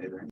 there.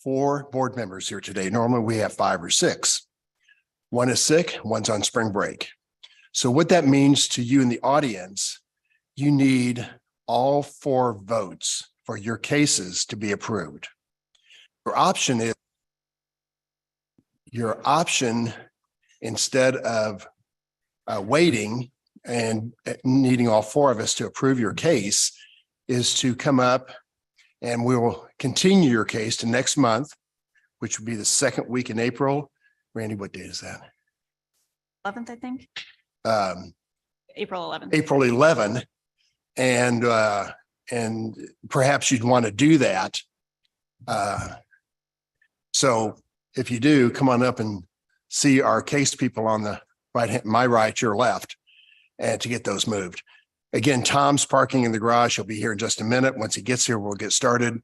4 board members here today. Normally we have 5 or 6. One is sick, one's on spring break. So what that means to you in the audience, you need all 4 votes for your cases to be approved. Your option, instead of waiting and needing all 4 of us to approve your case, is to come up and we will continue your case to next month, which would be the 2nd week in April. Randy, what date is that? 11th, I think. April 11th. April 11. And perhaps you'd want to do that. So if you do, come on up and see our case people on the right hand, my right, your left, and to get those moved. Again, Tom's parking in the garage. He'll be here in just a minute. Once he gets here, we'll get started.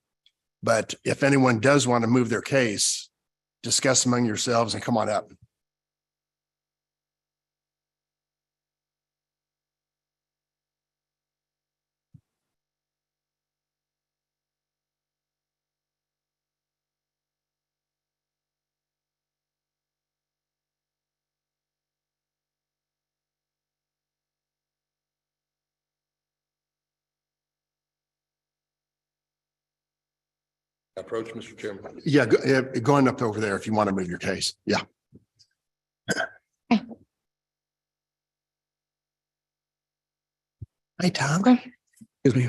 But if anyone does want to move their case, discuss among yourselves and come on up. Approach, Mr. Chairman. Yeah, going up over there if you want to move your case. Yeah. Hey, Tom. Excuse me.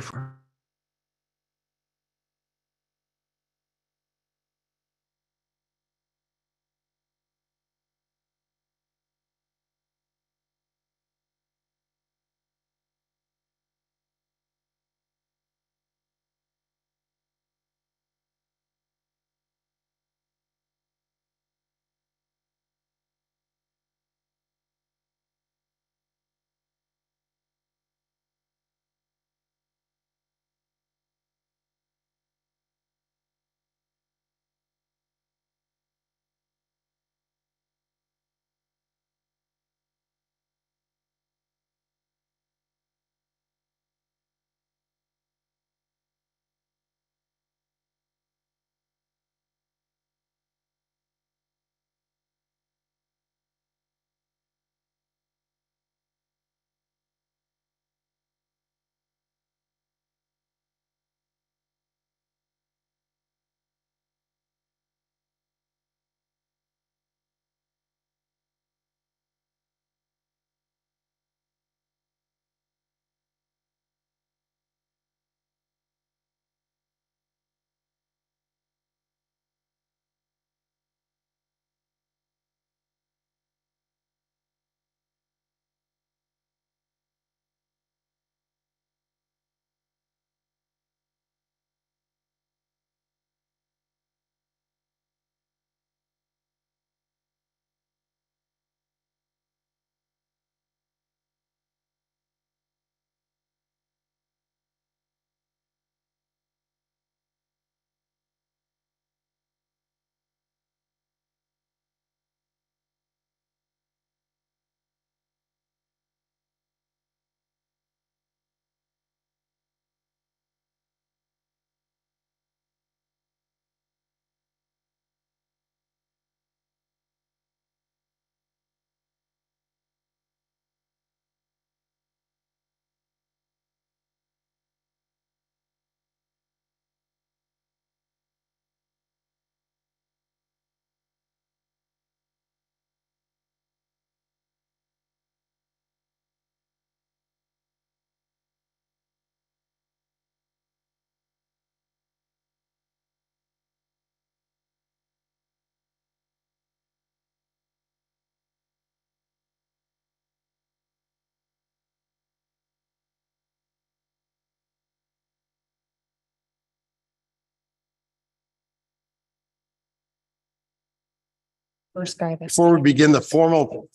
First guy that's. Before we begin the formal,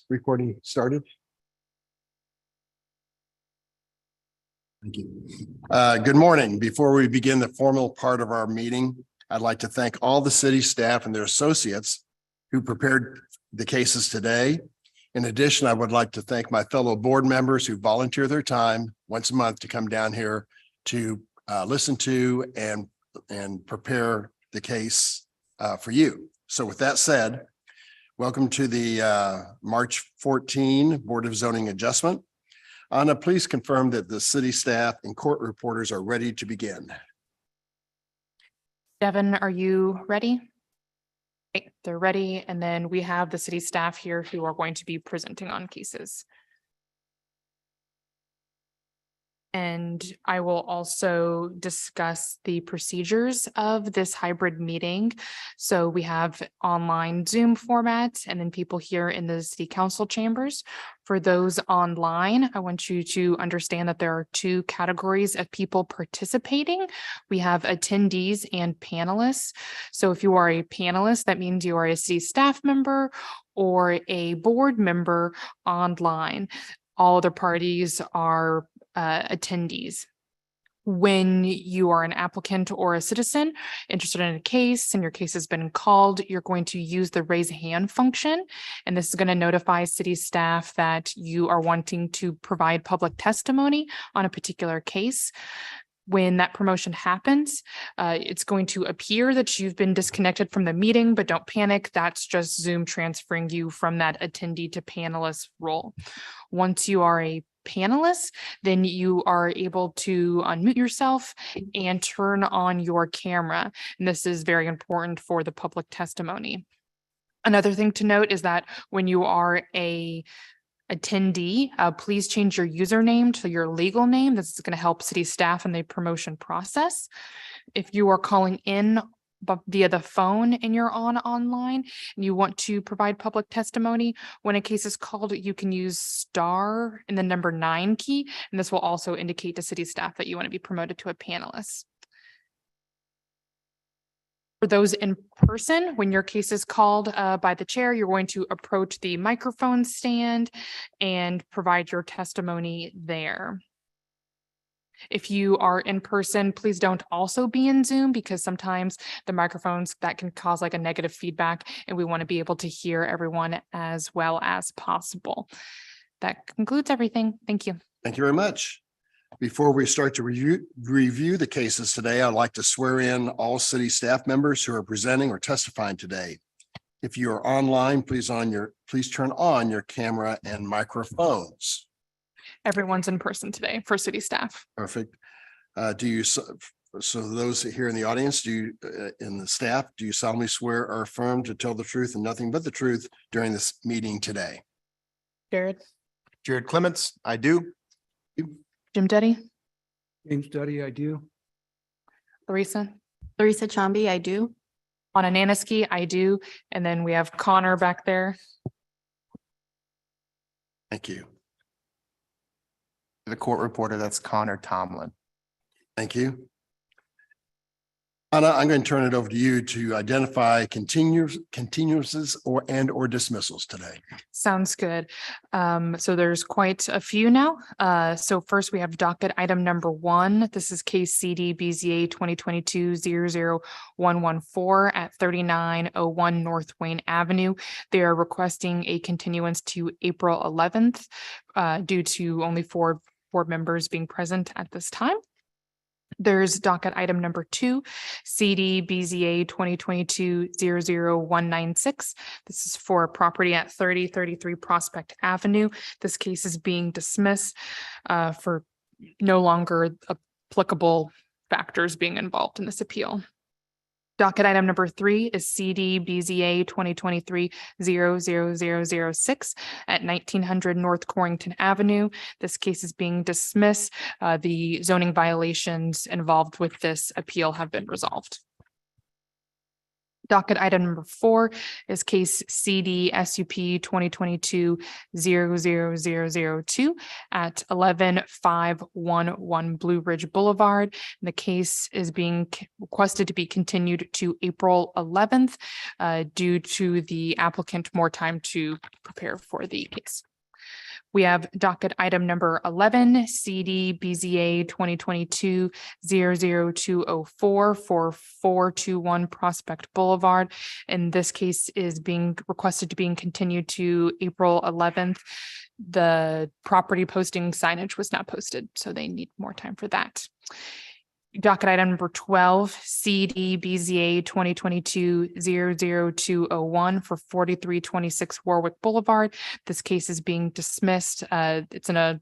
recording started. Thank you. Good morning. Before we begin the formal part of our meeting, I'd like to thank all the city staff and their associates who prepared the cases today. In addition, I would like to thank my fellow board members who volunteer their time once a month to come down here to listen to and prepare the case for you. So with that said, welcome to the March 14 Board of Zoning Adjustment. Anna, please confirm that the city staff and court reporters are ready to begin. Devin, are you ready? Okay, they're ready. And then we have the city staff here who are going to be presenting on cases. And I will also discuss the procedures of this hybrid meeting. So we have online Zoom format and then people here in the city council chambers. For those online, I want you to understand that there are two categories of people participating. We have attendees and panelists. So if you are a panelist, that means you are a city staff member or a board member online. All other parties are attendees. When you are an applicant or a citizen interested in a case and your case has been called, you're going to use the raise hand function. And this is going to notify city staff that you are wanting to provide public testimony on a particular case. When that promotion happens, it's going to appear that you've been disconnected from the meeting, but don't panic. That's just Zoom transferring you from that attendee to panelist role. Once you are a panelist, then you are able to unmute yourself and turn on your camera. And this is very important for the public testimony. Another thing to note is that when you are a attendee, please change your username to your legal name. This is going to help city staff in the promotion process. If you are calling in via the phone and you're online and you want to provide public testimony, when a case is called, you can use star and the number 9 key. And this will also indicate to city staff that you want to be promoted to a panelist. For those in person, when your case is called by the chair, you're going to approach the microphone stand and provide your testimony there. If you are in person, please don't also be in Zoom because sometimes the microphones that can cause like a negative feedback and we want to be able to hear everyone as well as possible. That concludes everything. Thank you. Thank you very much. Before we start to review the cases today, I'd like to swear in all city staff members who are presenting or testifying today. If you are online, please turn on your camera and microphones. Everyone's in person today for city staff. Perfect. So those here in the audience, in the staff, do you solemnly swear or affirm to tell the truth and nothing but the truth during this meeting today? Jared. Jared Clements, I do. Jim Duddy. James Duddy, I do. Larissa. Larissa Chambi, I do. Anna Naniski, I do. And then we have Connor back there. Thank you. The court reporter, that's Connor Tomlin. Thank you. Anna, I'm going to turn it over to you to identify continuances or dismissals today. Sounds good. So there's quite a few now. So first we have docket item number 1. This is case CD BZA 2022-00114 at 3901 North Wayne Avenue. They are requesting a continuance to April 11th due to only 4 board members being present at this time. There's docket item number 2, CD BZA 2022-00196. This is for a property at 3033 Prospect Avenue. This case is being dismissed for no longer applicable factors being involved in this appeal. Docket item number 3 is CD BZA 2023-00006 at 1900 North Corrington Avenue. This case is being dismissed. The zoning violations involved with this appeal have been resolved. Docket item number 4 is case CD SUP 2022-00002 at 11511 Blue Ridge Boulevard. And the case is being requested to be continued to April 11th due to the applicant more time to prepare for the case. We have docket item number 11, CD BZA 2022-00204 for 421 Prospect Boulevard. And this case is being requested to be continued to April 11th. The property posting signage was not posted, so they need more time for that. Docket item number 12, CD BZA 2022-00201 for 4326 Warwick Boulevard. This case is being dismissed. It's in a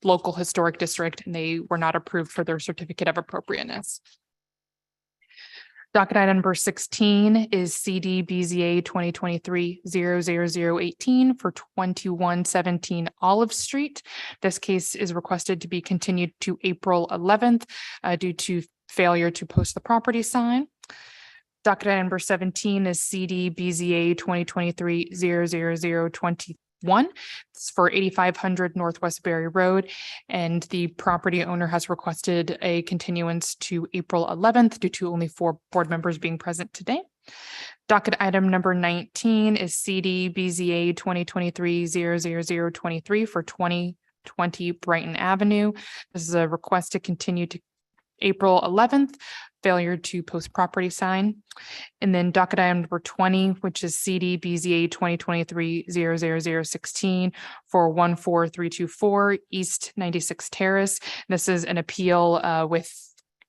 local historic district and they were not approved for their certificate of appropriateness. Docket item number 16 is CD BZA 2023-00018 for 2117 Olive Street. This case is requested to be continued to April 11th due to failure to post the property sign. Docket item number 17 is CD BZA 2023-00021. It's for 8500 Northwest Berry Road, and the property owner has requested a continuance to April 11th due to only 4 board members being present today. Docket item number 19 is CD BZA 2023-00023 for 2020 Brighton Avenue. This is a request to continue to April 11th, failure to post property sign. And then docket item number 20, which is CD BZA 2023-00016 for 14324 East 96 Terrace. This is an appeal with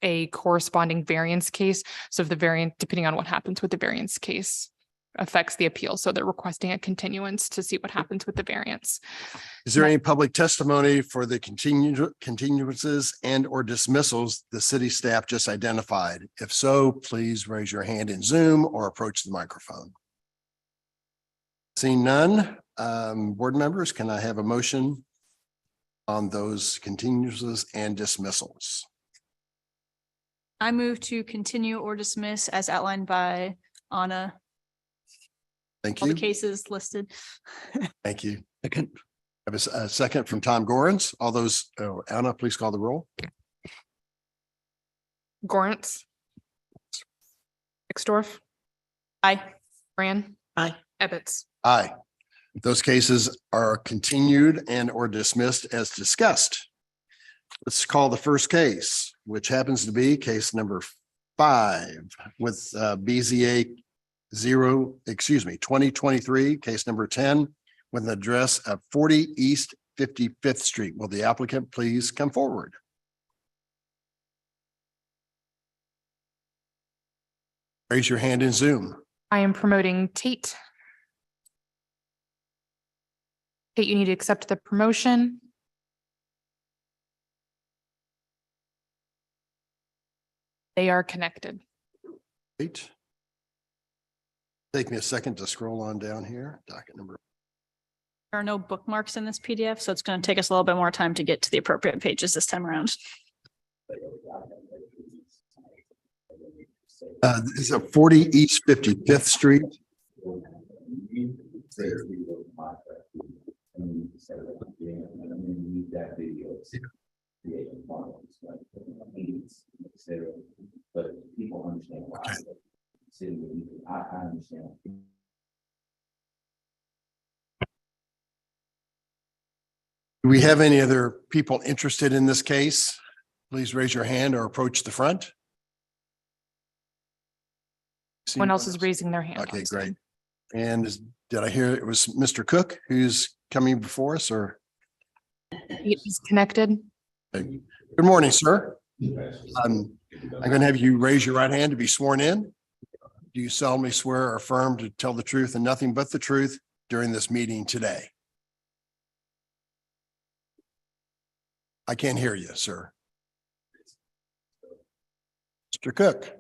a corresponding variance case. So if the variant, depending on what happens with the variance case, affects the appeal. So they're requesting a continuance to see what happens with the variance. Is there any public testimony for the continuances and or dismissals the city staff just identified? If so, please raise your hand in Zoom or approach the microphone. Seeing none, board members, can I have a motion on those continuances and dismissals? I move to continue or dismiss as outlined by Anna. Thank All you. the cases listed. Thank you. Second. I have a second from Tom Gorens. All those, Anna, please call the roll. Gorence. Extorf. Aye. Fran. Aye. Ebbets. Aye. Those cases are continued and or dismissed as discussed. Let's call the first case, which happens to be case number 5 with BZA 2023, case number 10, with an address of 40 East 55th Street. Will the applicant please come forward? Raise your hand in Zoom. I am promoting Tate. Tate, you need to accept the promotion. They are connected. Great. Take me a second to scroll on down here. Docket number. There are no bookmarks in this PDF, so it's going to take us a little bit more time to get to the appropriate pages this time around. This is a 40 East 55th Street. But people understand why. I understand. Do we have any other people interested in this case? Please raise your hand or approach the front. Someone else is raising their hand. Okay, great. And did I hear it was Mr. Cook who's coming before us, or? Tate is connected. Good morning, sir. I'm going to have you raise your right hand to be sworn in. Do you solemnly swear or affirm to tell the truth and nothing but the truth during this meeting today? I can't hear you, sir. Mr. Cook.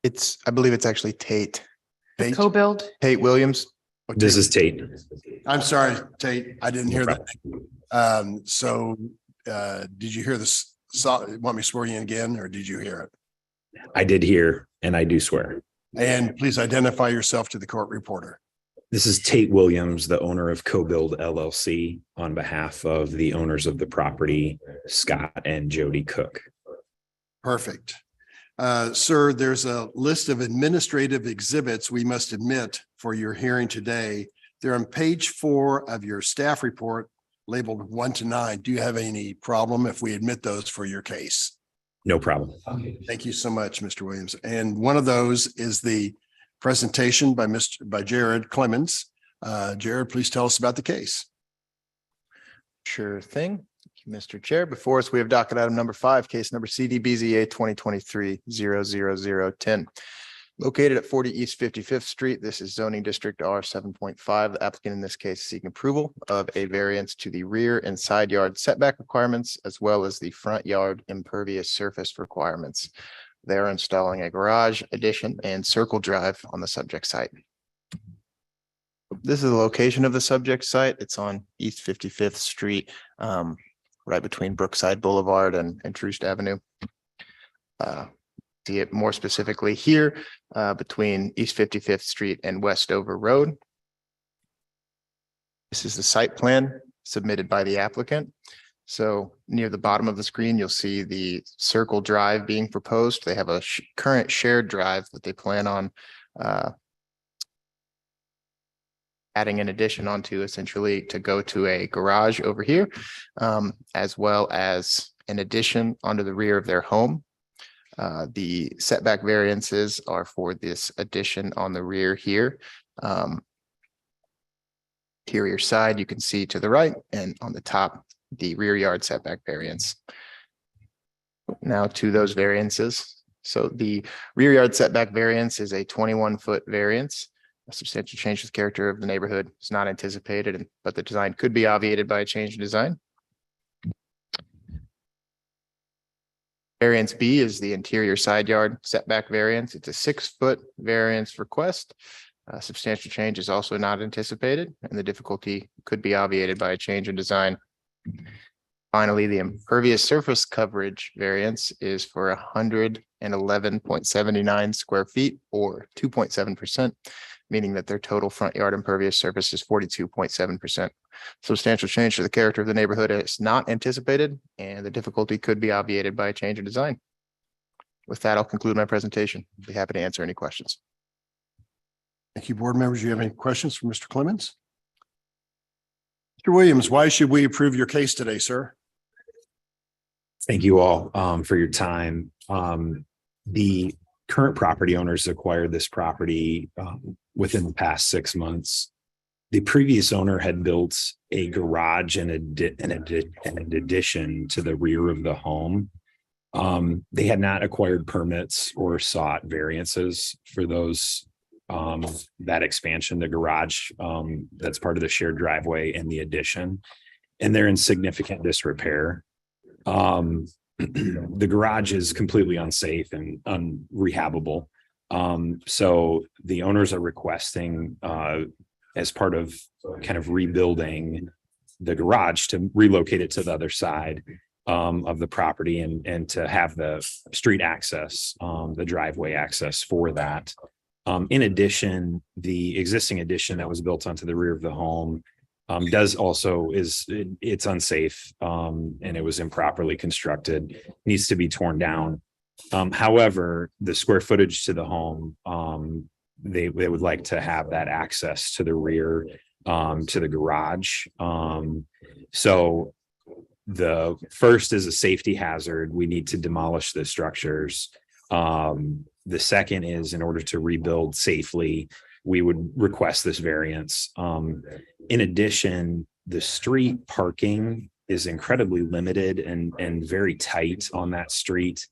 I believe it's actually Tate. Tate? Co-build. Tate Williams. Oh, This Tate. is Tate. I'm sorry, Tate. I didn't hear that. Did you hear this? Want me to swear you in again, or did you hear it? I did hear and I do swear. And please identify yourself to the court reporter. This is Tate Williams, the owner of Co-Build LLC, on behalf of the owners of the property, Scott and Jody Cook. Perfect. Sir, there's a list of administrative exhibits we must admit for your hearing today. They're on page 4 of your staff report labeled 1 to 9. Do you have any problem if we admit those for your case? No problem. Thank you so much, Mr. Williams. And one of those is the presentation by Jared Clemens. Jared, please tell us about the case. Sure thing. you, Mr. Chair. Before us, we have docket item number 5, case number CDBZA 2023-00010. Located at 40 East 55th Street, this is zoning district R 7.5. The applicant in this case is seeking approval of a variance to the rear and side yard setback requirements, as well as the front yard impervious surface requirements. They're installing a garage addition and circle drive on the subject site. This is the location of the subject site. It's on East 55th Street, right between Brookside Boulevard and Troost Avenue. See it more specifically here, between East 55th Street and Westover Road. This is the site plan submitted by the applicant. So near the bottom of the screen, you'll see the circle drive being proposed. They have a current shared drive that they plan on adding an addition onto, essentially to go to a garage over here, as well as an addition onto the rear of their home. The setback variances are for this addition on the rear here. Interior side, you can see to the right, and on the top, the rear yard setback variance. Now to those variances. So the rear yard setback variance is a 21-foot variance. A substantial change to the character of the neighborhood is not anticipated, but the design could be obviated by a change in design. Variance B is the interior side yard setback variance. It's a 6-foot variance request. Substantial change is also not anticipated, and the difficulty could be obviated by a change in design. Finally, the impervious surface coverage variance is for 111.79 square feet or 2.7%, meaning that their total front yard impervious surface is 42.7%. Substantial change to the character of the neighborhood is not anticipated, and the difficulty could be obviated by a change in design. With that, I'll conclude my presentation. I'll be happy to answer any questions. Thank you, board members. Do you have any questions for Mr. Clemens? Mr. Williams, why should we approve your case today, sir? Thank you all for your time. The current property owners acquired this property within the past 6 months. The previous owner had built a garage and an addition to the rear of the home. They had not acquired permits or sought variances for those that expansion, the garage that's part of the shared driveway and the addition, and they're in significant disrepair. The garage is completely unsafe and unrehabable. So the owners are requesting as part of kind of rebuilding the garage to relocate it to the other side of the property and to have the street access, the driveway access for that. In addition, the existing addition that was built onto the rear of the home it's unsafe and it was improperly constructed, needs to be torn down. However, the square footage to the home, they would like to have that access to the rear, to the garage. So the first is a safety hazard. We need to demolish the structures. The second is, in order to rebuild safely, we would request this variance. In addition, the street parking is incredibly limited and very tight on that street.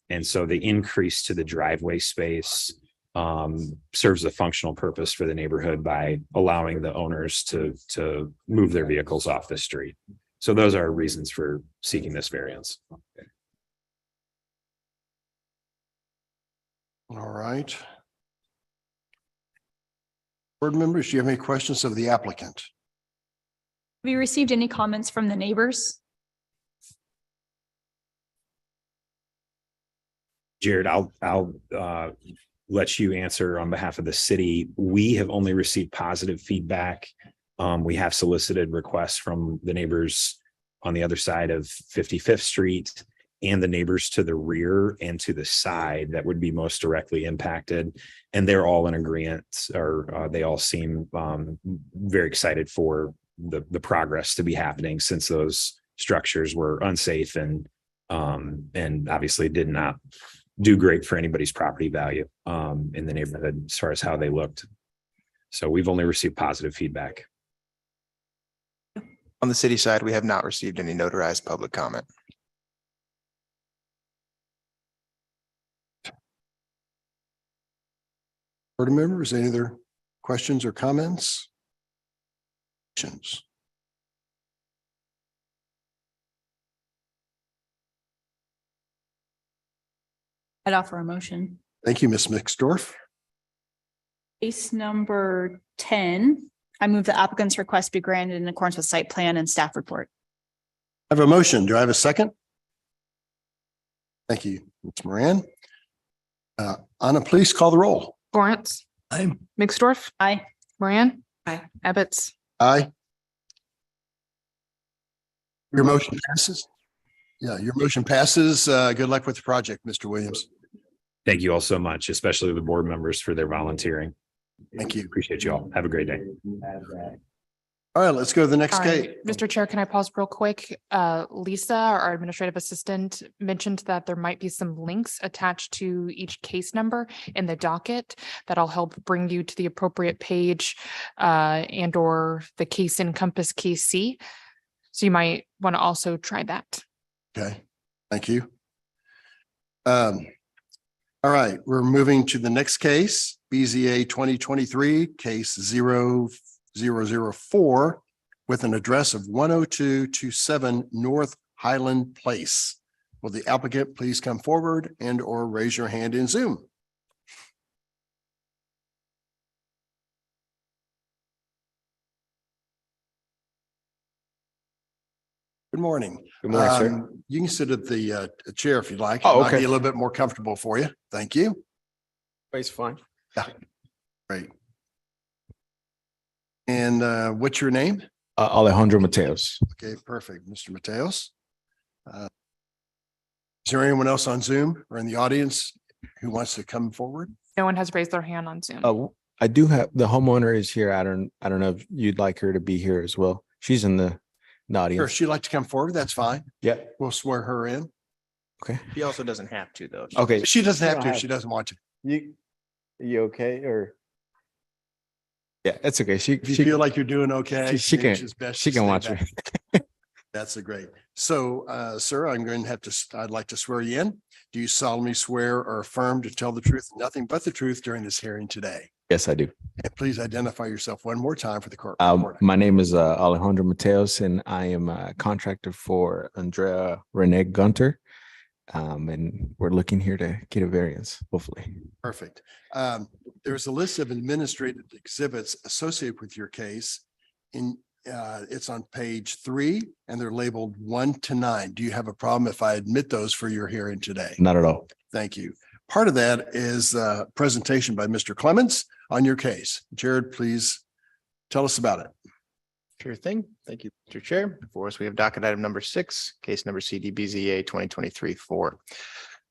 And so the increase to the driveway space serves a functional purpose for the neighborhood by allowing the owners to move their vehicles off the street. So those are reasons for seeking this variance. All right. Board members, do you have any questions of the applicant? Have you received any comments from the neighbors? Jared, I'll let you answer on behalf of the city. We have only received positive feedback. We have solicited requests from the neighbors on the other side of 55th Street and the neighbors to the rear and to the side that would be most directly impacted. And they're all in agreement, or they all seem very excited for the progress to be happening, since those structures were unsafe and obviously did not do great for anybody's property value in the neighborhood as far as how they looked. So we've only received positive feedback. On the city side, we have not received any notarized public comment. Board members, any other questions or comments? Questions? I'd offer a motion. Thank you, Ms. Mixdorf. Case number 10, I move the applicant's request be granted in accordance with site plan and staff report. I have a motion. Do I have a second? Thank you, Ms. Moran. Anna, please call the roll. Lawrence. Aye. Mixdorf. Aye. Moran. Aye. Ebbets. Aye. Your motion passes. Yeah, your motion passes. Good luck with the project, Mr. Williams. Thank you all so much, especially the board members for their volunteering. Thank you. Appreciate you all. Have a great day. All right, let's go to the next Sorry, case. Mr. Chair, can I pause real quick? Lisa, our administrative assistant, mentioned that there might be some links attached to each case number in the docket that'll help bring you to the appropriate page and or the case in Compass Case C. So you might want to also try that. Okay, thank you. All right, we're moving to the next case, BZA 2023, case 0004 with an address of 10227 North Highland Place. Will the applicant please come forward and or raise your hand in Zoom? Good morning. Good morning, sir. You can sit at the chair if you'd like. Oh, It might okay. be a little bit more comfortable for you. Thank you. It's fine. Great. And what's your name? Alejandro Mateos. Okay, perfect. Mr. Mateos. Is there anyone else on Zoom or in the audience who wants to come forward? No one has raised their hand on Zoom. I do have, the homeowner is here. I don't know if you'd like her to be here as well. She's in the Sure, if audience. she'd like to come forward, that's fine. Yeah, We'll swear her in. okay. He also doesn't have to, though. Okay. She doesn't have don't to, if have she doesn't want to. You okay or? Yeah, it's okay. If you feel like you're doing okay. she maybe can- it's best she to can stay watch back. me. That's a great. So, sir, I'm going to have to, I'd like to swear you in. Do you solemnly swear or affirm to tell the truth, and nothing but the truth during this hearing today? Yes, I do. And please identify yourself one more time for the court. My name is Alejandro Mateos and I am a contractor for Andrea Renee Gunter. And we're looking here to get a variance, hopefully. Perfect. There's a list of administrative exhibits associated with your case. It's on page 3 and they're labeled 1 to 9. Do you have a problem if I admit those for your hearing today? Not at all. Thank you. Part of that is a presentation by Mr. Clements on your case. Jared, please tell us about it. Sure thing. Thank you, Mr. Chair. Before us, we have docket item number 6, case number CDBZA 2023-4.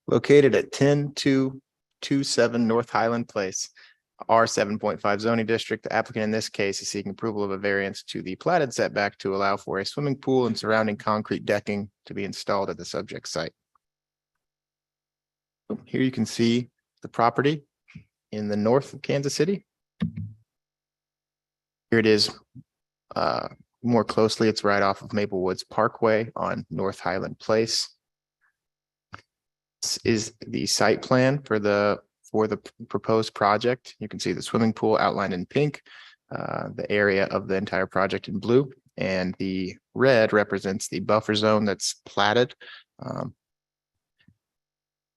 Located at 10227 North Highland Place, R 7.5 zoning district. The applicant in this case is seeking approval of a variance to the platted setback to allow for a swimming pool and surrounding concrete decking to be installed at the subject site. Here you can see the property in the north of Kansas City. Here it is. More closely, it's right off of Maple Woods Parkway on North Highland Place. This is the site plan for the proposed project. You can see the swimming pool outlined in pink, the area of the entire project in blue, and the red represents the buffer zone that's platted.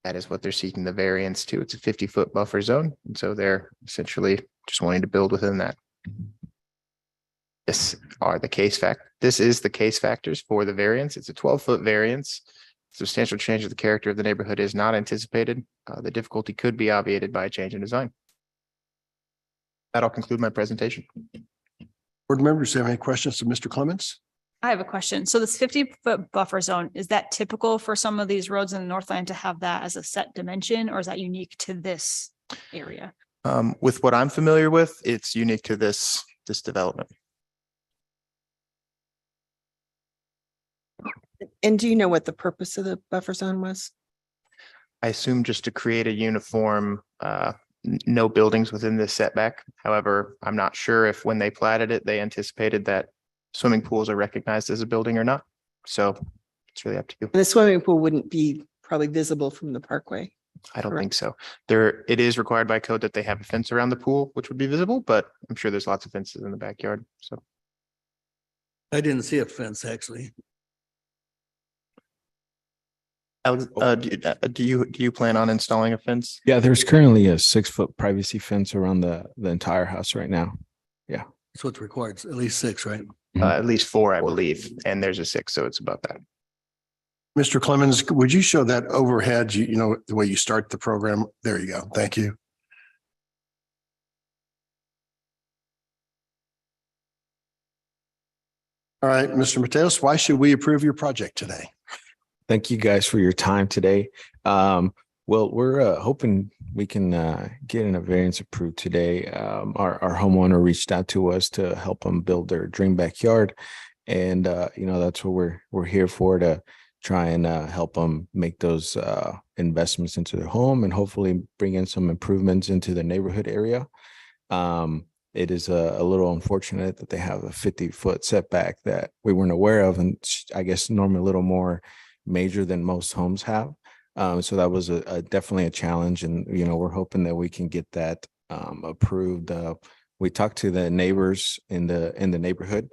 That is what they're seeking the variance to. It's a 50-foot buffer zone, and so they're essentially just wanting to build within that. This is the case factors for the variance. It's a 12-foot variance. Substantial change of the character of the neighborhood is not anticipated. The difficulty could be obviated by a change in design. That'll conclude my presentation. Board members, have any questions of Mr. Clements? I have a question. So this 50-foot buffer zone, is that typical for some of these roads in the Northland to have that as a set dimension, or is that unique to this area? With what I'm familiar with, it's unique to this development. And do you know what the purpose of the buffer zone was? I assume just to create a uniform, no buildings within this setback. However, I'm not sure if when they platted it, they anticipated that swimming pools are recognized as a building or not. So it's really up to you. And the swimming pool wouldn't be probably visible from the parkway. I don't Correct. think so. It is required by code that they have a fence around the pool, which would be visible, but I'm sure there's lots of fences in the backyard. So I didn't see a fence, actually. Alex, do you plan on installing a fence? Yeah, there's currently a 6-foot privacy fence around the entire house right now. That's what's required, at least 6, right? At least 4, I believe, and there's a 6, so it's about that. Mr. Clemens, would you show that overhead, you know, the way you start the program? There you go. Thank you. All right, Mr. Mateos, why should we approve your project today? Thank you guys for your time today. Well, we're hoping we can get a variance approved today. Our homeowner reached out to us to help them build their dream backyard. And that's what we're here for, to try and help them make those investments into their home and hopefully bring in some improvements into the neighborhood area. It is a little unfortunate that they have a 50-foot setback that we weren't aware of, and I guess normally a little more major than most homes have. So that was definitely a challenge, and we're hoping that we can get that approved. We talked to the neighbors in the neighborhood,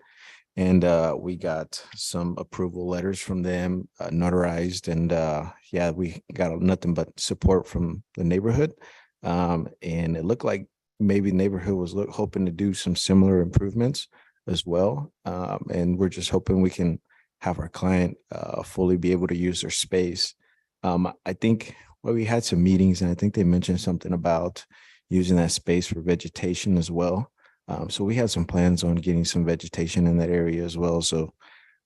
and we got some approval letters from them notarized, and we got nothing but support from the neighborhood. And it looked like maybe the neighborhood was hoping to do some similar improvements as well. And we're just hoping we can have our client fully be able to use their space. I think we had some meetings, and I think they mentioned something about using that space for vegetation as well. So we had some plans on getting some vegetation in that area as well. So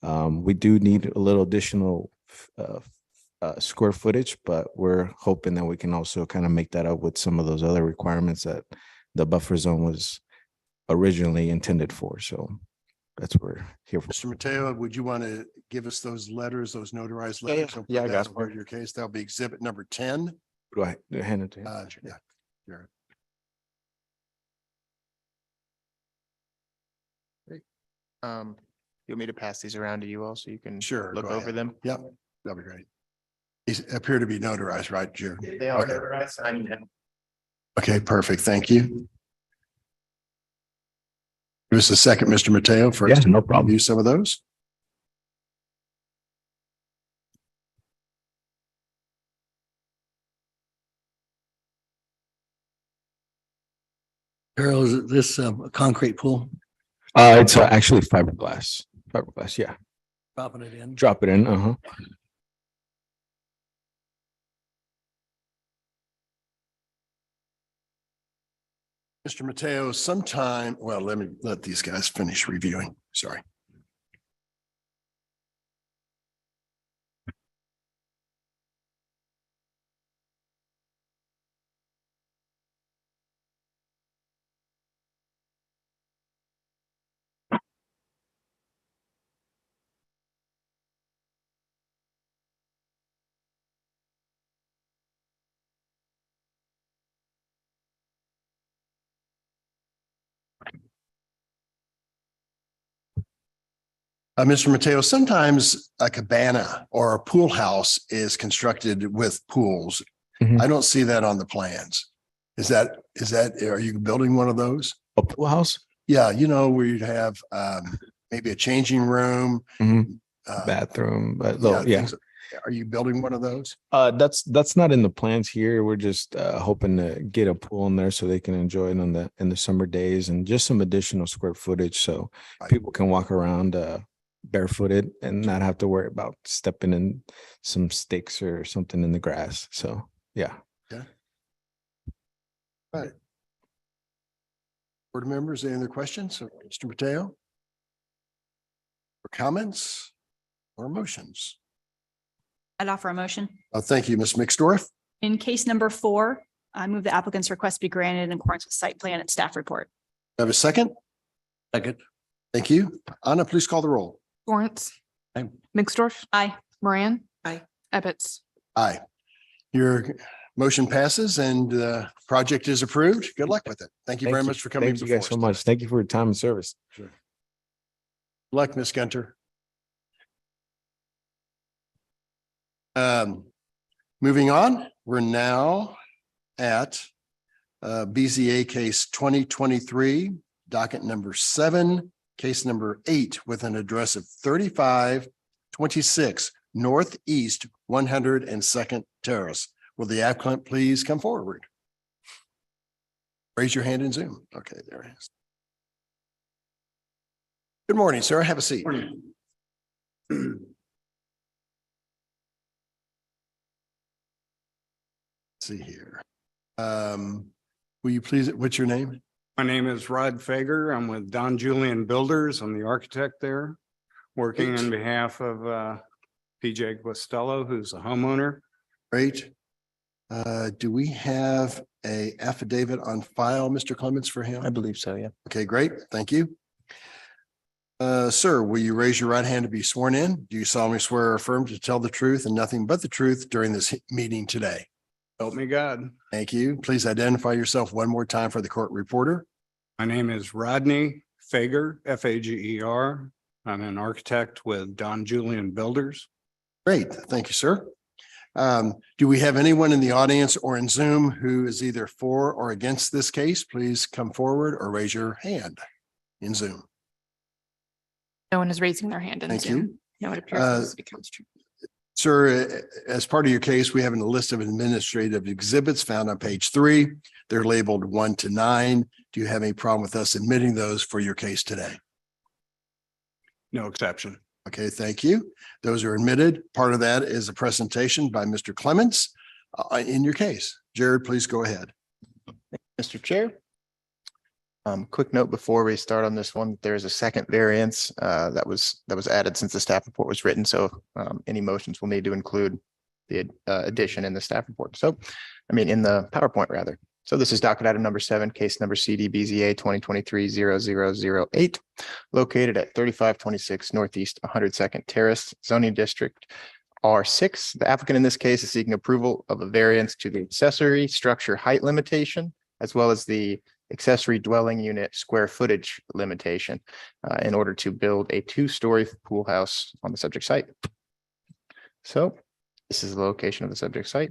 we do need a little additional square footage, but we're hoping that we can also kind of make that up with some of those other requirements that the buffer zone was originally intended for. So that's what we're here for. Mr. Mateo, would you want to give us those letters, those notarized Yeah, yeah. letters? Yeah, I got That's part of your case. That'll be exhibit number 10. Go ahead, hand it to him. Yeah. Sure. You want me to pass these around to you all so you can Sure, look go over ahead. them? Yep, that'd be great. These appear to be notarized, right, Jared? They are Okay. notarized. I need them. Okay, perfect. Thank you. Give us a second, Mr. Mateo, for us Yeah, to no problem. review some of those. Carol, is this a concrete pool? It's actually fiberglass. Yeah. Dropping it in? Drop it in. Mr. Mateo, let me let these guys finish reviewing. Sorry. Mr. Mateo, sometimes a cabana or a pool house is constructed with pools. Mhm. I don't see that on the plans. Are you building one of those? A pool house, Yeah, where you'd have maybe a changing room. Mhm. uh, bathroom, but yeah. things- Are you building one of those? That's not in the plans here. We're just hoping to get a pool in there so they can enjoy it in the summer days, and just some additional square footage so Right. people can walk around barefooted and not have to worry about stepping in some sticks or something in the grass. So yeah. Right. Board members, any other questions? Mr. Mateo? Or comments or motions? I'd offer a motion. Thank you, Ms. Mixdorf. In case number 4, I move the applicant's request be granted in accordance with site plan and staff report. Have a second? Second. Thank you. Anna, please call the roll. Lawrence. Aye. Mixdorf. Aye. Moran. Aye. Ebbets. Aye. Your motion passes and the project is approved. Good luck with it. Thank you very much for coming. Thank you guys before so us much. Thank you for your time and service. today. Sure. Luck, Ms. Gunter. Moving on, we're now at BZA case 2023, docket number 7, case number 8, with an address of 3526 Northeast 102nd Terrace. Will the applicant please come forward? Raise your hand in Zoom. Okay, there it is. Good morning, sir. Have a seat. See here. Will you please, what's your name? My name is Rod Fager. I'm with Don Julian Builders. I'm the architect there, working on behalf of PJ Guastello, who's a homeowner. Great. Do we have a affidavit on file, Mr. Clements, for him? I believe so, yeah. Okay, great. Thank you. Sir, will you raise your right hand to be sworn in? Do you solemnly swear or affirm to tell the truth and nothing but the truth during this meeting today? Help me God. Thank you. Please identify yourself one more time for the court reporter. My name is Rodney Fager, Fager. I'm an architect with Don Julian Builders. Great. Thank you, sir. Do we have anyone in the audience or in Zoom who is either for or against this case? Please come forward or raise your hand in Zoom. No one is raising their hand in Thank Zoom. you. No, it appears this becomes true. Sir, as part of your case, we have a list of administrative exhibits found on page 3. They're labeled 1 to 9. Do you have any problem with us admitting those for your case today? No exception. Okay, thank you. Those are admitted. Part of that is a presentation by Mr. Clements in your case. Jared, please go ahead. Mr. Chair. Quick note before we start on this one, there is a second variance that was added since the staff report was written. So any motions will need to include the addition in the staff report. So, I mean, in the PowerPoint rather. So this is docket item number 7, case number CDBZA 2023-0008, located at 3526 Northeast 102nd Terrace, zoning district R6. The applicant in this case is seeking approval of a variance to the accessory structure height limitation, as well as the accessory dwelling unit square footage limitation in order to build a 2-story pool house on the subject site. So this is the location of the subject site.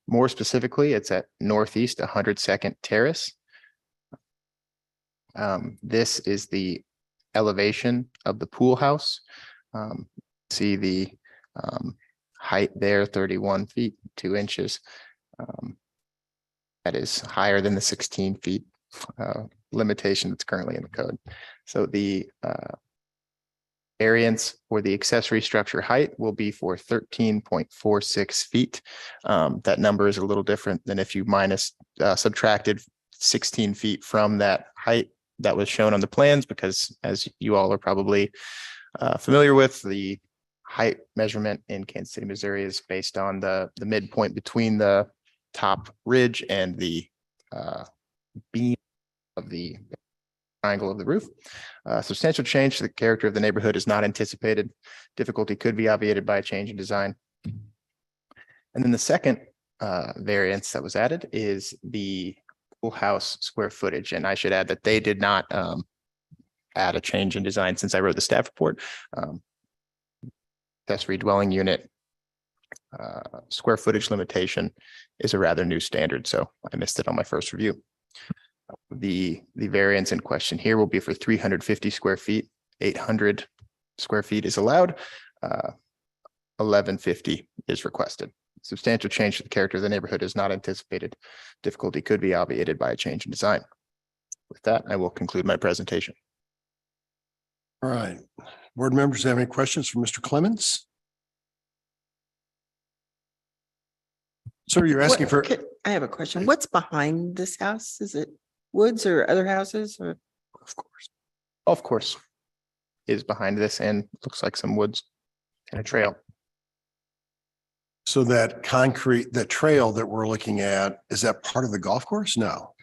More specifically, it's at Northeast 102nd Terrace. This is the elevation of the pool house. See the height there, 31 feet, 2 inches. That is higher than the 16 feet limitation that's currently in the code. So the variance for the accessory structure height will be for 13.46 feet. That number is a little different than if you subtracted 16 feet from that height that was shown on the plans, because as you all are probably familiar with, the height measurement in Kansas City, Missouri is based on the midpoint between the top ridge and the beam of the triangle of the roof. Substantial change to the character of the neighborhood is not anticipated. Difficulty could be obviated by a change in design. And then the second variance that was added is the pool house square footage. And I should add that they did not add a change in design since I wrote the staff report. Accessory dwelling unit square footage limitation is a rather new standard, so I missed it on my first review. The variance in question here will be for 350 square feet. 800 square feet is allowed. 1150 is requested. Substantial change to the character of the neighborhood is not anticipated. Difficulty could be obviated by a change in design. With that, I will conclude my presentation. All right. Board members have any questions for Mr. Clements? Sir, you're asking for, I have a question. What's behind this house? Is it woods or other houses or? Of course, is behind this and looks like some woods and a trail. so that concrete, the trail that we're looking at, is that part of the golf course? No.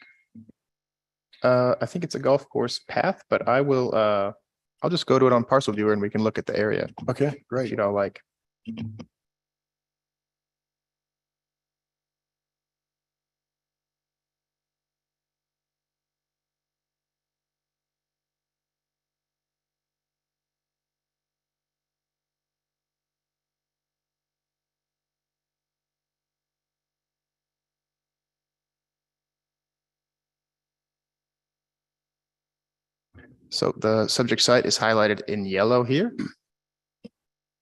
I think it's a golf course path, but I'll just go to it on Parcel Viewer and we can look at the area. Okay, If great. you'd all like. So the subject site is highlighted in yellow here.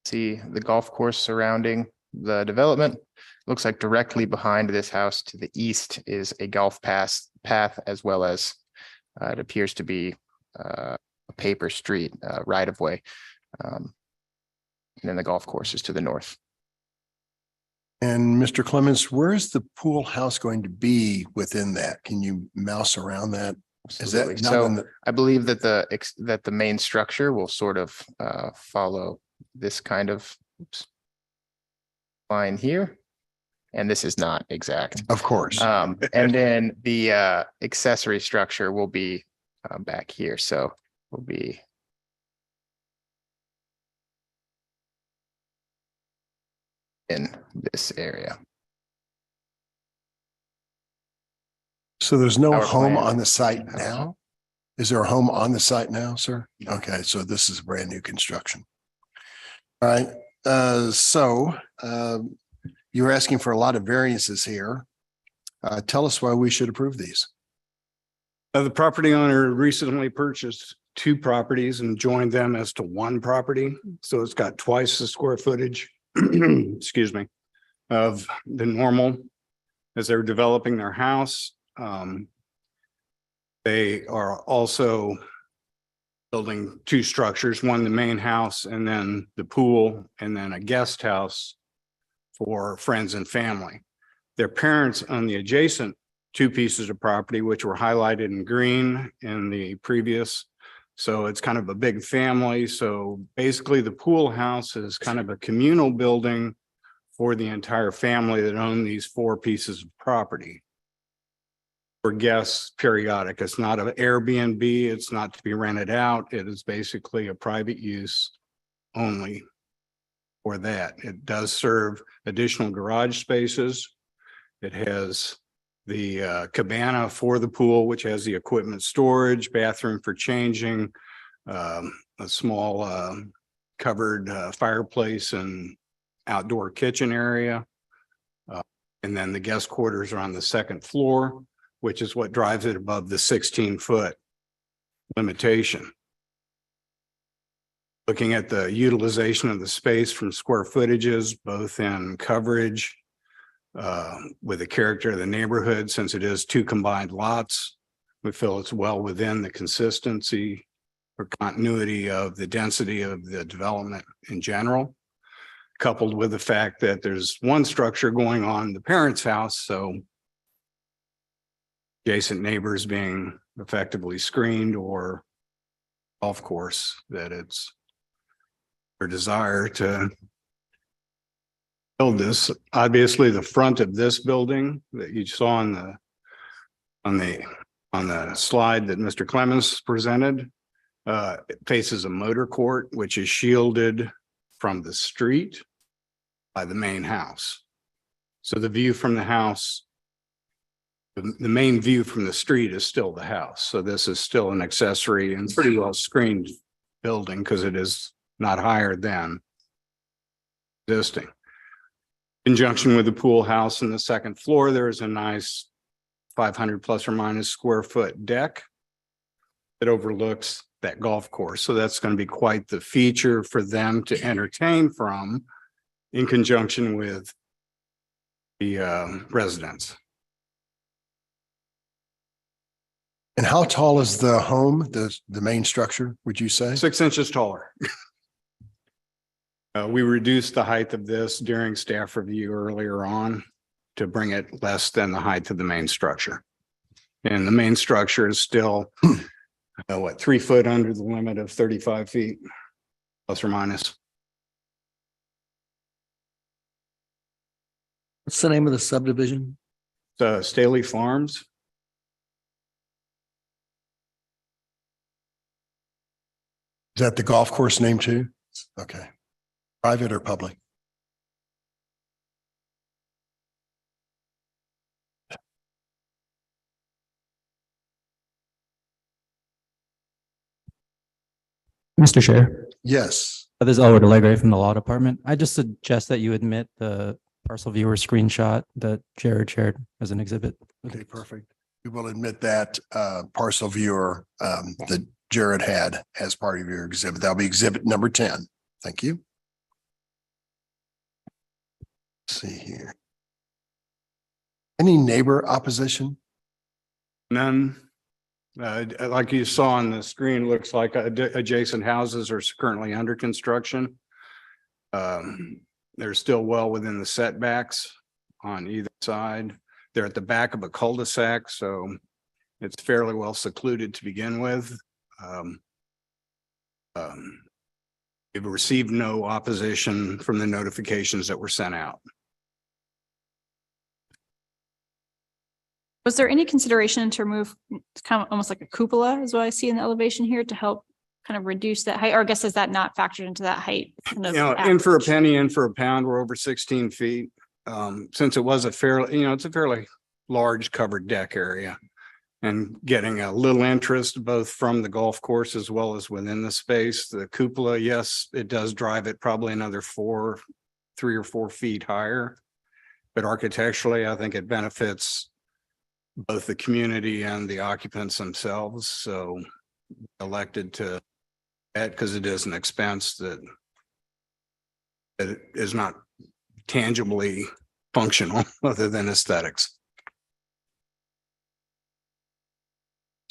See the golf course surrounding the development. Looks like directly behind this house to the east is a golf path as well as it appears to be a paper street right of way. And then the golf course is to the north. And Mr. Clemens, where's the pool house going to be within that? Can you mouse around that? Is that Absolutely. not So in the- I believe that the main structure will sort of follow this kind of line here. And this is not exact. Of course. And then the accessory structure will be back here. So will be in this area. So there's no Our home plan. on the site now? Is there a home on the site now, sir? Okay, so this is brand new construction. All right, you were asking for a lot of variances here. Tell us why we should approve these. The property owner recently purchased 2 properties and joined them as to 1 property. So it's got twice the square footage, excuse me, of the normal as they're developing their house. They are also building 2 structures, one the main house and then the pool and then a guest house for friends and family. Their parents own the adjacent 2 pieces of property, which were highlighted in green in the previous. So it's kind of a big family. So basically the pool house is kind of a communal building for the entire family that own these 4 pieces of property. For guests, periodic. It's not an Airbnb. It's not to be rented out. It is basically a private use only for that. It does serve additional garage spaces. It has the cabana for the pool, which has the equipment storage, bathroom for changing, a small covered fireplace and outdoor kitchen area. And then the guest quarters are on the 2nd floor, which is what drives it above the 16-foot limitation. Looking at the utilization of the space from square footages, both in coverage with the character of the neighborhood, since it is 2 combined lots, we feel it's well within the consistency or continuity of the density of the development in general, coupled with the fact that there's 1 structure going on in the parents' house, so adjacent neighbors being effectively screened or golf course, that it's their desire to build this. Obviously, the front of this building that you saw on the slide that Mr. Clemens presented, it faces a motor court, which is shielded from the street by the main house. So the view from the house, the main view from the street is still the house. So this is still an accessory and pretty well screened building because it is not higher than existing. In conjunction with the pool house in the 2nd floor, there is a nice 500 plus or minus square foot deck that overlooks that golf course. So that's going to be quite the feature for them to entertain from in conjunction with the residents. And how tall is the home, the main structure, would you say? 6 inches taller. We reduced the height of this during staff review earlier on to bring it less than the height of the main structure. And the main structure is still, 3 foot under the limit of 35 feet, plus or minus. What's the name of the subdivision? Staley Farms. Is that the golf course name too? Okay. Private or public? Mr. Chair, Yes. this is Elwood Allegre from the Law Department. I just suggest that you admit the parcel viewer screenshot that Jared shared as an exhibit. Okay, perfect. We will admit that parcel viewer, the Jared had as part of your exhibit. That'll be exhibit number 10. Thank you. Let's see here. Any neighbor opposition? None. Like you saw on the screen, looks like adjacent houses are currently under construction. They're still well within the setbacks on either side. They're at the back of a cul-de-sac, so it's fairly well secluded to begin with. We've received no opposition from the notifications that were sent out. Was there any consideration to remove, it's kind of almost like a cupola is what I see in the elevation here to help kind of reduce that height, or I guess is that not factored into that height? kind of In for a average? penny, in for a pound, we're over 16 feet. Since it was a fairly, it's a fairly large covered deck area. And getting a little interest both from the golf course as well as within the space. The cupola, yes, it does drive it probably another 3 or 4 feet higher. But architecturally, I think it benefits both the community and the occupants themselves. So elected to add, because it is an expense that is not tangibly functional other than aesthetics.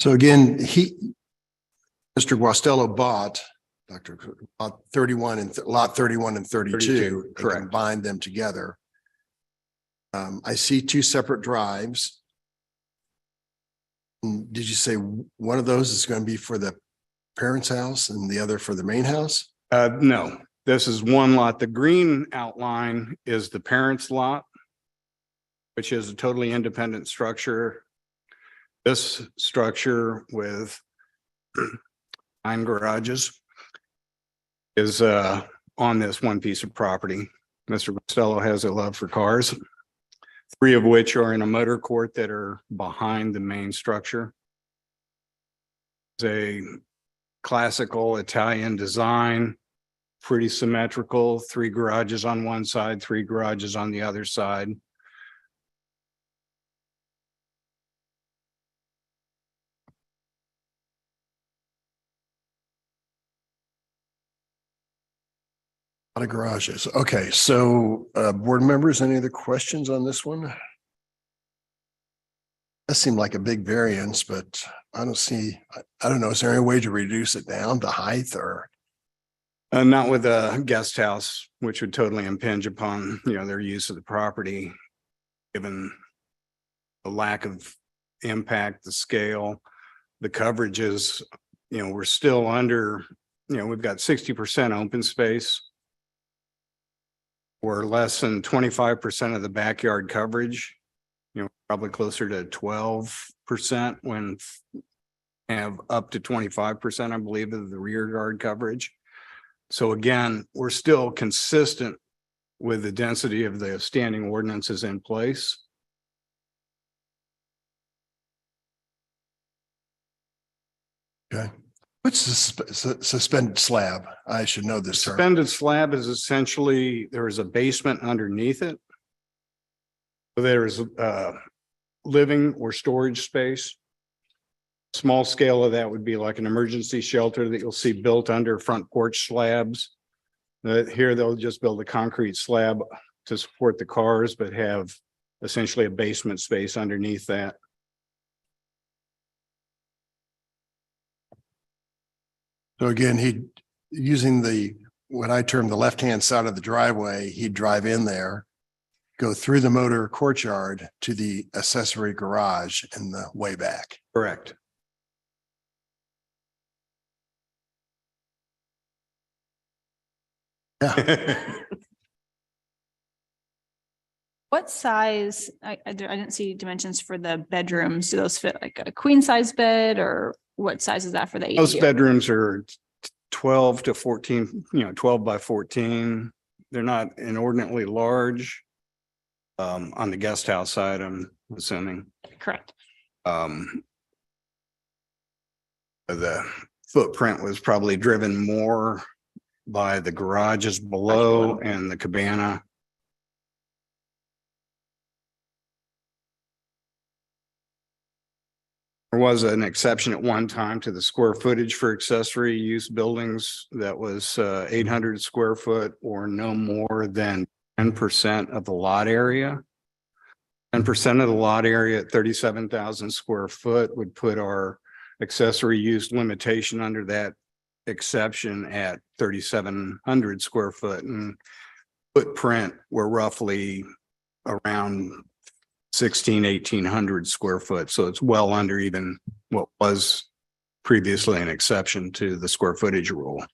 So again, Mr. Guastello bought 31 and lot 31 and 32. 32, and correct. Combined them together. I see 2 separate drives. Did you say one of those is going to be for the parents' house and the other for the main house? No, this is one lot. The green outline is the parents' lot, which is a totally independent structure. This structure with 9 garages is on this one piece of property. Mr. Costello has a love for cars, 3 of which are in a motor court that are behind the main structure. It's a classical Italian design, pretty symmetrical, 3 garages on one side, 3 garages on the other side. A lot of garages. Okay, so board members, any other questions on this one? That seemed like a big variance, but I don't see, I don't know, is there any way to reduce it down to height or? Not with a guest house, which would totally impinge upon, their use of the property, given the lack of impact, the scale, the coverages, we're still under, we've got 60% open space. We're less than 25% of the backyard coverage, probably closer to 12% when have up to 25%, I believe, of the rear yard coverage. So again, we're still consistent with the density of the standing ordinances in place. Okay. What's the suspended slab? I should know this term. Suspended slab is essentially, there is a basement underneath it. So there is living or storage space. Small scale of that would be like an emergency shelter that you'll see built under front porch slabs. Here they'll just build a concrete slab to support the cars, but have essentially a basement space underneath that. So again, using what I term the left-hand side of the driveway, he'd drive in there, go through the motor courtyard to the accessory garage in the way back. Correct. Yeah. What size, I didn't see dimensions for the bedrooms. Do those fit like a queen size bed, or what size is that for the ADU? Most bedrooms are 12 to 14, 12 by 14. They're not inordinately large. On the guest house side, I'm assuming. Correct. The footprint was probably driven more by the garages below and the cabana. There was an exception at one time to the square footage for accessory use buildings that was 800 square foot or no more than 10% of the lot area. 10% of the lot area at 37,000 square foot would put our accessory use limitation under that exception at 3,700 square foot, and footprint were roughly around 1,800 square foot. So it's well under even what was previously an exception to the square footage rule.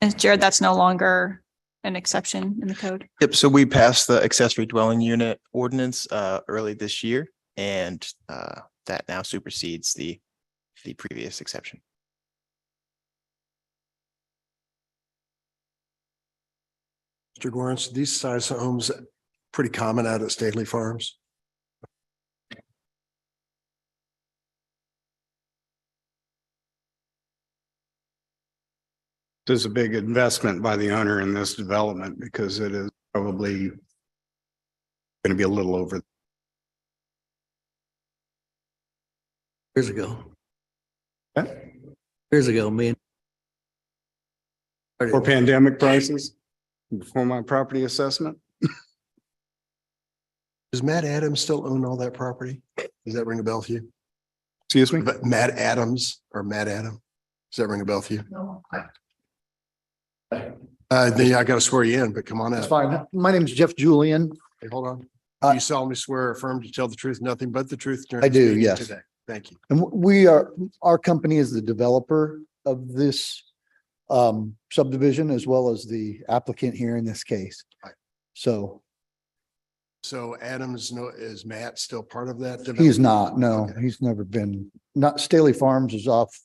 And Jared, that's no longer an exception in the code. Yep, so we passed the accessory dwelling unit ordinance early this year, and that now supersedes the previous exception. Mr. Gorence, these size homes pretty common out at Staley Farms? There's a big investment by the owner in this development because it is probably going to be a little over. Years ago. Yeah. Years ago, me and For pandemic prices, before my property assessment. Does Matt Adams still own all that property? Does that ring a bell for you? Excuse me? But Matt Adams or Matt Adam? Does that ring a bell for you? No. Then I got to swear you in, but come on That's out. fine. My name is Jeff Julian. Hey, hold on. Do you solemnly swear or affirm to tell the truth, nothing but the truth? during I this do, meeting yes. today? Thank you. And our company is the developer of this subdivision as well as the applicant here in this case. Right. So So Adams, is Matt still part of that? he's not, no, Okay. he's never been, not Staley Farms is off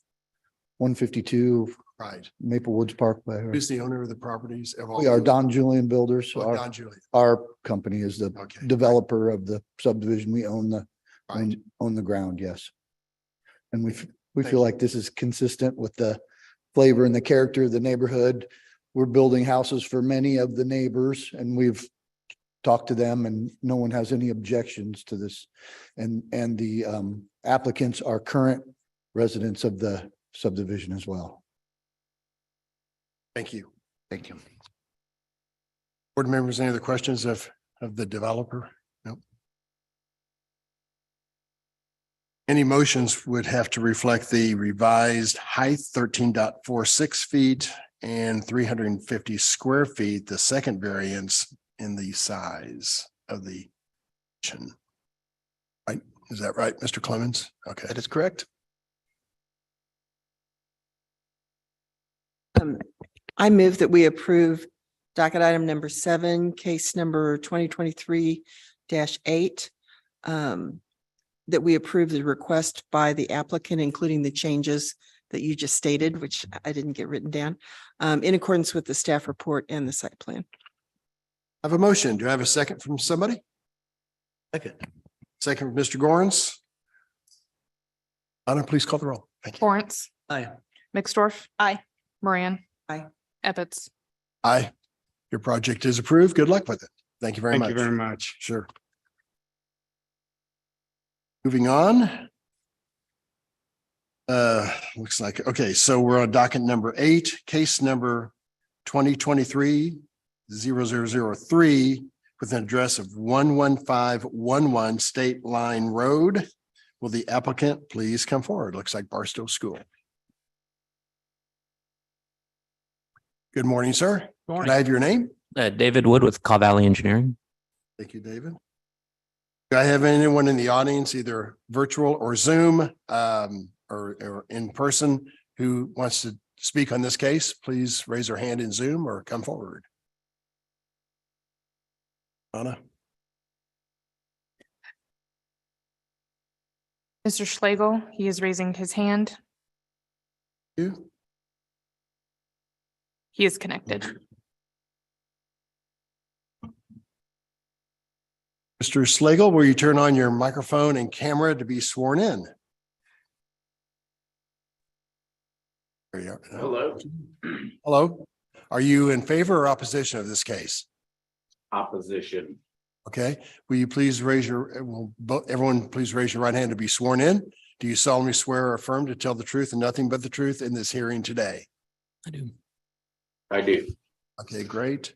152 Right. Maple Woods Parkway. Who's the owner of the properties? of all We are those? Don Julian Builders. Oh, Our, Don Julian. our company is the Okay. developer of the subdivision. We own the, Right. own the ground, yes. And we Thank feel you. like this is consistent with the flavor and the character of the neighborhood. We're building houses for many of the neighbors and we've talked to them and no one has any objections to this. And the applicants are current residents of the subdivision as well. Thank you. Thank you. Board members, any other questions of the developer? No. Any motions would have to reflect the revised height 13.46 feet and 350 square feet, the second variance in the size of the addition. Right? Is that right, Mr. Clemens? Okay. That is correct. I move that we approve docket item number 7, case number 2023-8. That we approve the request by the applicant, including the changes that you just stated, which I didn't get written down, in accordance with the staff report and the site plan. I have a motion. Do I have a second from somebody? Second. Second from Mr. Gorence. Anna, please call the roll. Thank you. Lawrence, Aye. Mixdorf. Aye. Moran. Aye. Ebbets. Aye. Your project is approved. Good luck with it. Thank you very Thank much. you very much. Sure. Moving on. Looks like, okay, so we're on docket number 8, case number 2023-0003 with an address of 11511 State Line Road. Will the applicant please come forward? Looks like Barstow School. Good morning, sir. Can I have your name? David Wood with Caw Valley Engineering. Thank you, David. Do I have anyone in the audience, either virtual or Zoom, or in person, who wants to speak on this case? Please raise their hand in Zoom or come forward. Anna? Mr. Schlegel, he is raising his hand. You? He is connected. Mr. Slagle, will you turn on your microphone and camera to be sworn in? There you are. Hello. Hello. Are you in favor or opposition of this case? Opposition. Okay, will you please raise your, everyone please raise your right hand to be sworn in? Do you solemnly swear or affirm to tell the truth and nothing but the truth in this hearing today? I do. I do. Okay, great.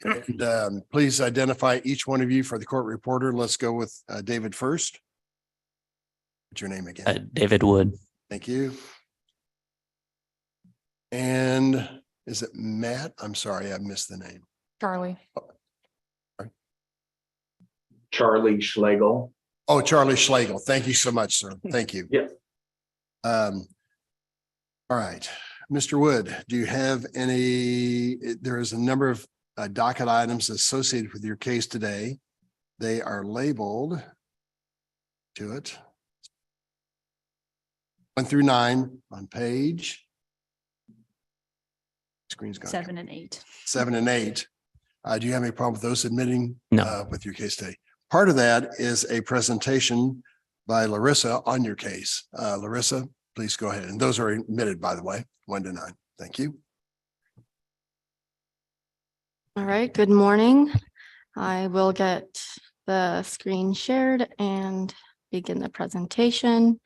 And please identify each one of you for the court reporter. Let's go with David first. What's your name again? David Wood. Thank you. And is it Matt? I'm sorry, I missed the name. Charlie. Charlie Schlegel. Oh, Charlie Schlegel. Thank you so much, sir. Thank you. Yes. All right, Mr. Wood, do you have any, there is a number of docket items associated with your case today. They are labeled to it 1 through 9 on page. Screen's gone. 7 and 8. 7 and 8. Do you have any problem with those submitting? No. With your case today? Part of that is a presentation by Larissa on your case. Larissa, please go ahead. And those are admitted, by the way, 1 to 9. Thank you. All right, good morning. I will get the screen shared and begin the presentation.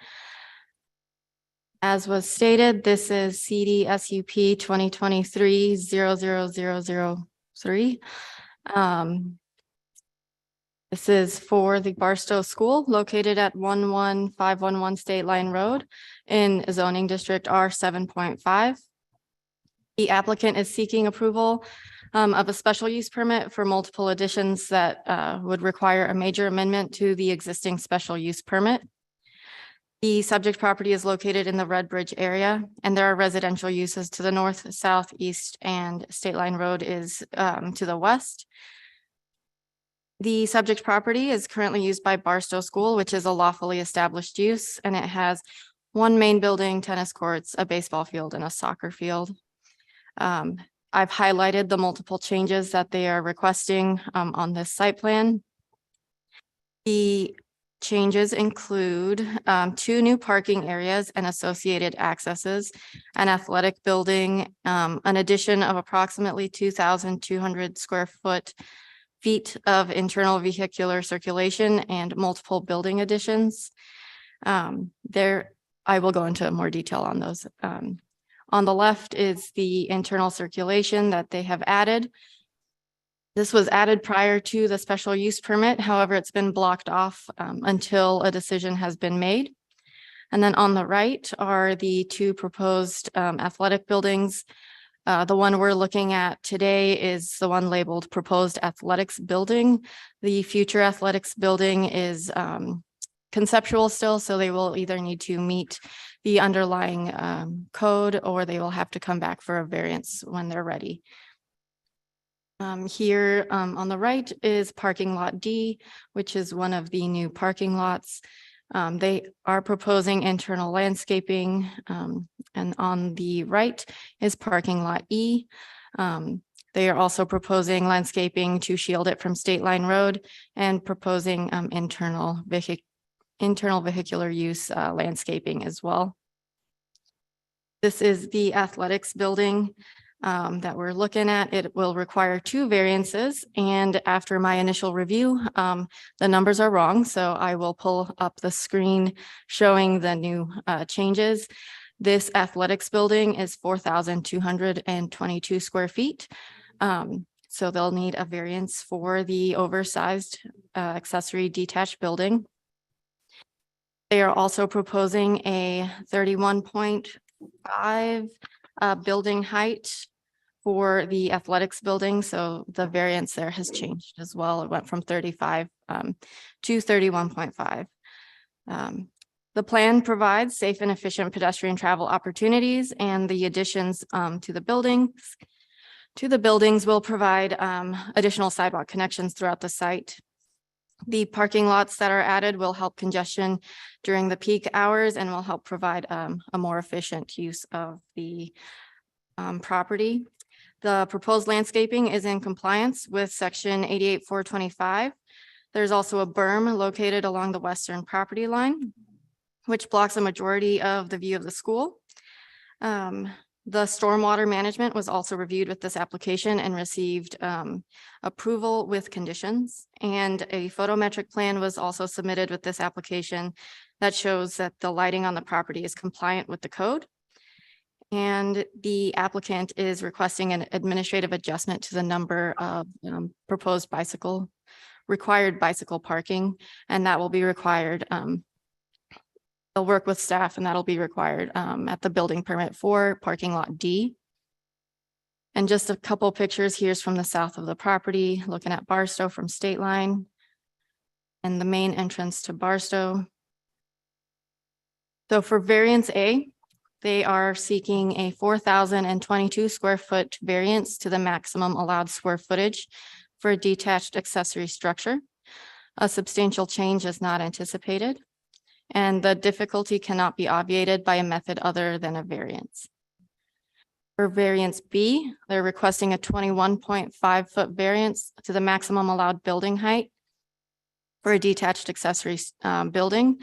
As was stated, this is CDSUP 2023-00003. This is for the Barstow School located at 11511 State Line Road in zoning district R 7.5. The applicant is seeking approval of a special use permit for multiple additions that would require a major amendment to the existing special use permit. The subject property is located in the Red Bridge area, and there are residential uses to the north, south, east, and State Line Road is to the west. The subject property is currently used by Barstow School, which is a lawfully established use, and it has 1 main building, tennis courts, a baseball field, and a soccer field. I've highlighted the multiple changes that they are requesting on this site plan. The changes include 2 new parking areas and associated accesses, an athletic building, an addition of approximately 2,200 square feet of internal vehicular circulation, and multiple building additions. I will go into more detail on those. On the left is the internal circulation that they have added. This was added prior to the special use permit. However, it's been blocked off until a decision has been made. And then on the right are the 2 proposed athletic buildings. The one we're looking at today is the one labeled proposed athletics building. The future athletics building is conceptual still, so they will either need to meet the underlying code, or they will have to come back for a variance when they're ready. Here on the right is parking lot D, which is one of the new parking lots. They are proposing internal landscaping, and on the right is parking lot E. They are also proposing landscaping to shield it from State Line Road, and proposing internal vehicular use landscaping as well. This is the athletics building that we're looking at. It will require 2 variances, and after my initial review, the numbers are wrong, so I will pull up the screen showing the new changes. This athletics building is 4,222 square feet. So they'll need a variance for the oversized accessory detached building. They are also proposing a 31.5 building height for the athletics building. So the variance there has changed as well. It went from 35 to 31.5. The plan provides safe and efficient pedestrian travel opportunities, and the additions to the buildings will provide additional sidewalk connections throughout the site. The parking lots that are added will help congestion during the peak hours and will help provide a more efficient use of the property. The proposed landscaping is in compliance with section 88-425. There's also a berm located along the western property line, which blocks a majority of the view of the school. The stormwater management was also reviewed with this application and received approval with conditions. And a photometric plan was also submitted with this application that shows that the lighting on the property is compliant with the code. And the applicant is requesting an administrative adjustment to the number of proposed required bicycle parking, and that will be required. They'll work with staff and that'll be required at the building permit for parking lot D. And just a couple pictures. Here's from the south of the property, looking at Barstow from State Line and the main entrance to Barstow. So for variance A, they are seeking a 4,022 square foot variance to the maximum allowed square footage for a detached accessory structure. A substantial change is not anticipated, and the difficulty cannot be obviated by a method other than a variance. For variance B, they're requesting a 21.5 foot variance to the maximum allowed building height for a detached accessory building.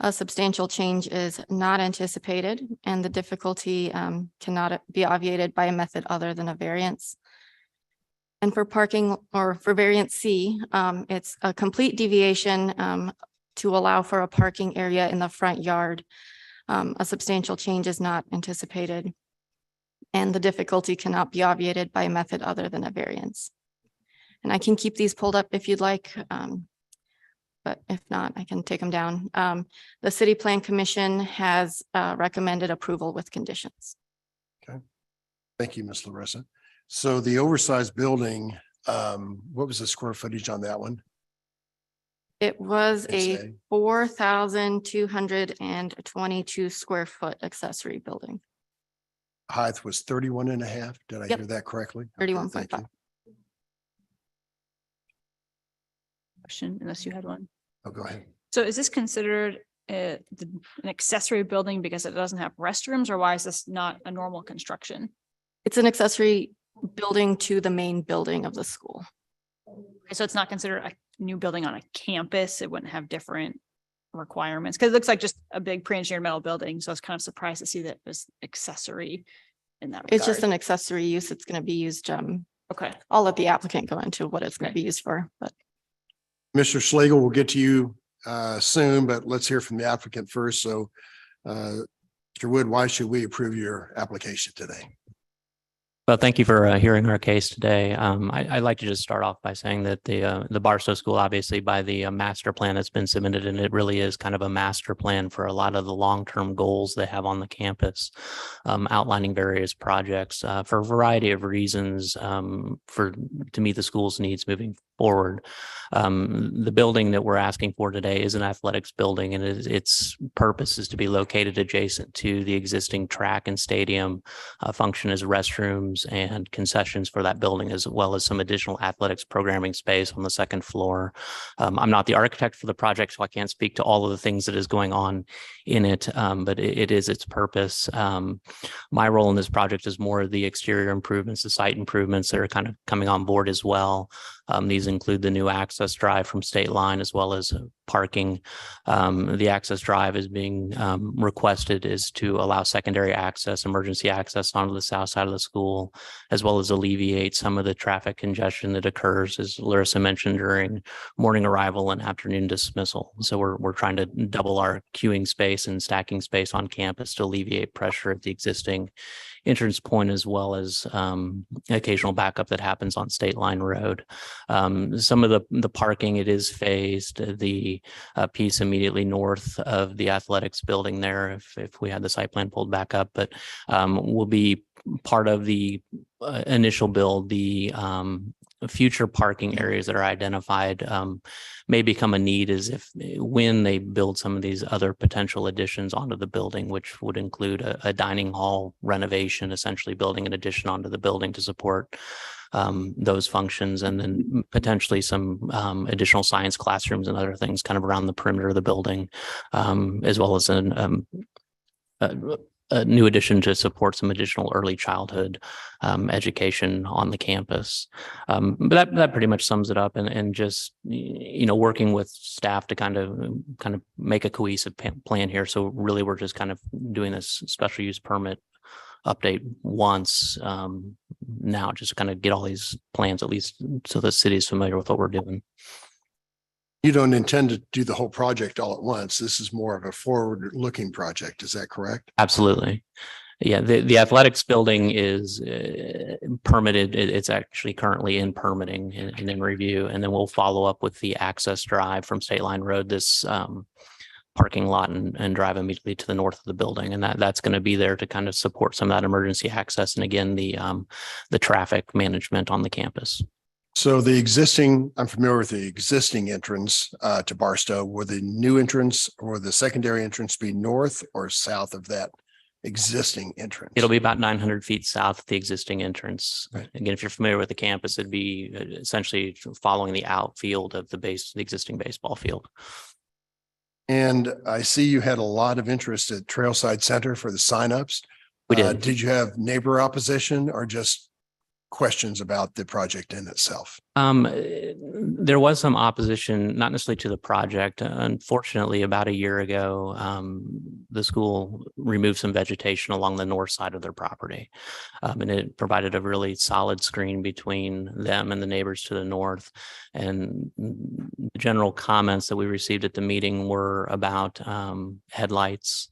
A substantial change is not anticipated, and the difficulty cannot be obviated by a method other than a variance. And for parking, or for variance C, it's a complete deviation to allow for a parking area in the front yard. A substantial change is not anticipated, and the difficulty cannot be obviated by a method other than a variance. And I can keep these pulled up if you'd like, but if not, I can take them down. The City Plan Commission has recommended approval with conditions. Okay. Thank you, Ms. Larissa. So the oversized building, what was the square footage on that one? It was It's a 4,222 square foot accessory building. Height was 31 and a half. Did I Yep. hear that correctly? Okay, thank 31.5. you. Question, unless you had one. Oh, go ahead. So is this considered an accessory building because it doesn't have restrooms, or why is this not a normal construction? It's an accessory building to the main building of the school. So it's not considered a new building on a campus. It wouldn't have different requirements, because it looks like just a big pre-engineered metal building. So I was kind of surprised to see that it was accessory in that It's just regard. an accessory use. It's going to be used. Okay. I'll let the applicant go into what it's going to be used for, but Mr. Schlegel, we'll get to you soon, but let's hear from the applicant first. So Mr. Wood, why should we approve your application today? Well, thank you for hearing our case today. I'd like to just start off by saying that the Barstow School, obviously by the master plan that's been submitted, and it really is kind of a master plan for a lot of the long-term goals they have on the campus, outlining various projects for a variety of reasons to meet the school's needs moving forward. The building that we're asking for today is an athletics building, and its purpose is to be located adjacent to the existing track and stadium, function as restrooms and concessions for that building, as well as some additional athletics programming space on the second floor. I'm not the architect for the project, so I can't speak to all of the things that is going on in it, but it is its purpose. My role in this project is more of the exterior improvements, the site improvements that are kind of coming on board as well. These include the new access drive from State Line, as well as parking. The access drive is being requested is to allow secondary access, emergency access onto the south side of the school, as well as alleviate some of the traffic congestion that occurs, as Larissa mentioned, during morning arrival and afternoon dismissal. So we're trying to double our queuing space and stacking space on campus to alleviate pressure at the existing entrance point, as well as occasional backup that happens on State Line Road. Some of the parking, it is phased. The piece immediately north of the athletics building there, if we had the site plan pulled back up, but will be part of the initial build. The future parking areas that are identified may become a need as if when they build some of these other potential additions onto the building, which would include a dining hall renovation, essentially building an addition onto the building to support those functions, and then potentially some additional science classrooms and other things kind of around the perimeter of the building, as well as a new addition to support some additional early childhood education on the campus. But that pretty much sums it up, and just, working with staff to kind of make a cohesive plan here. So really, we're just kind of doing this special use permit update once now, just kind of get all these plans, at least so the city is familiar with what we're doing. You don't intend to do the whole project all at once. This is more of a forward-looking project. Is that correct? Absolutely. Yeah, the athletics building is permitted. It's actually currently in permitting and in review. And then we'll follow up with the access drive from State Line Road, this parking lot and drive immediately to the north of the building. And that's going to be there to kind of support some of that emergency access. And again, the traffic management on the campus. So I'm familiar with the existing entrance to Barstow. Will the new entrance or the secondary entrance be north or south of that existing entrance? It'll be about 900 feet south of the existing entrance. Right. Again, if you're familiar with the campus, it'd be essentially following the outfield of the existing baseball field. And I see you had a lot of interest at Trailside Center for the signups. We did. Did you have neighbor opposition or just questions about the project in itself? There was some opposition, not necessarily to the project. Unfortunately, about a year ago, the school removed some vegetation along the north side of their property. And it provided a really solid screen between them and the neighbors to the north. And the general comments that we received at the meeting were about headlights,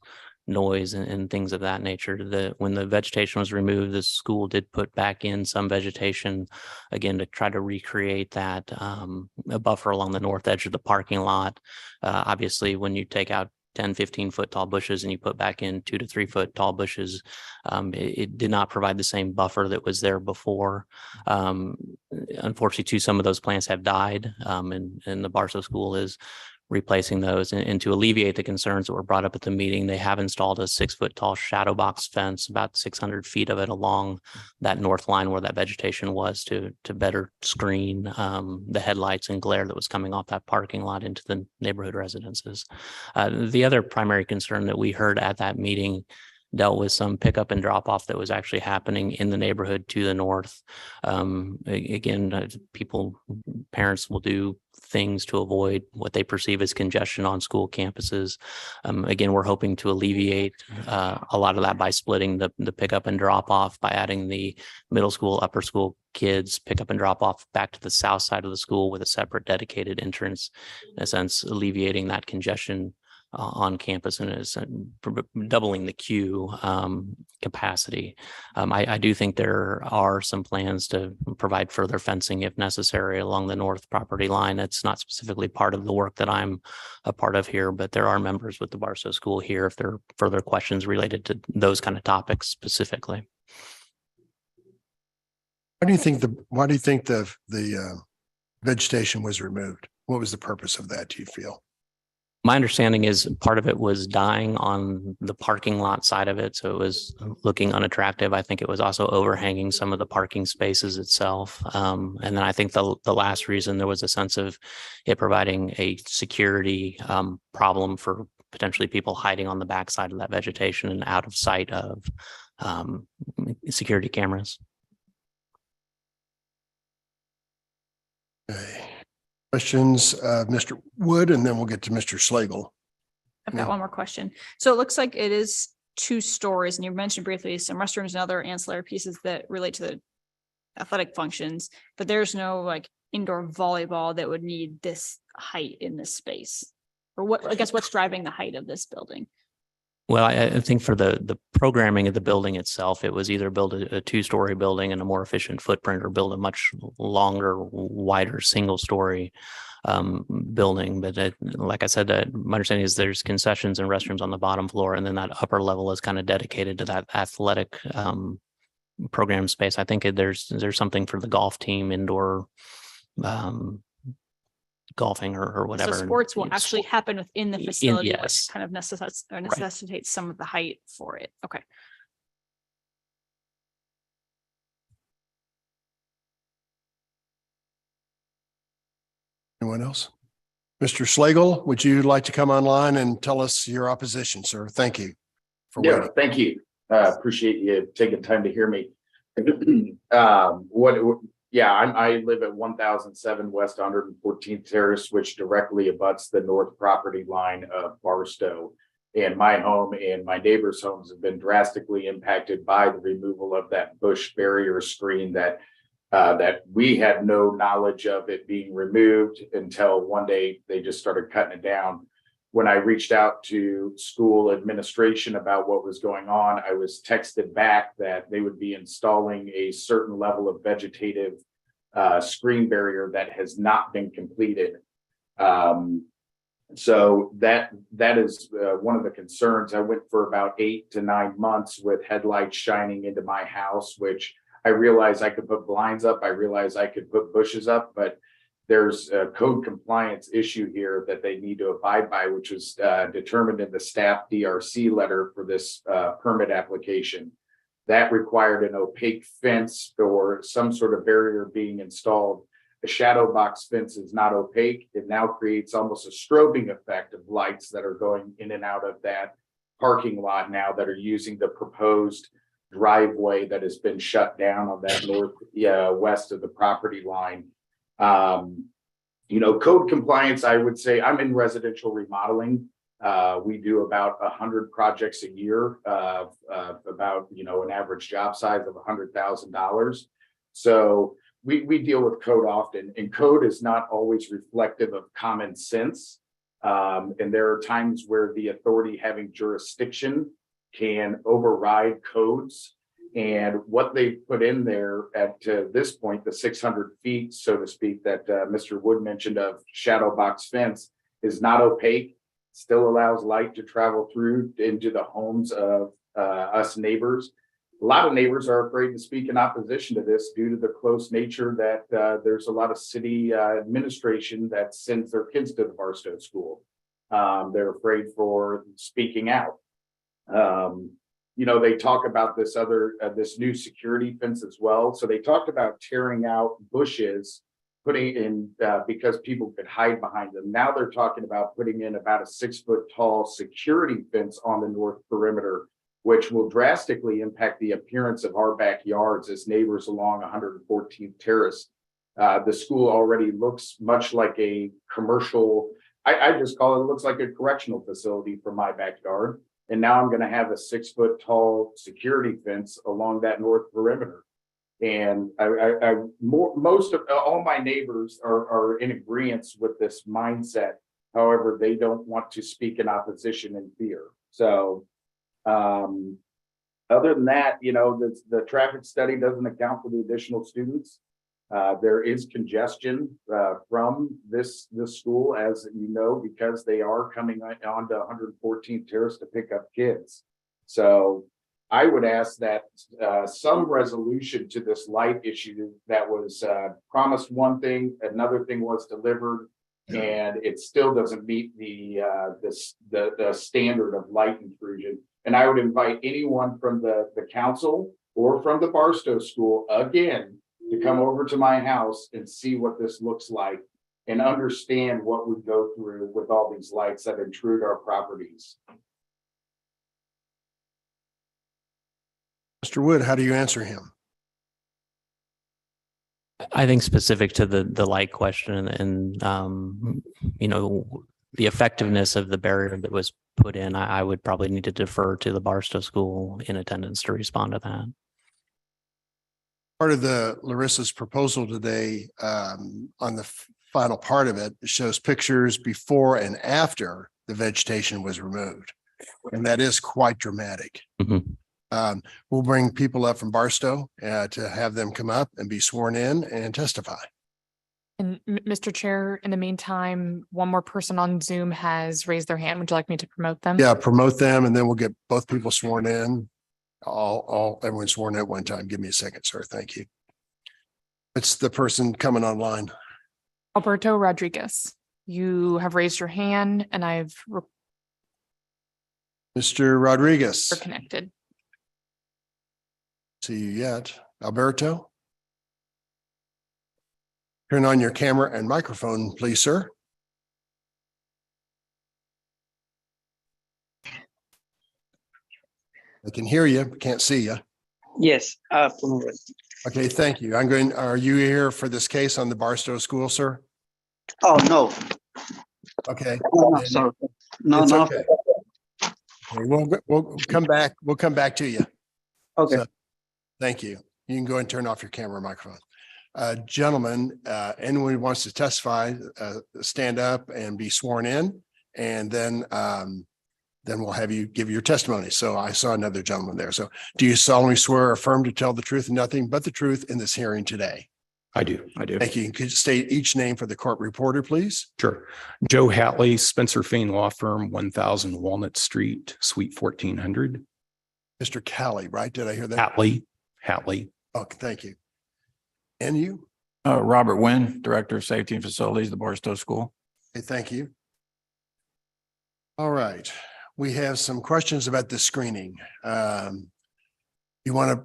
noise and things of that nature. When the vegetation was removed, the school did put back in some vegetation, again, to try to recreate that a buffer along the north edge of the parking lot. Obviously, when you take out 10, 15 foot tall bushes and you put back in 2 to 3 foot tall bushes, it did not provide the same buffer that was there before. Unfortunately, too, some of those plants have died, and the Barstow School is replacing those. And to alleviate the concerns that were brought up at the meeting, they have installed a 6 foot tall shadow box fence, about 600 feet of it along that north line where that vegetation was, to better screen the headlights and glare that was coming off that parking lot into the neighborhood residences. The other primary concern that we heard at that meeting dealt with some pickup and drop off that was actually happening in the neighborhood to the north. Again, parents will do things to avoid what they perceive as congestion on school campuses. Again, we're hoping to alleviate a lot of that by splitting the pickup and drop off, by adding the middle school, upper school kids pick up and drop off back to the south side of the school with a separate dedicated entrance, in a sense, alleviating that congestion on campus, and is doubling the queue capacity. I do think there are some plans to provide further fencing if necessary along the north property line. It's not specifically part of the work that I'm a part of here, but there are members with the Barstow School here if there are further questions related to those kind of topics specifically. Why do you think the vegetation was removed? What was the purpose of that, do you feel? My understanding is part of it was dying on the parking lot side of it, so it was looking unattractive. I think it was also overhanging some of the parking spaces itself. And then I think the last reason, there was a sense of it providing a security problem for potentially people hiding on the backside of that vegetation and out of sight of security cameras. Okay. Questions, Mr. Wood, and then we'll get to Mr. Slagle. I've got one more question. So it looks like it is 2 stories, and you mentioned briefly some restrooms and other ancillary pieces that relate to the athletic functions, but there's no like indoor volleyball that would need this height in this space. Or what, I guess, what's driving the height of this building? Well, I think for the programming of the building itself, it was either build a 2-story building in a more efficient footprint, or build a much longer, wider single-story building. But like I said, my understanding is there's concessions and restrooms on the bottom floor, and then that upper level is kind of dedicated to that athletic program space. I think there's something for the golf team, indoor golfing or whatever. So sports will actually happen within the facility, yes. which kind of necessitates some of the height for it. Okay. Anyone else? Mr. Slagle, would you like to come online and tell us your opposition, sir? Thank you for waiting. Thank you. Appreciate you taking time to hear me. I live at 1007 West 114th Terrace, which directly abuts the north property line of Barstow. And my home and my neighbors' homes have been drastically impacted by the removal of that bush barrier screen that we had no knowledge of it being removed until one day they just started cutting it down. When I reached out to school administration about what was going on, I was texted back that they would be installing a certain level of vegetative screen barrier that has not been completed. So that is one of the concerns. I went for about 8 to 9 months with headlights shining into my house, which I realized I could put blinds up. I realized I could put bushes up, but there's a code compliance issue here that they need to abide by, which was determined in the staff DRC letter for this permit application. That required an opaque fence or some sort of barrier being installed. A shadow box fence is not opaque. It now creates almost a strobing effect of lights that are going in and out of that parking lot now that are using the proposed driveway that has been shut down on that west of the property line. Code compliance, I would say I'm in residential remodeling. We do about 100 projects a year of about, an average job size of $100,000. So we deal with code often, and code is not always reflective of common sense. And there are times where the authority having jurisdiction can override codes. And what they put in there at this point, the 600 feet, so to speak, that Mr. Wood mentioned of shadow box fence is not opaque, still allows light to travel through into the homes of us neighbors. A lot of neighbors are afraid to speak in opposition to this due to the close nature that there's a lot of city administration that sends their kids to the Barstow School. They're afraid for speaking out. They talk about this new security fence as well. So they talked about tearing out bushes, putting in because people could hide behind them. Now they're talking about putting in about a 6-foot tall security fence on the north perimeter, which will drastically impact the appearance of our backyards as neighbors along 114th Terrace. The school already looks much like a commercial, I just call it looks like a correctional facility from my backyard. And now I'm going to have a 6-foot tall security fence along that north perimeter. And most of all my neighbors are in agreement with this mindset. However, they don't want to speak in opposition and fear. So other than that, the traffic study doesn't account for the additional students. There is congestion from this school, as you know, because they are coming onto 114th Terrace to pick up kids. So I would ask that some resolution to this light issue that was promised one thing, another thing was delivered, and it still doesn't meet the standard of light intrusion. And I would invite anyone from the council or from the Barstow School again to come over to my house and see what this looks like and understand what we go through with all these lights that intrude our properties. Mr. Wood, how do you answer him? I think specific to the light question and the effectiveness of the barrier that was put in, I would probably need to defer to the Barstow School in attendance to respond to that. Part of Larissa's proposal today, on the final part of it, shows pictures before and after the vegetation was removed. And that is quite dramatic. Mm-hmm. We'll bring people up from Barstow to have them come up and be sworn in and testify. And Mr. Chair, in the meantime, one more person on Zoom has raised their hand. Would you like me to promote them? Yeah, promote them, and then we'll get both people sworn in. Everyone sworn in at one time. Give me a second, sir. Thank you. It's the person coming online. Alberto Rodriguez, you have raised your hand and I've Mr. Rodriguez. connected. See you yet. Alberto? Turn on your camera and microphone, please, sir. I can hear you, but can't see you. Yes. Okay, thank you. Are you here for this case on the Barstow School, sir? Oh, no. Okay. No, sorry. No, It's no. okay. We'll come back. We'll come back to you. Okay. So, thank you. You can go ahead and turn off your camera and microphone. Gentlemen, anyone who wants to testify, stand up and be sworn in, and then we'll have you give your testimony. So I saw another gentleman there. So do you solemnly swear or affirm to tell the truth and nothing but the truth in this hearing today? I do. Thank you. Could you state each name for the court reporter, please? Sure. Joe Hatley, Spencer Fane Law Firm, 1000 Walnut Street, Suite 1400. Mr. Callie, right? Did I hear that? Hatley. Okay, thank you. And you? Robert Wynn, Director of Safety and Facilities, the Barstow School. Okay, thank you. All right. We have some questions about the screening. You want to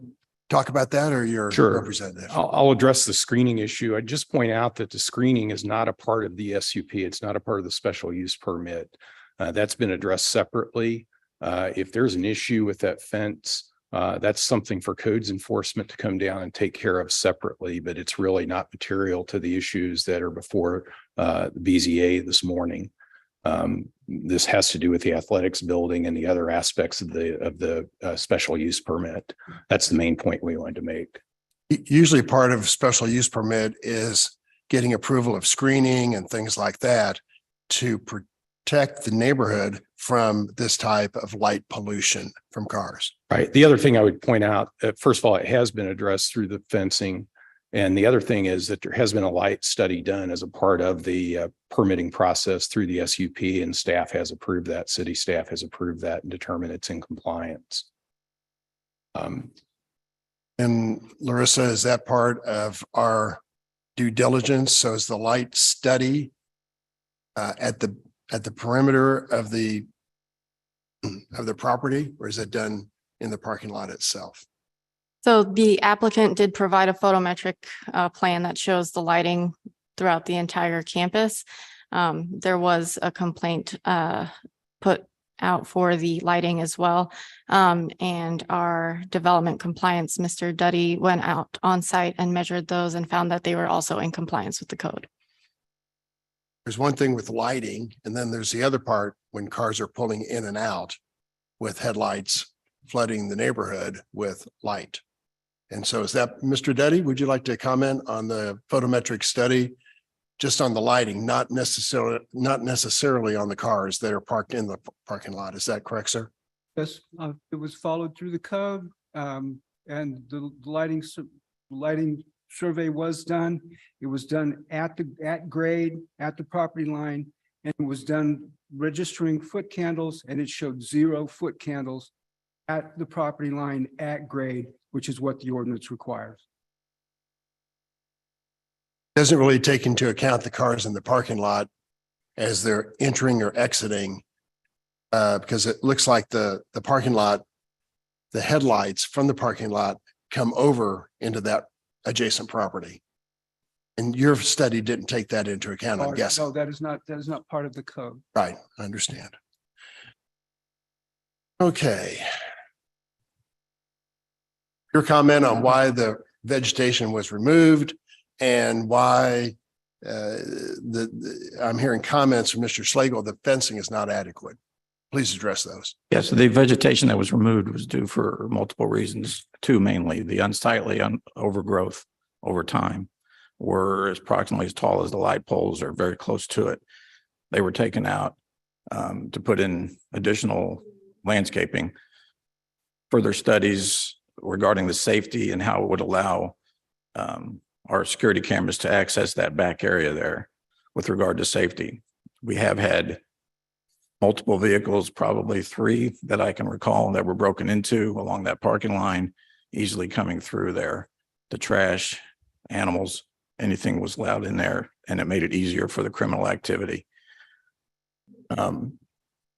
talk about that, or your Sure. representative? I'll address the screening issue. I just point out that the screening is not a part of the SUP. It's not a part of the special use permit. That's been addressed separately. If there's an issue with that fence, that's something for codes enforcement to come down and take care of separately, but it's really not material to the issues that are before the BZA this morning. This has to do with the athletics building and the other aspects of the special use permit. That's the main point we wanted to make. Usually part of special use permit is getting approval of screening and things like that to protect the neighborhood from this type of light pollution from cars. Right. The other thing I would point out, first of all, it has been addressed through the fencing. And the other thing is that there has been a light study done as a part of the permitting process through the SUP, and staff has approved that. City staff has approved that and determined it's in compliance. And Larissa, is that part of our due diligence? So is the light study at the perimeter of the property, or is it done in the parking lot itself? So the applicant did provide a photometric plan that shows the lighting throughout the entire campus. There was a complaint put out for the lighting as well. And our development compliance, Mr. Duddy, went out on site and measured those and found that they were also in compliance with the code. There's one thing with lighting, and then there's the other part when cars are pulling in and out with headlights flooding the neighborhood with light. And so is that, Mr. Duddy, would you like to comment on the photometric study, just on the lighting, not necessarily on the cars that are parked in the parking lot? Is that correct, sir? Yes, it was followed through the code, and the lighting survey was done. It was done at grade, at the property line, and it was done registering foot candles, and it showed 0 foot candles at the property line at grade, which is what the ordinance requires. Doesn't really take into account the cars in the parking lot as they're entering or exiting, because it looks like the parking lot, the headlights from the parking lot come over into that adjacent property. And your study didn't take that into account, I'm guessing. No, that is not part of the code. Right, I understand. Okay. Your comment on why the vegetation was removed and why I'm hearing comments from Mr. Slagle, the fencing is not adequate. Please address those. Yes, the vegetation that was removed was due for multiple reasons. 2 mainly, the unsightly overgrowth over time were approximately as tall as the light poles or very close to it. They were taken out to put in additional landscaping. Further studies regarding the safety and how it would allow our security cameras to access that back area there with regard to safety. We have had multiple vehicles, probably 3 that I can recall, that were broken into along that parking line, easily coming through there. The trash, animals, anything was allowed in there, and it made it easier for the criminal activity.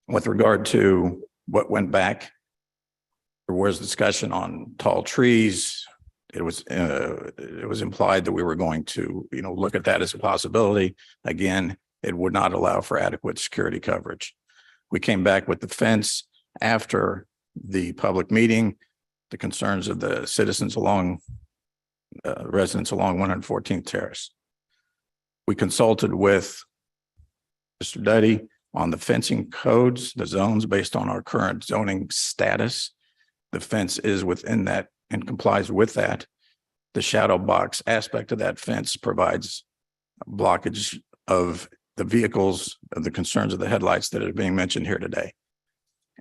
With regard to what went back, there was discussion on tall trees. It was implied that we were going to, look at that as a possibility. Again, it would not allow for adequate security coverage. We came back with the fence after the public meeting, the concerns of the citizens along residents along 114th Terrace. We consulted with Mr. Duddy On the fencing codes, the zones based on our current zoning status, the fence is within that and complies with that. The shadow box aspect of that fence provides blockage of the vehicles, of the concerns of the headlights that are being mentioned here today.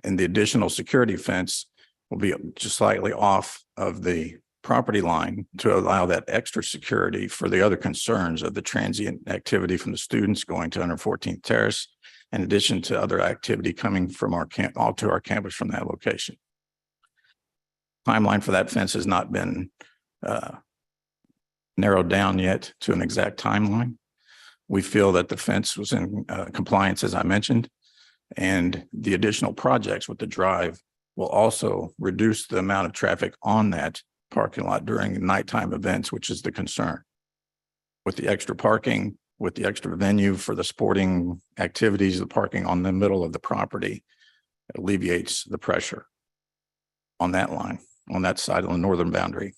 And the additional security fence will be just slightly off of the property line to allow that extra security for the other concerns of the transient activity from the students going to 114th Terrace, in addition to other activity coming from our camp, all to our campus from that location. Timeline for that fence has not been narrowed down yet to an exact timeline. We feel that the fence was in compliance, as I mentioned, and the additional projects with the drive will also reduce the amount of traffic on that parking lot during nighttime events, which is the concern. With the extra parking, with the extra venue for the sporting activities, the parking on the middle of the property alleviates the pressure on that line, on that side of the northern boundary.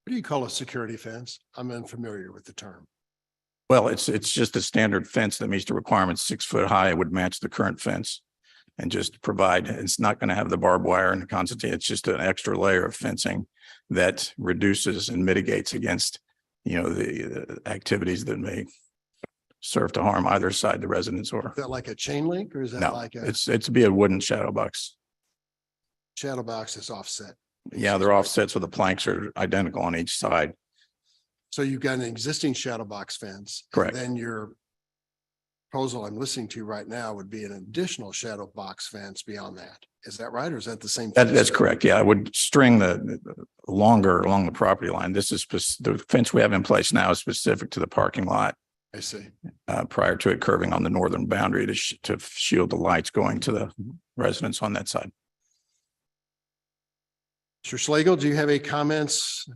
What do you call a security fence? I'm unfamiliar with the term. Well, it's just a standard fence that meets the requirements, 6 foot high. It would match the current fence and just provide, it's not going to have the barbed wire and the constantine. It's just an extra layer of fencing that reduces and mitigates against, the activities that may serve to harm either side, the residents or. Is that like a chain link or is that No, like a it's be a wooden shadow box. shadow box that's offset? Yeah, they're offset, so the planks are identical on each side. So you've got an existing shadow box fence. and Correct. Then your proposal I'm listening to right now would be an additional shadow box fence beyond that. Is that right? Or is that the same? That's fence? correct. Yeah, I would string the longer along the property line. This is the fence we have in place now is specific to the parking lot I see. prior to it curving on the northern boundary to shield the lights going to the residents on that side. Mr. Schlegel, do you have any comments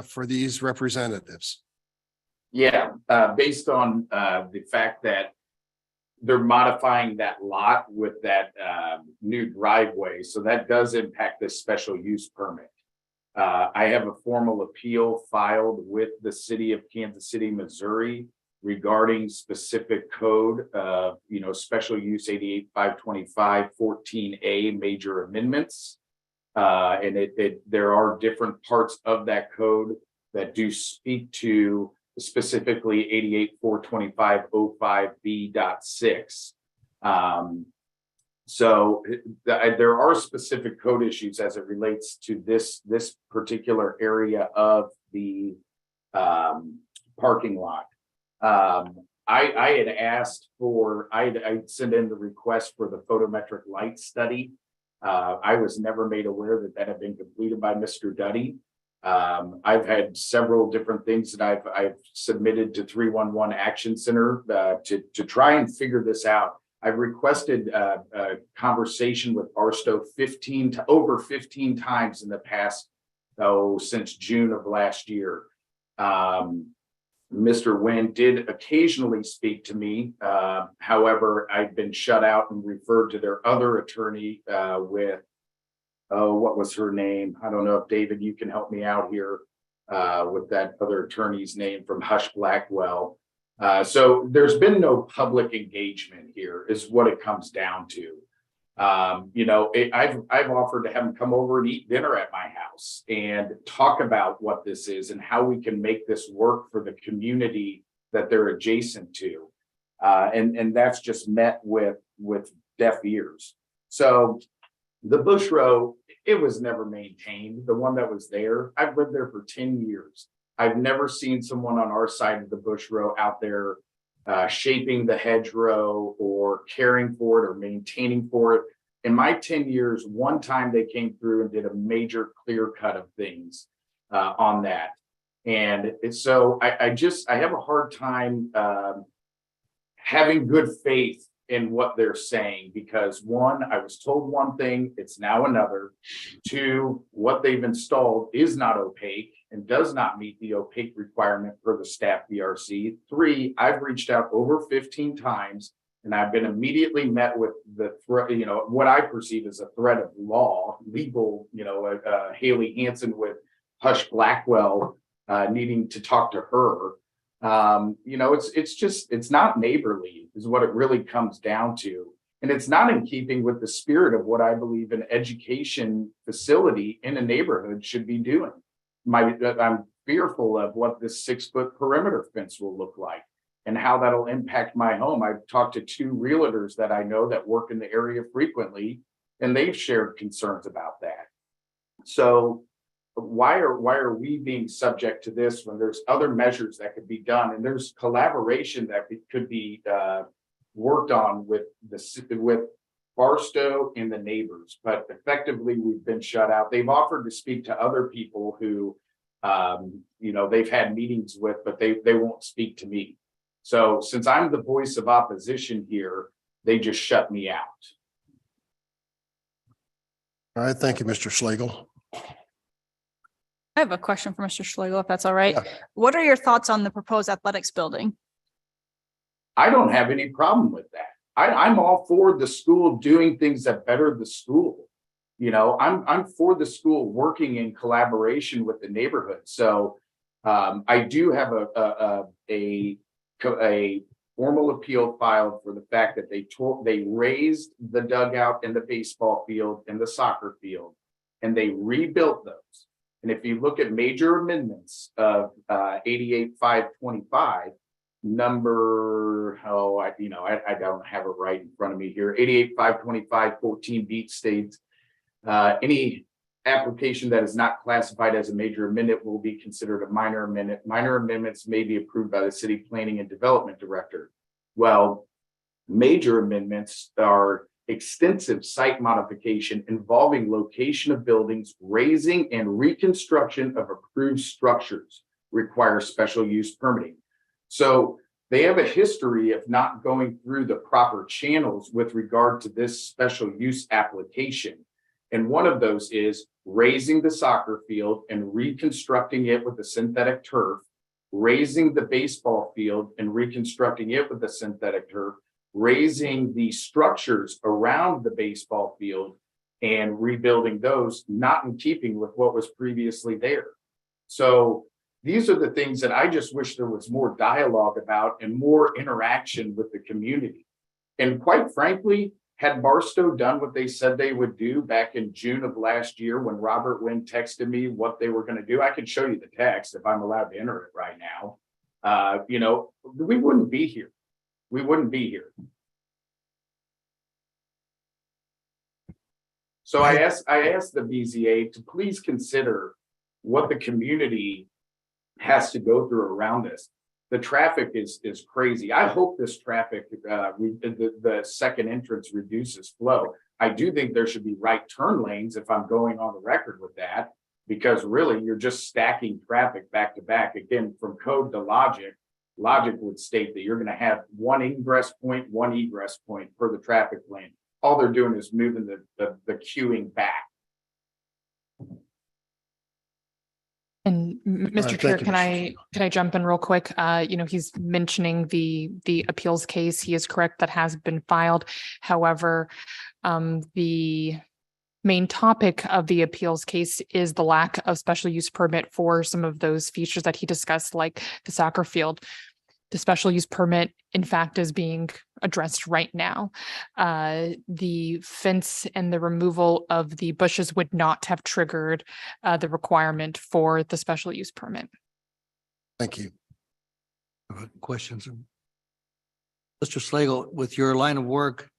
for these representatives? Yeah, based on the fact that they're modifying that lot with that new driveway, so that does impact this special use permit. I have a formal appeal filed with the city of Kansas City, Missouri regarding specific code of, special use 88-525 14A major amendments. And there are different parts of that code that do speak to specifically 88-425-05B.6. So there are specific code issues as it relates to this particular area of the parking lot. I had asked for, I'd send in the request for the photometric light study. I was never made aware that had been completed by Mr. Duddy. I've had several different things that I've submitted to 311 Action Center to try and figure this out. I've requested a conversation with Barstow over 15 times in the past, since June of last year. Mr. Nguyen did occasionally speak to me. However, I've been shut out and referred to their other attorney what was her name? I don't know if David, you can help me out here with that other attorney's name from Hush Blackwell. So there's been no public engagement here is what it comes down to. I've offered to have them come over and eat dinner at my house and talk about what this is and how we can make this work for the community that they're adjacent to. And that's just met with deaf ears. So the Bush Row, it was never maintained. The one that was there, I've lived there for 10 years. I've never seen someone on our side of the Bush Row out there shaping the hedgerow or caring for it or maintaining for it. In my 10 years, one time they came through and did a major clear cut of things on that. And so I have a hard time having good faith in what they're saying, because one, I was told one thing, it's now another. Two, what they've installed is not opaque and does not meet the opaque requirement for the staff BRC. Three, I've reached out over 15 times and I've been immediately met with the threat, what I perceive as a threat of legal, Haley Hansen with Hush Blackwell needing to talk to her. It's not neighborly is what it really comes down to. And it's not in keeping with the spirit of what I believe an education facility in a neighborhood should be doing. I'm fearful of what this 6-foot perimeter fence will look like and how that'll impact my home. I've talked to 2 realtors that I know that work in the area frequently, and they've shared concerns about that. So why are we being subject to this when there's other measures that could be done, and there's collaboration that could be worked on with Barstow and the neighbors, but effectively we've been shut out. They've offered to speak to other people who they've had meetings with, but they won't speak to me. So since I'm the voice of opposition here, they just shut me out. All right, thank you, Mr. Schlegel. I have a question for Mr. Schlegel, if that's all right. Yeah. What are your thoughts on the proposed athletics building? I don't have any problem with that. I'm all for the school doing things that better the school. I'm for the school working in collaboration with the neighborhood. So I do have a formal appeal filed for the fact that they raised the dugout and the baseball field and the soccer field, and they rebuilt those. And if you look at major amendments of 88-525, number, I don't have it right in front of me here, 88-525, 14 beat states, any application that is not classified as a major amendment will be considered a minor amendment. Minor amendments may be approved by the city planning and development director. Well, major amendments are extensive site modification involving location of buildings, raising and reconstruction of approved structures require special use permitting. So they have a history of not going through the proper channels with regard to this special use application. And one of those is raising the soccer field and reconstructing it with a synthetic turf, raising the baseball field and reconstructing it with a synthetic turf, raising the structures around the baseball field and rebuilding those, not in keeping with what was previously there. So these are the things that I just wish there was more dialogue about and more interaction with the community. And quite frankly, had Barstow done what they said they would do back in June of last year when Robert Wynn texted me what they were going to do, I can show you the text if I'm allowed to enter it right now. We wouldn't be here. We wouldn't be here. So I asked the BZA to please consider what the community has to go through around this. The traffic is crazy. I hope this traffic, the second entrance reduces flow. I do think there should be right turn lanes if I'm going on the record with that, because really you're just stacking traffic back to back. Again, from code to logic, logic would state that you're going to have one ingress point, one egress point per the traffic lane. All they're doing is moving the queuing back. And Mr. Chair, can I jump in real quick? He's mentioning the appeals case. He is correct, that has been filed. However, the main topic of the appeals case is the lack of special use permit for some of those features that he discussed, like the soccer field. The special use permit, in fact, is being addressed right now. The fence and the removal of the bushes would not have triggered the requirement for the special use permit. Thank you. Questions? Mr. Slagle, with your line of work,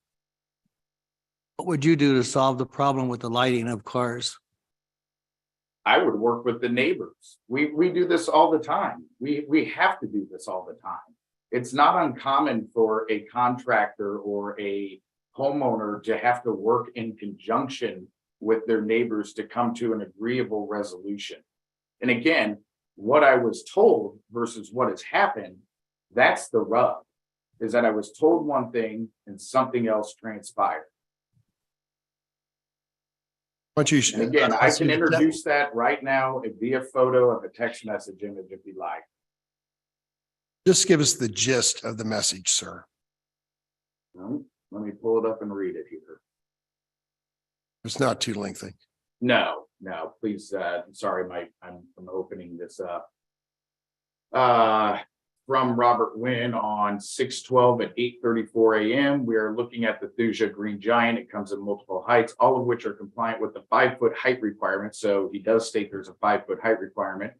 what would you do to solve the problem with the lighting of cars? I would work with the neighbors. We do this all the time. We have to do this all the time. It's not uncommon for a contractor or a homeowner to have to work in conjunction with their neighbors to come to an agreeable resolution. And again, what I was told versus what has happened, that's the rub, is that I was told one thing and something else transpired. And again, I can introduce that right now via photo of a text message image if you like. Just give us the gist of the message, sir. Let me pull it up and read it here. It's not too lengthy. No, please. Sorry, I'm opening this up. from Robert Wynn on 6/12 at 8:34 a.m. We are looking at the Thuja Green Giant. It comes in multiple heights, all of which are compliant with the 5-foot height requirement. So he does state there's a 5-foot height requirement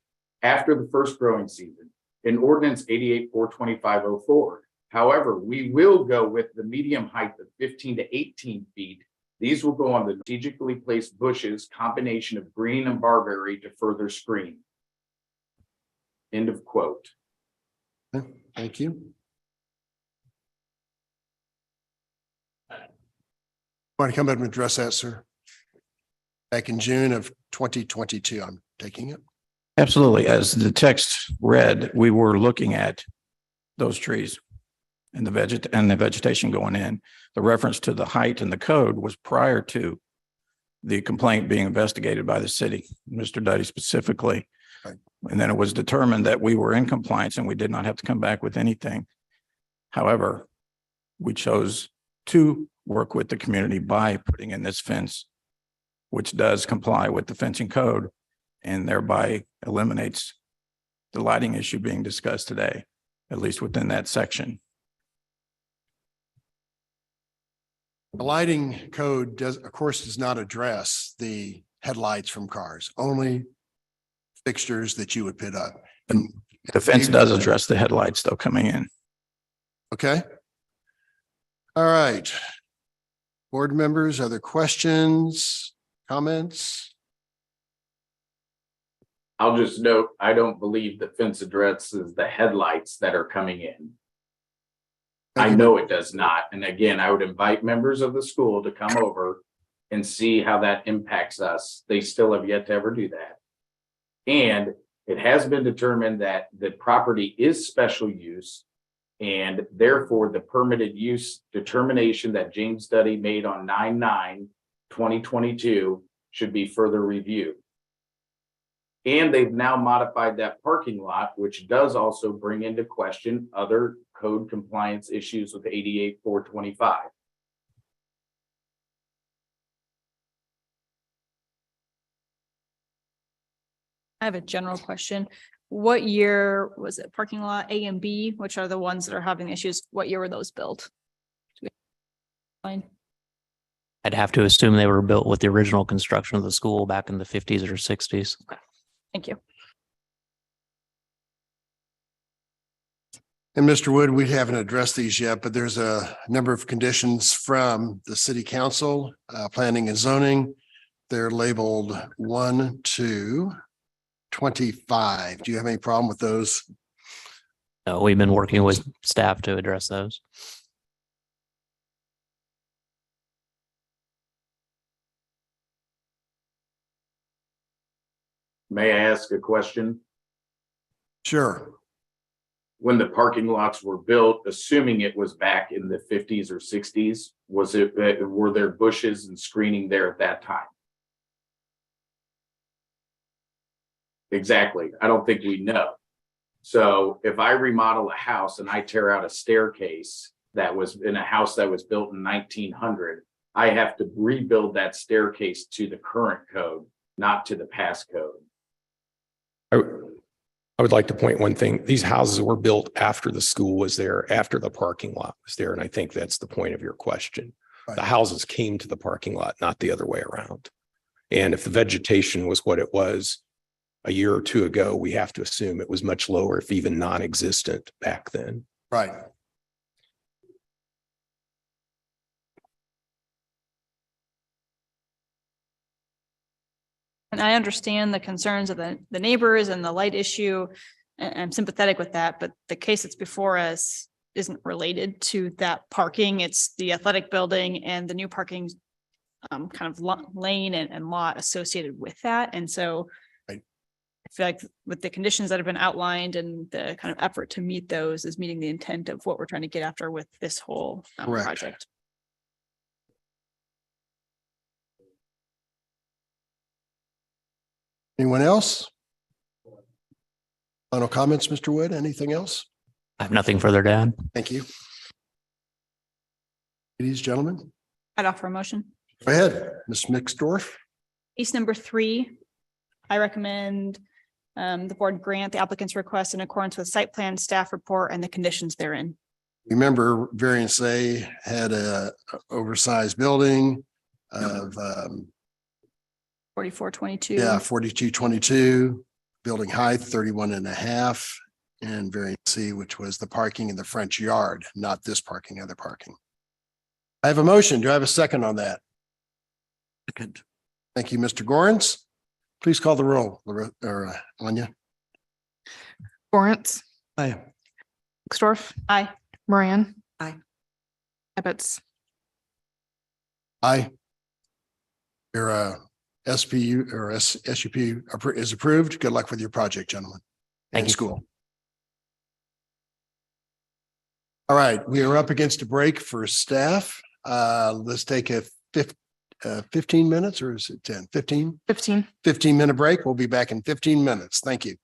after the first growing season in ordinance 88-425-04. However, we will go with the medium height of 15 to 18 feet. These will go on the strategically placed bushes, combination of green and barberry to further screen. End of quote. Thank you. Want to come up and address that, sir? Back in June of 2022, I'm taking it. Absolutely. As the text read, we were looking at those trees and the vegetation going in. The reference to the height in the code was prior to the complaint being investigated by the city, Mr. Duddy specifically. Right. And then it was determined that we were in compliance and we did not have to come back with anything. However, we chose to work with the community by putting in this fence, which does comply with the fencing code and thereby eliminates the lighting issue being discussed today, at least within that section. The lighting code does, of course, does not address the headlights from cars, only fixtures that you would put up. And the fence does address the headlights though coming in. Okay. All right. Board members, other questions, comments? I'll just note, I don't believe the fence addresses the headlights that are coming in. I know it does not. And again, I would invite members of the school to come over and see how that impacts us. They still have yet to ever do that. And it has been determined that the property is special use, and therefore the permitted use determination that James Duddy made on 9/9/2022 should be further reviewed. And they've now modified that parking lot, which does also bring into question other code compliance issues with 88-425. I have a general question. What year was it? Parking lot A and B, which are the ones that are having issues? What year were those built? Fine. I'd have to assume they were built with the original construction of the school back in the 50s or 60s. Thank you. And Mr. Wood, we haven't addressed these yet, but there's a number of conditions from the city council, planning and zoning. They're labeled 1 to 25. Do you have any problem with those? No, we've been working with staff to address those. May I ask a question? Sure. When the parking lots were built, assuming it was back in the 50s or 60s, were there bushes and screening there at that time? Exactly. I don't think we know. So if I remodel a house and I tear out a staircase that was in a house that was built in 1900, I have to rebuild that staircase to the current code, not to the past code. I would like to point one thing. These houses were built after the school was there, after the parking lot was there. And I think that's the point of your question. Right. The houses came to the parking lot, not the other way around. And if the vegetation was what it was a year or two ago, we have to assume it was much lower, if even non-existent back then. Right. And I understand the concerns of the neighbors and the light issue. And I'm sympathetic with that, but the case that's before us isn't related to that parking. It's the athletic building and the new parking kind of lane and lot associated with that. And so right. I feel like with the conditions that have been outlined and the kind of effort to meet those is meeting the intent of what we're trying to get after with this whole Correct. project. Anyone else? Final comments, Mr. Wood? Anything else? I have nothing further to add. Thank you. Ladies, gentlemen, I'd offer a motion. go ahead, Ms. Mixdorf. Case number 3, I recommend The board grant the applicant's request in accordance with site plan, staff report, and the conditions therein. Remember, variance A had a oversized building of 4422. 4222, building height 31 and a half, and variance C, which was the parking in the French yard, not this parking, other parking. I have a motion. Do I have a second on that? Second. Thank you, Mr. Gorens. Please call the roll, Anya. Lawrence, Aye. Rixdorf, Aye. Moran. Aye. Ebbets. Aye. Your SPU or SUP is approved. Good luck with your project, gentlemen. Thank And you. school. All right, we are up against a break for staff. Let's take a 15 minutes, or is it 10? 15? 15. 15-minute break. We'll be back in 15 minutes. Thank you.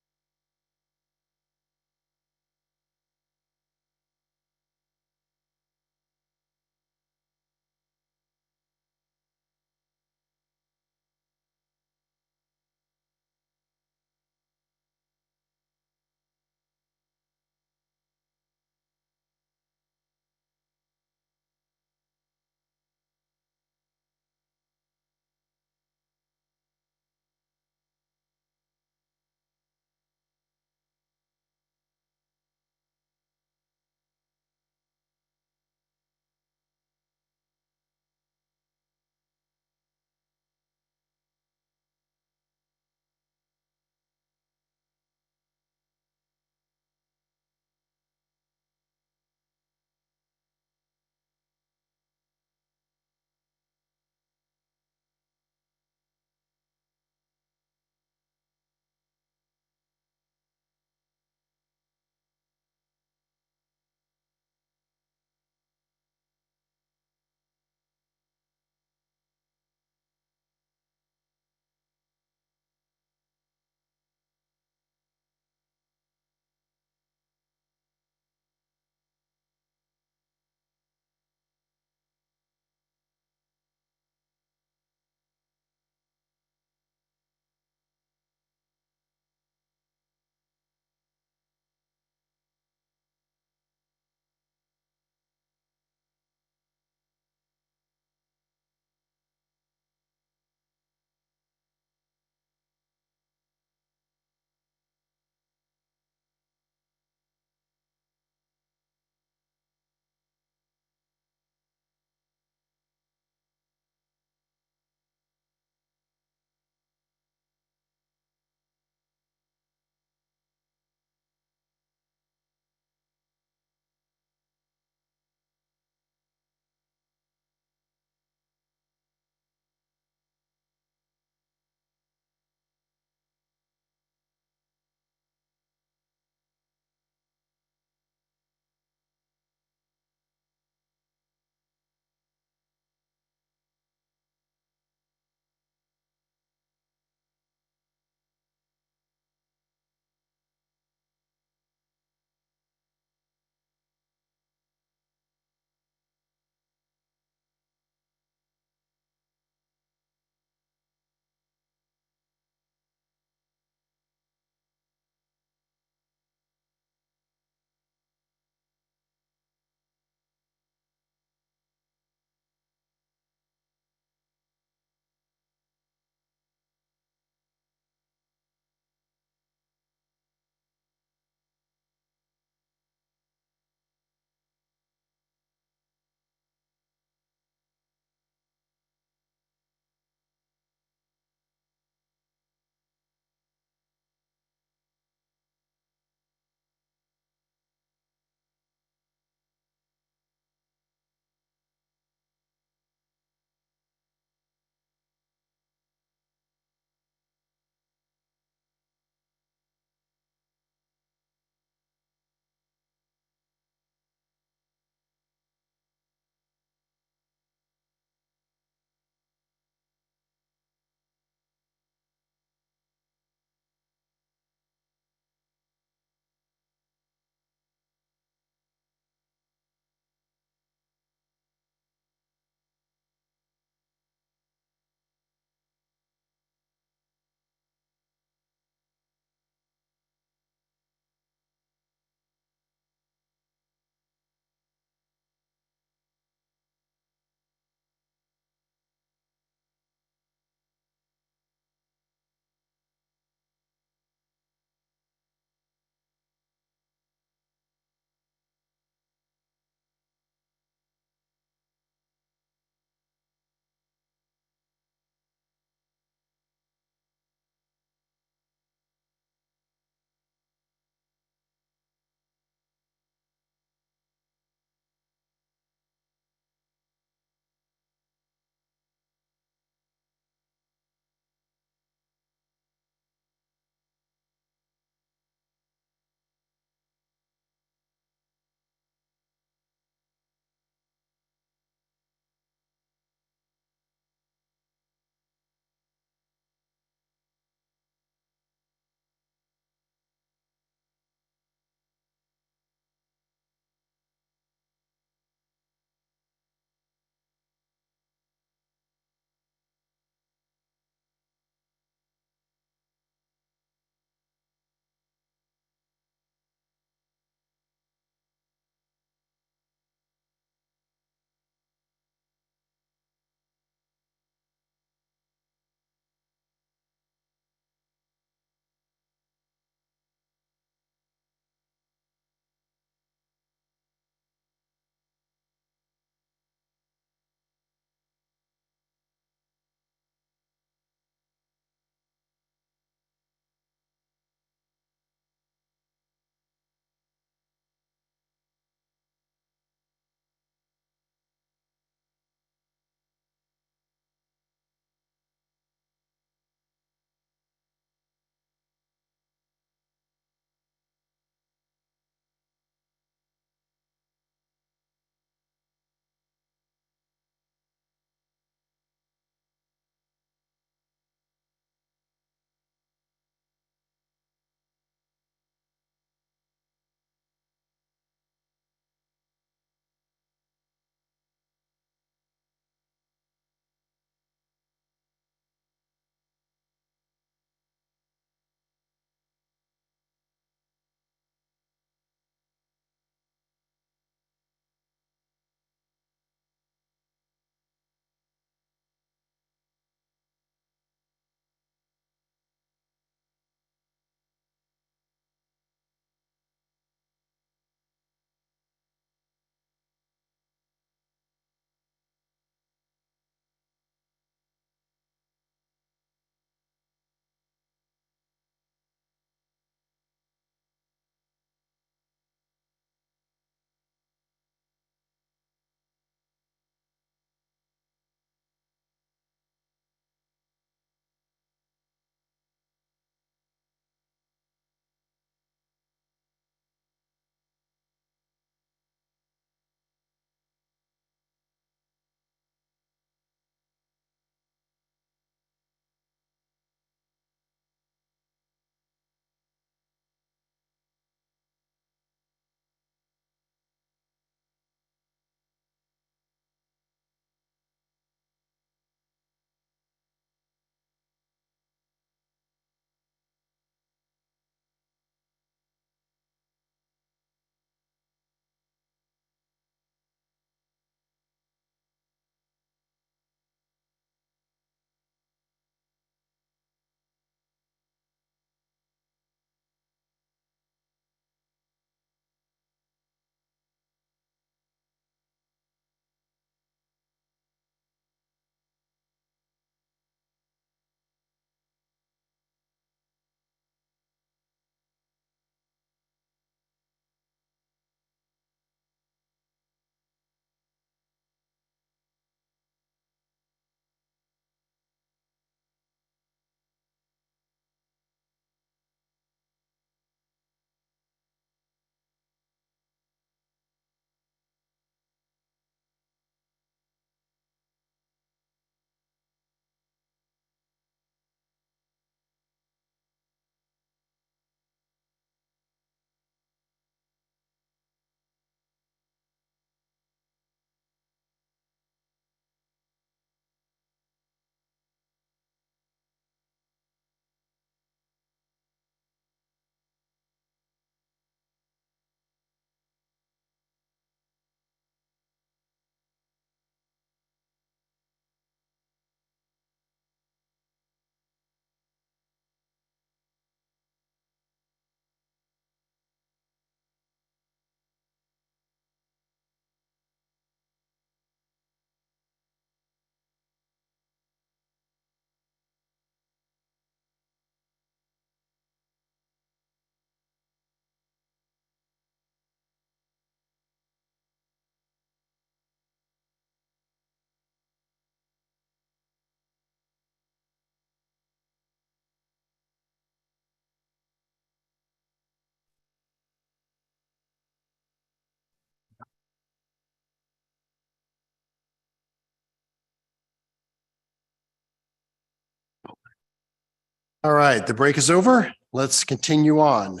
All right, the break is over. Let's continue on.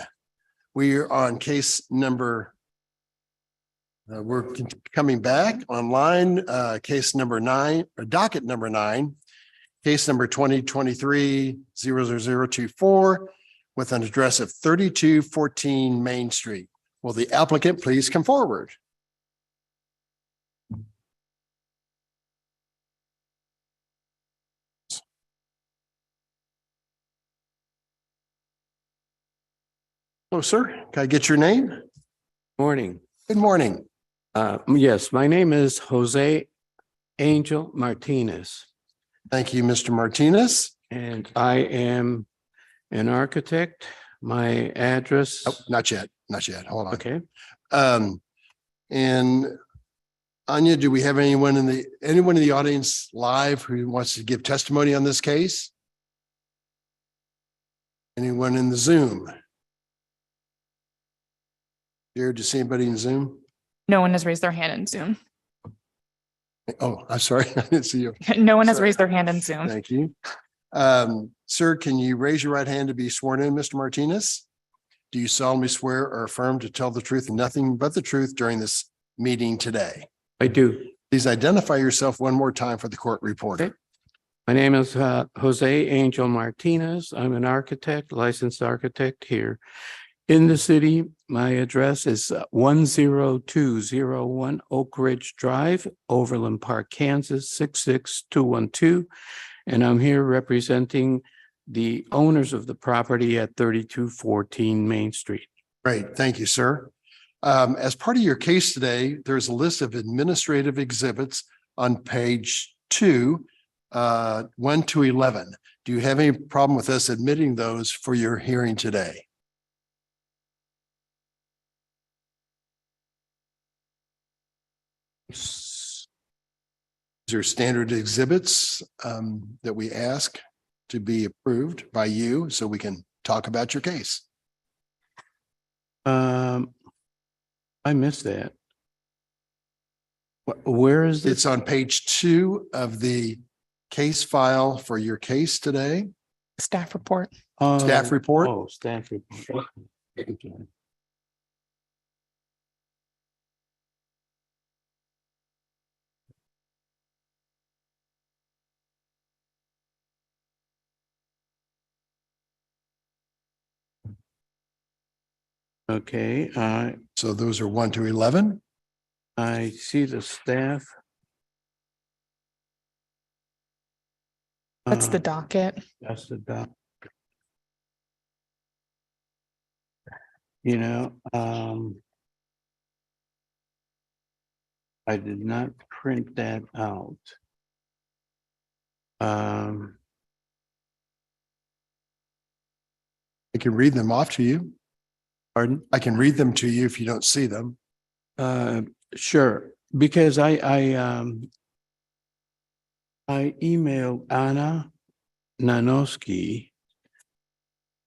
We are on case number. We're coming back online, case number 9, or docket number 9, case number 2023-00024 with an address of 3214 Main Street. Will the applicant please come forward? Hello, sir. Can I get your name? Morning. Good morning. Yes, my name is Jose Angel Martinez. Thank you, Mr. Martinez. And I am an architect. My address. Oh, not yet. Not yet. Hold on. Okay. And Anya, do we have anyone in the audience live who wants to give testimony on this case? Anyone in the Zoom? Jared, do you see anybody in Zoom? No one has raised their hand in Zoom. Oh, I'm sorry. I didn't see you. No one has Sorry. raised their hand in Zoom. Thank you. Sir, can you raise your right hand to be sworn in, Mr. Martinez? Do you solemnly swear or affirm to tell the truth and nothing but the truth during this meeting today? I do. Please identify yourself one more time for the court reporter. Okay. My name is Jose Angel Martinez. I'm an architect, licensed architect here in the city. My address is 10201 Oak Ridge Drive, Overland Park, Kansas, 66212. And I'm here representing the owners of the property at 3214 Main Street. Great. Thank you, sir. As part of your case today, there's a list of administrative exhibits on page 2, 1 to 11. Do you have any problem with us admitting those for your hearing today? These are standard exhibits that we ask to be approved by you so we can talk about your case. I missed that. Where is this? It's on page 2 of the case file for your case today. Staff report. Staff report. Oh, staff report. Okay, So those are 1 to 11. I see the staff. That's the docket. That's the doc. You know, I did not print that out. I can read them off to you. Pardon? I can read them to you if you don't see them. Sure, because I emailed Anna Nanoski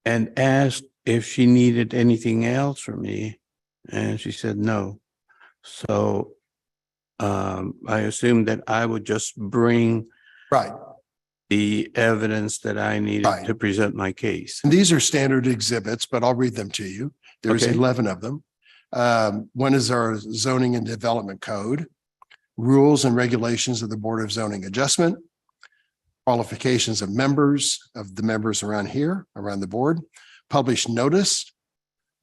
and asked if she needed anything else from me, and she said no. So I assumed that I would just bring Right. the evidence that I needed Right. to present my case. And these are standard exhibits, but I'll read them to you. There's Okay. 11 of them. One is our zoning and development code, rules and regulations of the Board of Zoning Adjustment, qualifications of the members around here, around the board, published notice,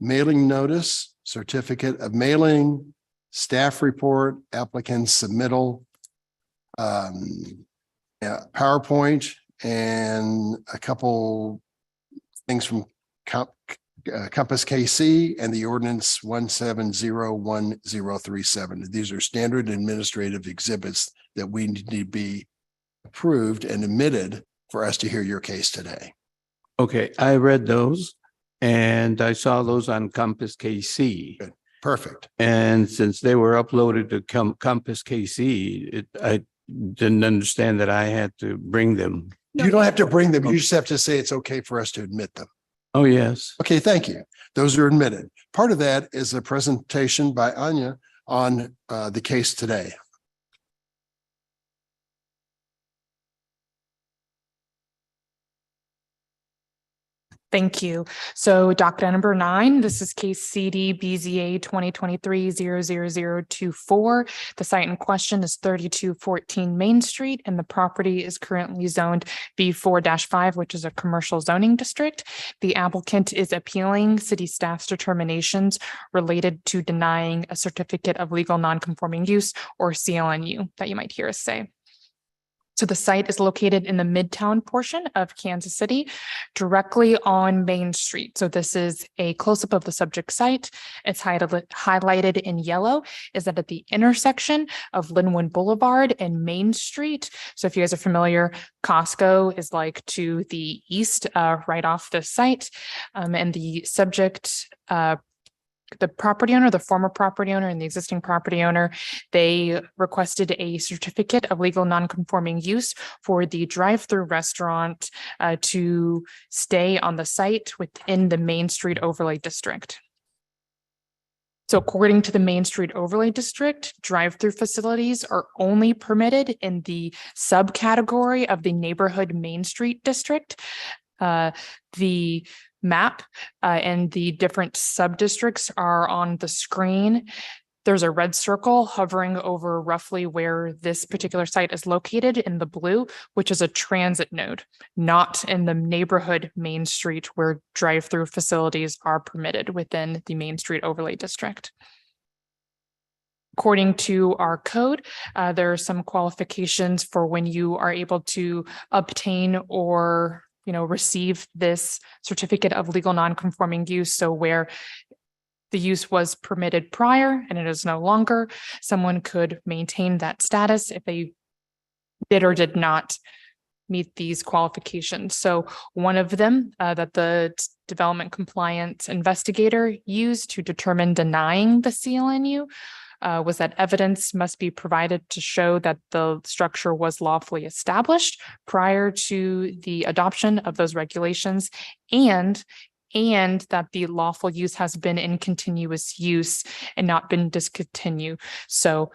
mailing notice, certificate of mailing, staff report, applicant submittal, PowerPoint, and a couple things from Compass KC and the ordinance 17011037. These are standard administrative exhibits that we need to be approved and admitted for us to hear your case today. Okay, I read those and I saw those on Compass KC. Good. Perfect. And since they were uploaded to Compass KC, I didn't understand that I had to bring them. You don't have to bring them. You just have to say it's okay for us to admit them. Oh, yes. Okay, thank you. Those are admitted. Part of that is a presentation by Anya on the case today. Thank you. So docket number 9, this is case CD BZA 2023-00024. The site in question is 3214 Main Street, and the property is currently zoned B4-5, which is a commercial zoning district. The applicant is appealing city staff's determinations related to denying a certificate of legal nonconforming use, or CLNU, that you might hear us say. So the site is located in the Midtown portion of Kansas City, directly on Main Street. So this is a close-up of the subject site. It's highlighted in yellow. Is that at the intersection of Linwood Boulevard and Main Street? So if you guys are familiar, Costco is like to the east, right off the site. And the subject, the property owner, the former property owner and the existing property owner, they requested a certificate of legal nonconforming use for the drive-through restaurant to stay on the site within the Main Street Overlay District. So according to the Main Street Overlay District, drive-through facilities are only permitted in the subcategory of the Neighborhood Main Street District. The map and the different sub-districts are on the screen. There's a red circle hovering over roughly where this particular site is located in the blue, which is a transit node, not in the neighborhood Main Street where drive-through facilities are permitted within the Main Street Overlay District. According to our code, there are some qualifications for when you are able to obtain or receive this certificate of legal nonconforming use. So where the use was permitted prior and it is no longer, someone could maintain that status if they did or did not meet these qualifications. So one of them that the development compliance investigator used to determine denying the CLNU was that evidence must be provided to show that the structure was lawfully established prior to the adoption of those regulations, and that the lawful use has been in continuous use and not been discontinued. So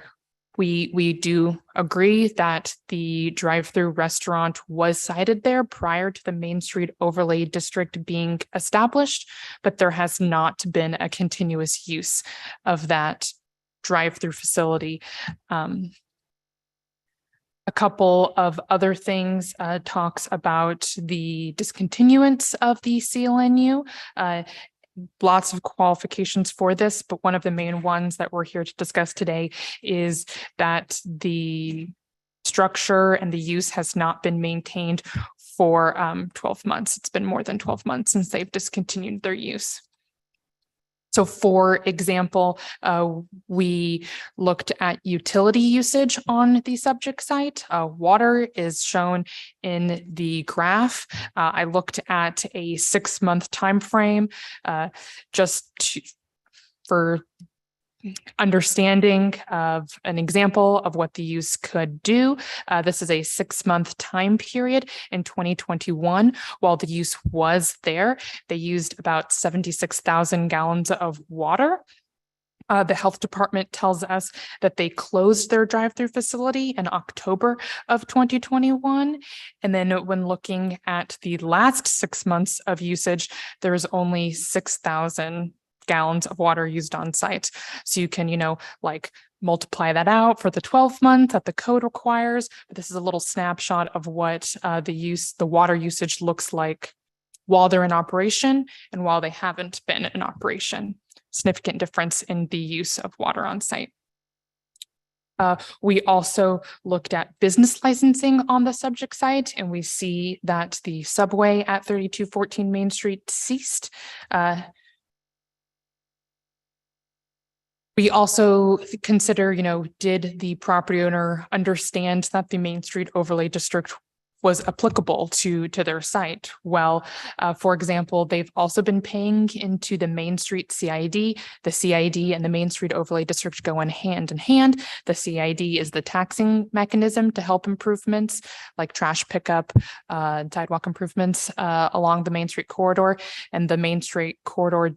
we do agree that the drive-through restaurant was sited there prior to the Main Street Overlay District being established, but there has not been a continuous use of that drive-through facility. A couple of other things talks about the discontinuance of the CLNU. Lots of qualifications for this, but one of the main ones that we're here to discuss today is that the structure and the use has not been maintained for 12 months. It's been more than 12 months since they've discontinued their use. So for example, we looked at utility usage on the subject site. Water is shown in the graph. I looked at a 6-month time frame for understanding of an example of what the use could do. This is a 6-month time period in 2021. While the use was there, they used about 76,000 gallons of water. The health department tells us that they closed their drive-through facility in October of 2021. And then when looking at the last 6 months of usage, there's only 6,000 gallons of water used on site. So you can, multiply that out for the 12 months that the code requires. But this is a little snapshot of what the water usage looks like while they're in operation and while they haven't been in operation. Significant difference in the use of water on site. We also looked at business licensing on the subject site, and we see that the Subway at 3214 Main Street ceased. We also consider, did the property owner understand that the Main Street Overlay District was applicable to their site? Well, for example, they've also been paying into the Main Street CID. The CID and the Main Street Overlay District go hand in hand. The CID is the taxing mechanism to help improvements like trash pickup, sidewalk improvements along the Main Street corridor, and the Main Street corridor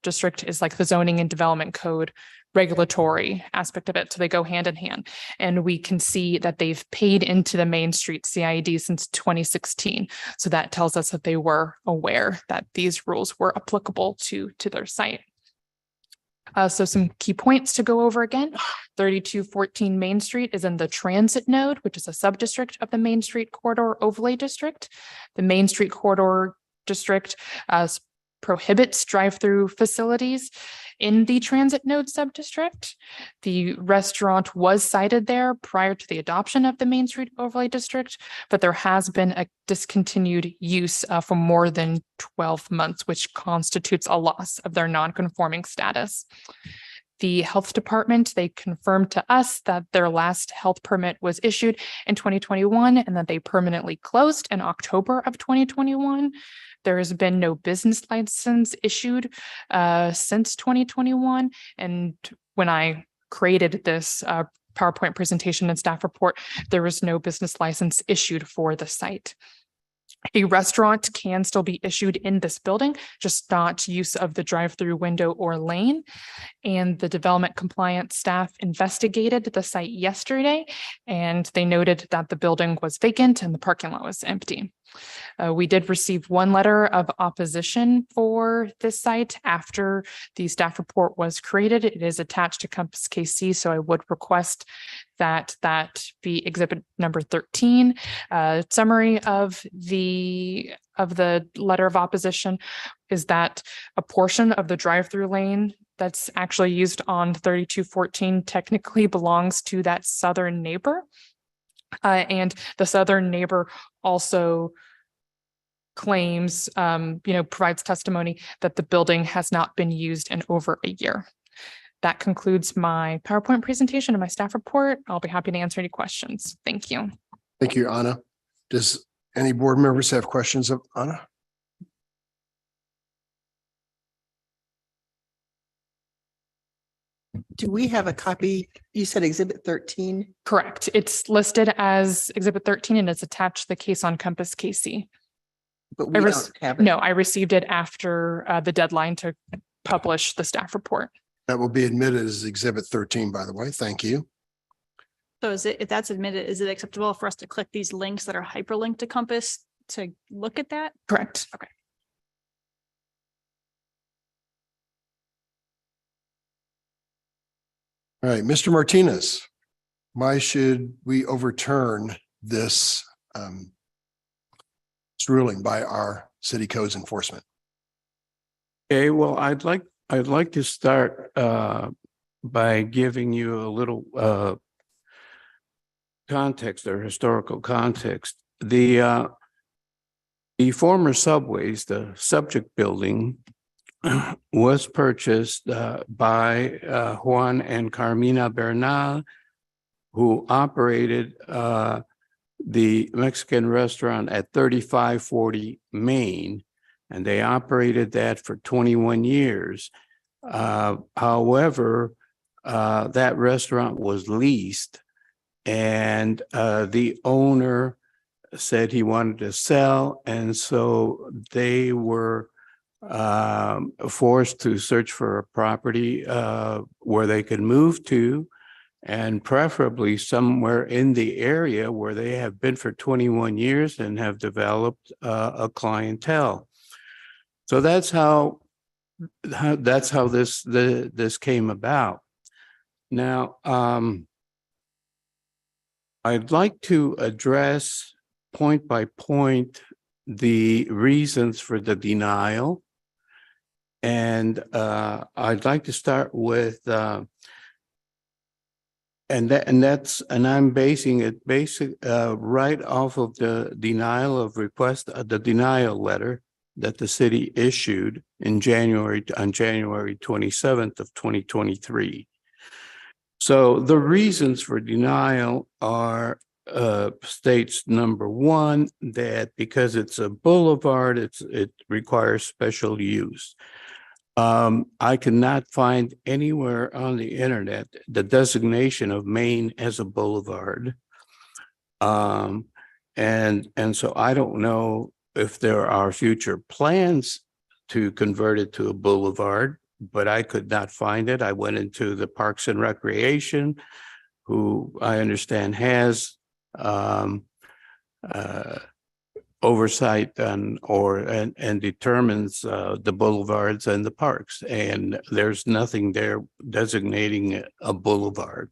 district is like the zoning and development code regulatory aspect of it. So they go hand in hand. And we can see that they've paid into the Main Street CID since 2016. So that tells us that they were aware that these rules were applicable to their site. So some key points to go over again. 3214 Main Street is in the transit node, which is a sub-district of the Main Street Corridor Overlay District. The Main Street Corridor District prohibits drive-through facilities in the transit node sub-district. The restaurant was cited there prior to the adoption of the Main Street Overlay District, but there has been a discontinued use for more than 12 months, which constitutes a loss of their non-conforming status. The health department, they confirmed to us that their last health permit was issued in 2021 and that they permanently closed in October of 2021. There has been no business license issued since 2021. And when I created this PowerPoint presentation and staff report, there was no business license issued for the site. A restaurant can still be issued in this building, just not use of the drive-through window or lane. And the development compliance staff investigated the site yesterday, and they noted that the building was vacant and the parking lot was empty. We did receive one letter of opposition for this site after the staff report was created. It is attached to Compass KC, so I would request that be exhibit number 13. Summary of the letter of opposition is that a portion of the drive-through lane that's actually used on 3214 technically belongs to that southern neighbor. And the southern neighbor also claims, provides testimony that the building has not been used in over a year. That concludes my PowerPoint presentation and my staff report. I'll be happy to answer any questions. Thank you. Thank you, Anna. Does any board members have questions of Anna? Do we have a copy? You said exhibit 13? Correct. It's listed as exhibit 13 and it's attached to the case on Compass KC. But we don't have it. No, I received it after the deadline to publish the staff report. That will be admitted as exhibit 13, by the way. Thank you. So if that's admitted, is it acceptable for us to click these links that are hyperlinked to Compass to look at that? Correct. Okay. All right, Mr. Martinez, why should we overturn this ruling by our city codes enforcement? Okay, well, I'd like to start by giving you a little context or historical context. The former Subways, the subject building, was purchased by Juan and Carmina Bernal, who operated the Mexican restaurant at 3540 Main, and they operated that for 21 years. However, that restaurant was leased, and the owner said he wanted to sell, and so they were forced to search for a property where they could move to, and preferably somewhere in the area where they have been for 21 years and have developed a clientele. So that's how this came about. Now, I'd like to address point by point the reasons for the denial. And I'd like to start with I'm basing it right off of the denial of request, the denial letter that the city issued on January 27th of 2023. So the reasons for denial are states number one, that because it's a boulevard, it requires special use. I cannot find anywhere on the internet the designation of Main as a boulevard. And so I don't know if there are future plans to convert it to a boulevard, but I could not find it. I went into the Parks and Recreation, who I understand has oversight and determines the boulevards and the parks. And there's nothing there designating a boulevard.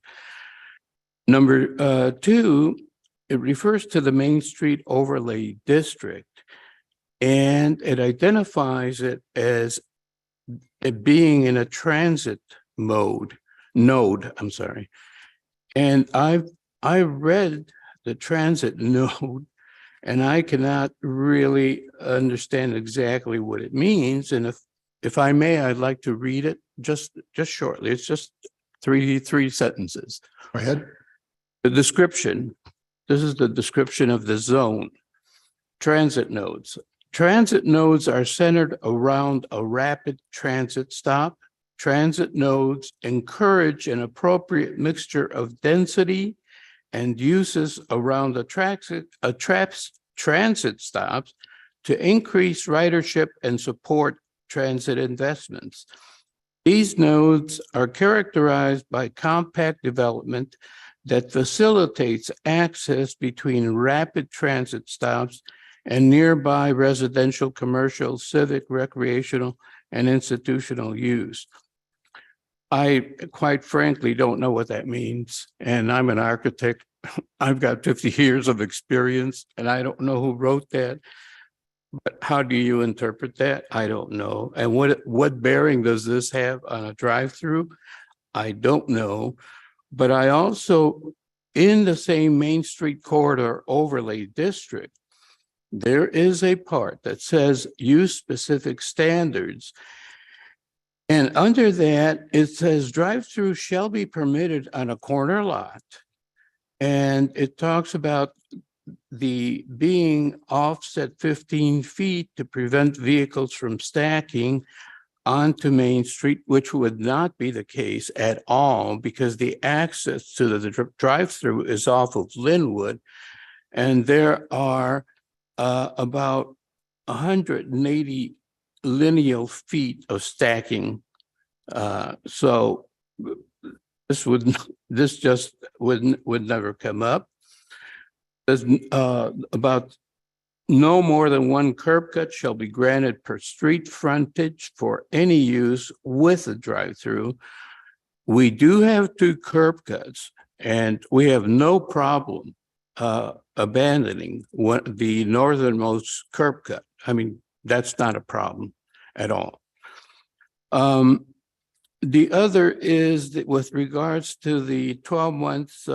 Number two, it refers to the Main Street Overlay District, and it identifies it as it being in a transit node, I'm sorry. And I read the transit node, and I cannot really understand exactly what it means. And if I may, I'd like to read it just shortly. It's just three sentences. Go ahead. The description. This is the description of the zone. Transit nodes. Transit nodes are centered around a rapid transit stop. Transit nodes encourage an appropriate mixture of density and uses around the transit stops to increase ridership and support transit investments. These nodes are characterized by compact development that facilitates access between rapid transit stops and nearby residential, commercial, civic, recreational, and institutional use. I quite frankly don't know what that means. And I'm an architect. I've got 50 years of experience, and I don't know who wrote that. But how do you interpret that? I don't know. And what bearing does this have on a drive-through? I don't know. But I also, in the same Main Street Corridor Overlay District, there is a part that says use specific standards. And under that, it says drive-through shall be permitted on a corner lot. And it talks about the being offset 15 feet to prevent vehicles from stacking onto Main Street, which would not be the case at all because the access to the drive-through is off of Linwood. And there are about 180 lineal feet of stacking. So this just would never come up. There's about no more than one curb cut shall be granted per street frontage for any use with a drive-through. We do have 2 curb cuts, and we have no problem abandoning the northernmost curb cut. I mean, that's not a problem at all. The other is that with regards to the 12 months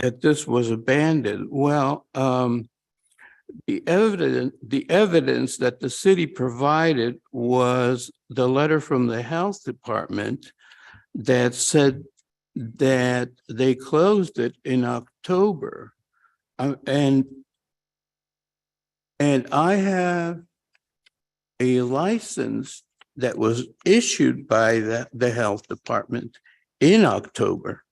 that this was abandoned. Well, the evidence that the city provided was the letter from the health department that said that they closed it in October. And I have a license that was issued by the health department in October.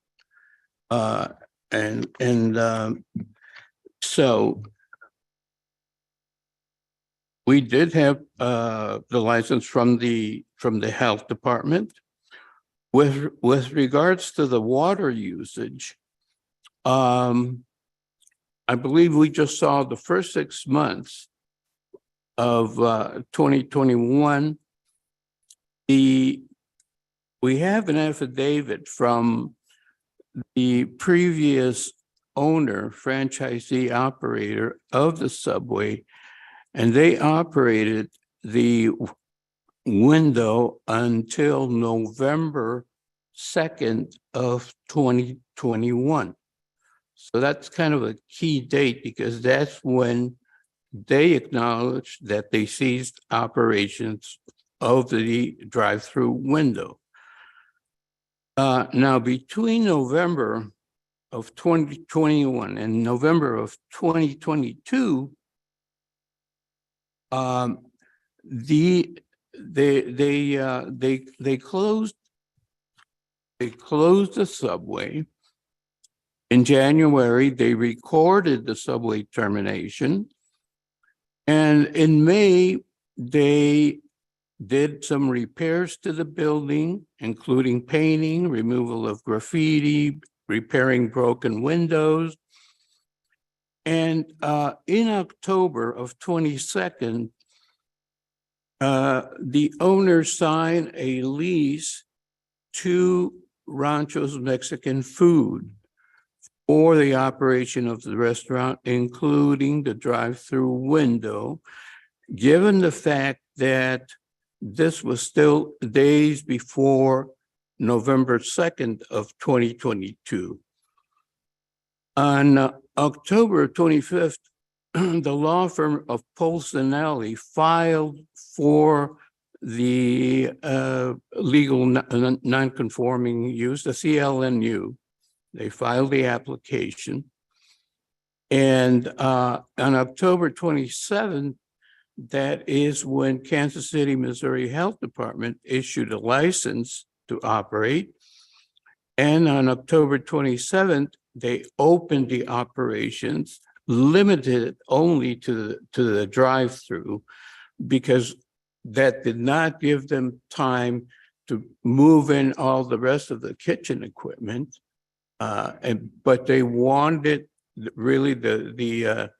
So we did have the license from the health department. With regards to the water usage, I believe we just saw the first 6 months of 2021. We have an affidavit from the previous owner, franchisee operator of the subway, and they operated the window until November 2nd of 2021. So that's kind of a key date because that's when they acknowledged that they ceased operations of the drive-through window. Now, between November of 2021 and November of 2022, they closed the subway. In January, they recorded the subway termination. And in May, they did some repairs to the building, including painting, removal of graffiti, repairing broken windows. And in October of 22nd, the owner signed a lease to Rancho's Mexican Food for the operation of the restaurant, including the drive-through window, given the fact that this was still days before November 2nd of 2022. On October 25th, the law firm of Polsinelli filed for the legal non-conforming use, the CLNU. They filed the application. And on October 27th, that is when Kansas City, Missouri Health Department issued a license to operate. And on October 27th, they opened the operations, limited it only to the drive-through, because that did not give them time to move in all the rest of the kitchen equipment. But they wanted, really the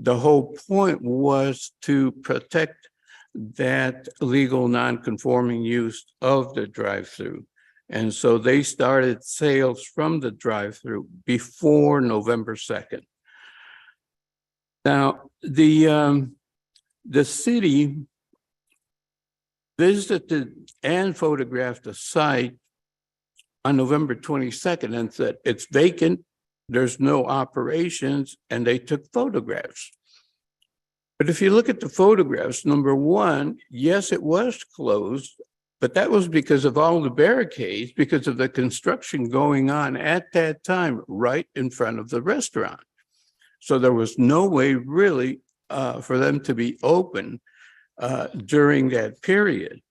whole point was to protect that legal non-conforming use of the drive-through. And so they started sales from the drive-through before November 2nd. Now, the city visited and photographed the site on November 22nd and said it's vacant, there's no operations, and they took photographs. But if you look at the photographs, number one, yes, it was closed, but that was because of all the barricades, because of the construction going on at that time, right in front of the restaurant. So there was no way really for them to be open during that period.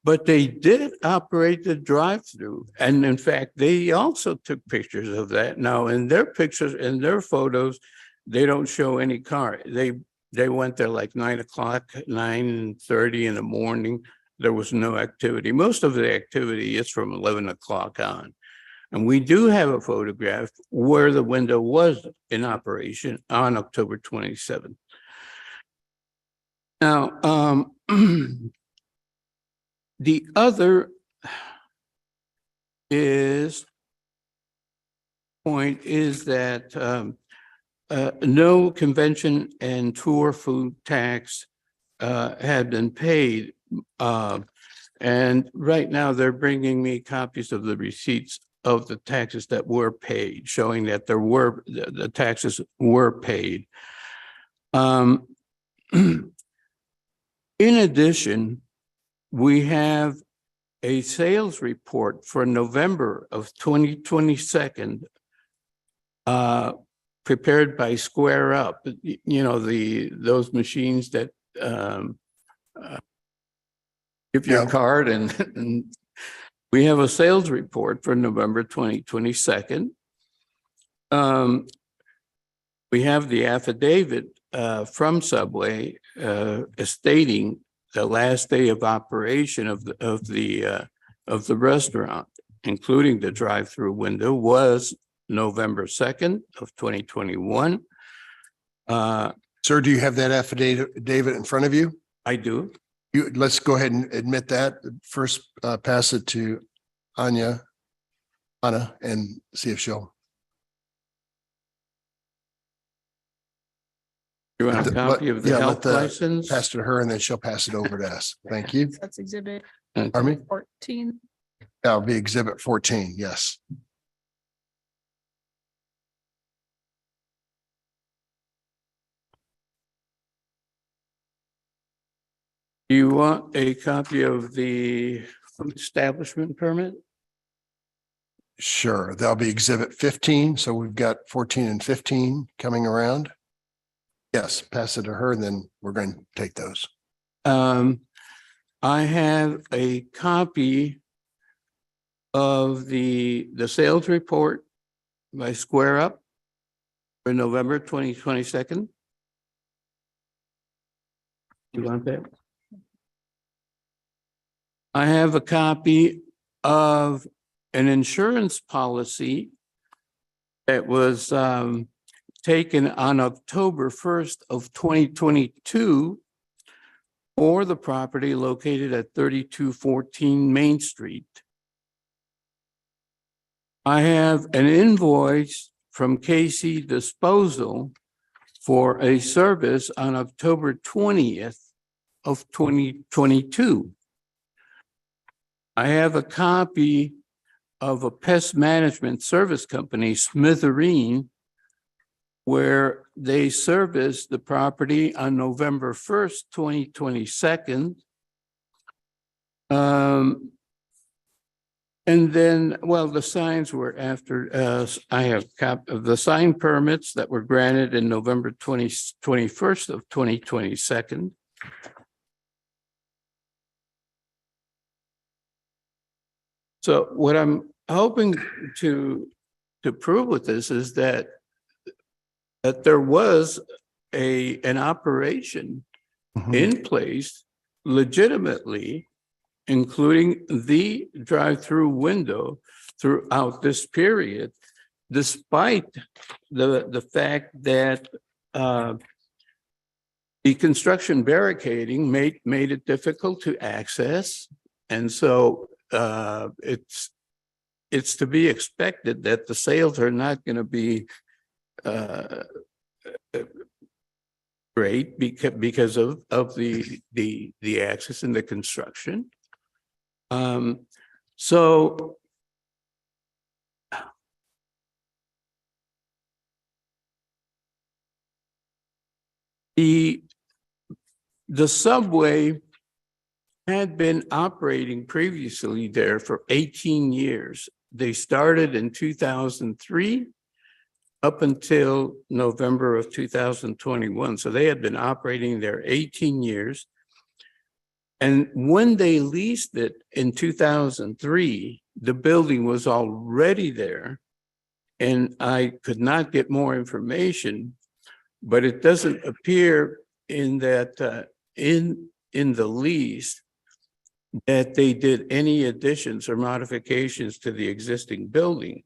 But they did operate the drive-through. And in fact, they also took pictures of that. Now, in their pictures, in their photos, they don't show any car. They went there like 9 o'clock, 9:30 in the morning. There was no activity. Most of the activity is from 11 o'clock on. And we do have a photograph where the window was in operation on October 27th. Now, the other point is that no convention and tour food tax had been paid. And right now they're bringing me copies of the receipts of the taxes that were paid, showing that the taxes were paid. In addition, we have a sales report for November of 2022, prepared by Square Up. You know, those machines that give your card, and we have a sales report for November 2022. We have the affidavit from Subway stating the last day of operation of the restaurant, including the drive-through window, was November 2nd of 2021. Sir, do you have that affidavit in front of you? I do. Let's go ahead and admit that. First, pass it to Anna, and see if she'll. You want a copy of the health license? Pass it to her, and then she'll pass it over to us. Thank you. That's exhibit Pardon me? 14. That'll be exhibit 14, yes. Do you want a copy of the establishment permit? Sure, that'll be exhibit 15. So we've got 14 and 15 coming around. Yes, pass it to her, and then we're going to take those. I have a copy of the sales report by Square Up for November 2022. You want that? I have a copy of an insurance policy that was taken on October 1st of 2022 for the property located at 3214 Main Street. I have an invoice from KC Disposal for a service on October 20th of 2022. I have a copy of a pest management service company, Smithereen, where they serviced the property on November 1st, 2022. And then, well, the signs were after, I have the sign permits that were granted in November 21st of 2022. So what I'm hoping to prove with this is that there was an operation in place legitimately, including the drive-through window throughout this period, despite the fact that the construction barricading made it difficult to access. And so it's to be expected that the sales are not going to be great because of the access and the construction. So the subway had been operating previously there for 18 years. They started in 2003 up until November of 2021. So they had been operating there 18 years. And when they leased it in 2003, the building was already there. And I could not get more information, but it doesn't appear in that in the lease that they did any additions or modifications to the existing building.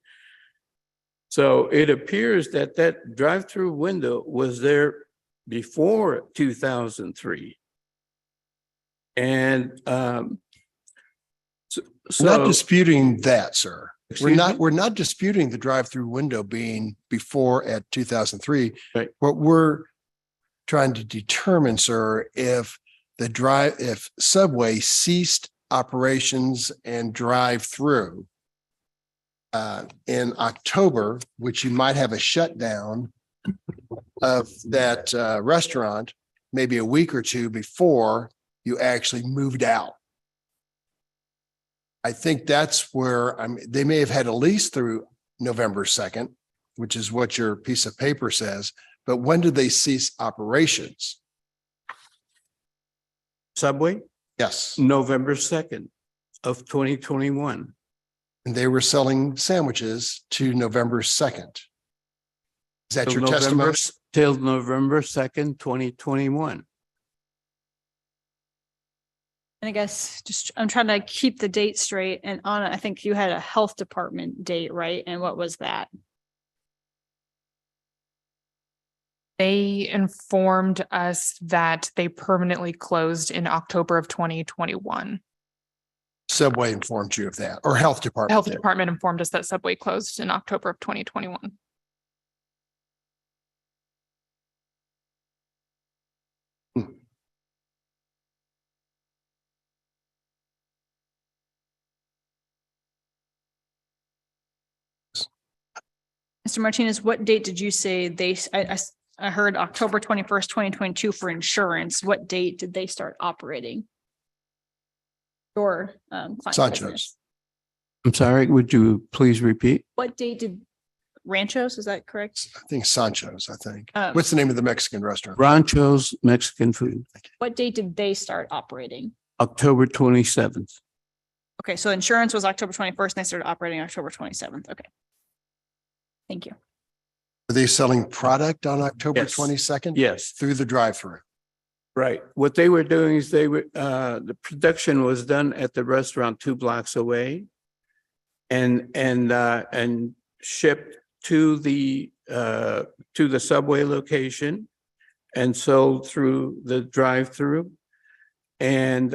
So it appears that that drive-through window was there before 2003. And We're not disputing that, sir. We're not disputing the drive-through window being before at 2003. Right. What we're trying to determine, sir, if Subway ceased operations and drive-through in October, which you might have a shutdown of that restaurant, maybe a week or two before you actually moved out. I think that's where they may have had a lease through November 2nd, which is what your piece of paper says. But when did they cease operations? Subway? Yes. November 2nd of 2021. And they were selling sandwiches to November 2nd. Is that your testimony? Till November 2nd, 2021. And I guess I'm trying to keep the date straight. And Anna, I think you had a health department date, right? And what was that? They informed us that they permanently closed in October of 2021. Subway informed you of that, or health department? Health department informed us that Subway closed in October of 2021. Mr. Martinez, what date did you say I heard October 21st, 2022 for insurance. What date did they start operating? Your client Sancho's. business? I'm sorry, would you please repeat? What date did Ranchos, is that correct? I think Sancho's, I think. Um, What's the name of the Mexican restaurant? Rancho's Mexican Food, What date did they start operating? October 27th. Okay, so insurance was October 21st and they started operating October 27th. Okay. Thank you. Were they selling product on October Yes. 22nd? Yes. Through the drive-through? Right. What they were doing is the production was done at the restaurant 2 blocks away. And shipped to the Subway location and sold through the drive-through. And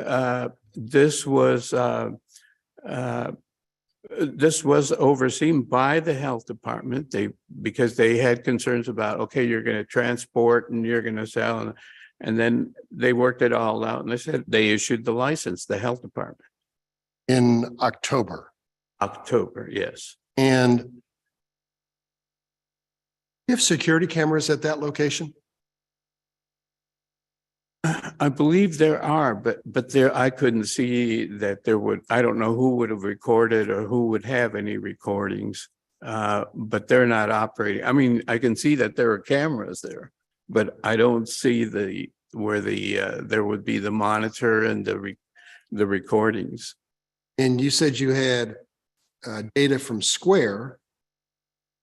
this was overseen by the health department. Because they had concerns about, okay, you're going to transport and you're going to sell. And then they worked it all out and they said they issued the license, the health department. In October. October, yes. And you have security cameras at that location? I believe there are, but there, I couldn't see that there would, I don't know who would have recorded or who would have any recordings. But they're not operating. I mean, I can see that there are cameras there, but I don't see where there would be the monitor and the recordings. And you said you had data from Square,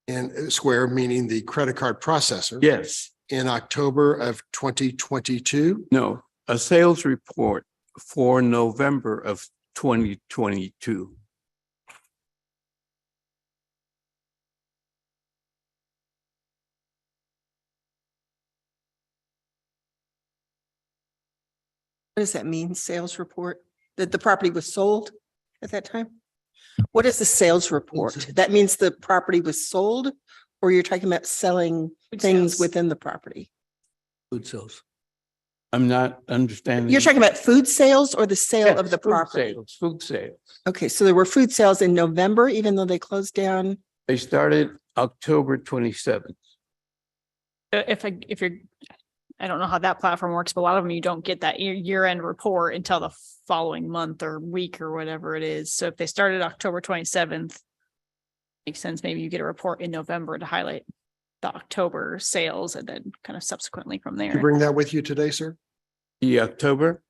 and Square meaning the credit card processor. Yes. In October of 2022? No, a sales report for November of 2022. What does that mean, sales report? That the property was sold at that time? What is the sales report? That means the property was sold, or you're talking about selling things within the property? Food sales. I'm not understanding. You're talking about food sales or the sale Yes, of the food property? sales, food sales. Okay, so there were food sales in November, even though they closed down? They started October 27th. If you're, I don't know how that platform works, but a lot of them, you don't get that year-end report until the following month or week or whatever it is. So if they started October 27th, makes sense. Maybe you get a report in November to highlight the October sales and then kind of subsequently from You there. bring that with you today, sir? The October?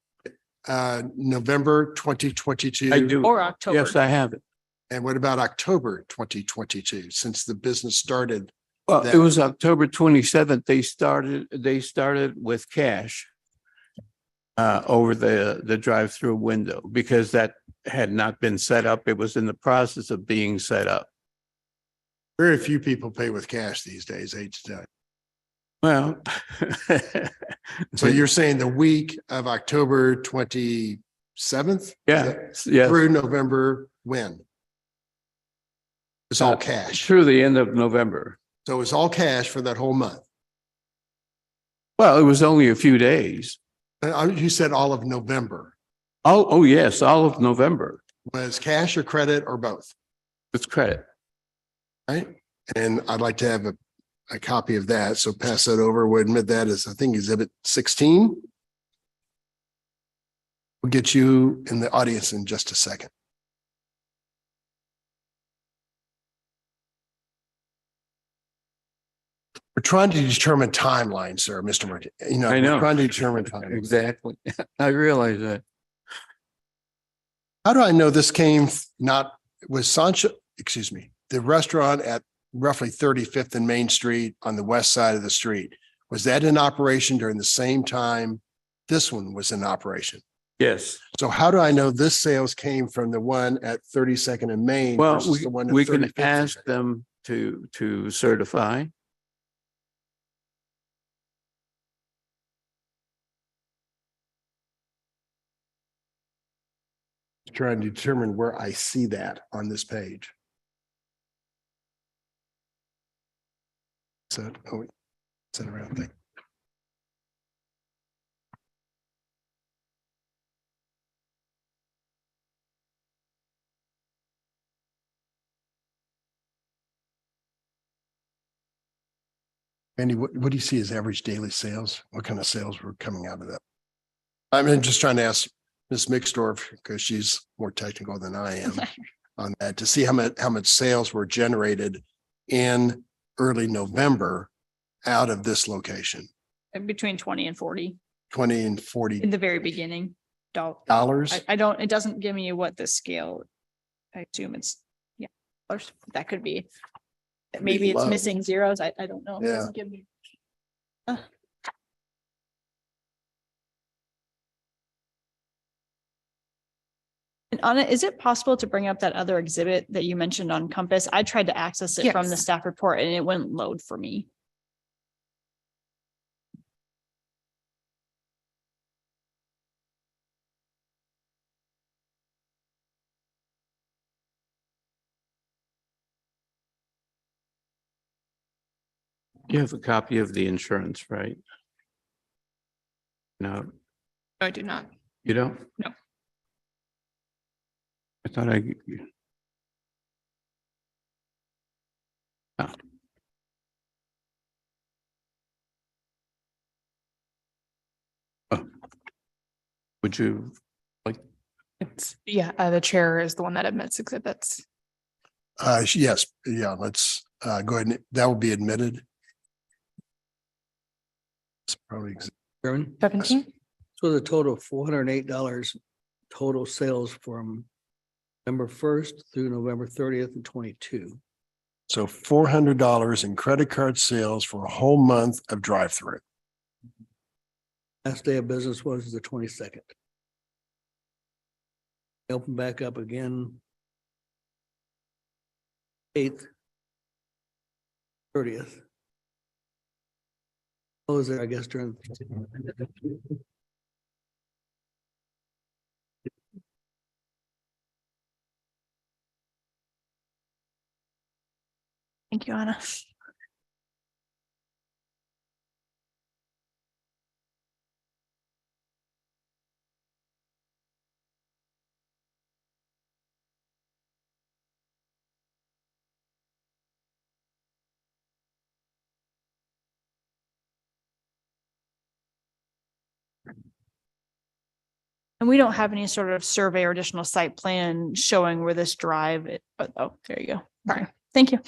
November 2022? I do. Or October. Yes, I have it. And what about October 2022, since the business started? Well, it was October 27th. They started with cash over the drive-through window because that had not been set up. It was in the process of being set up. Very few people pay with cash these days, hate to tell you. Well, so you're saying the week of October 27th? Yeah, yes. Through November when? It's all cash. Through the end of November. So it's all cash for that whole month? Well, it was only a few days. You said all of November. Oh, yes, all of November. Was cash or credit or both? It's credit. Right. And I'd like to have a copy of that. So pass that over. We'll admit that as, I think, exhibit 16. We'll get you in the audience in just a second. We're trying to determine timeline, sir, Mr. Martin. You know, I know. we're trying to determine time. Exactly. I realize that. How do I know this came was Sancho, excuse me, the restaurant at roughly 35th and Main Street on the west side of the street? Was that in operation during the same time this one was in operation? Yes. So how do I know this sales came from the one at 32nd and Main? Well, versus the one at we can 35th? ask them to certify. Trying to determine where I see that on this page. So, it's an around thing. Andy, what do you see as average daily sales? What kind of sales were coming out of that? I'm just trying to ask Ms. Mixdorf, because she's more technical than I am on that, to see how much sales were generated in early November out of this location. Between 20 and 40 20 and 40 in the very beginning. dollars. I don't, it doesn't give me what the scale. I assume it's, yeah, that could be. Maybe it's low. missing zeros. I don't know. It Yeah. doesn't give me. on it, is it possible to bring up that other exhibit that you mentioned on Compass? I tried to access it from the Yes. staff report and it wouldn't load for me. You have a copy of the insurance, right? No, I do not. you don't? No. I thought I. Oh. Oh. Would you like, It's, yeah, the chair is the one that admits exhibits. Yes, yeah, let's go ahead and that will be admitted. It's probably. Chairman? 17? So the total of $408 total sales from November 1st through November 30th and 22. So $400 in credit card sales for a whole month of drive-through. Last day of business was the 22nd. Open back up again. 8th. 30th. I was there, I guess, during. Thank you, Anna. And we don't have any sort of survey or additional site plan showing where this drive, but oh, there you go. All right, thank you.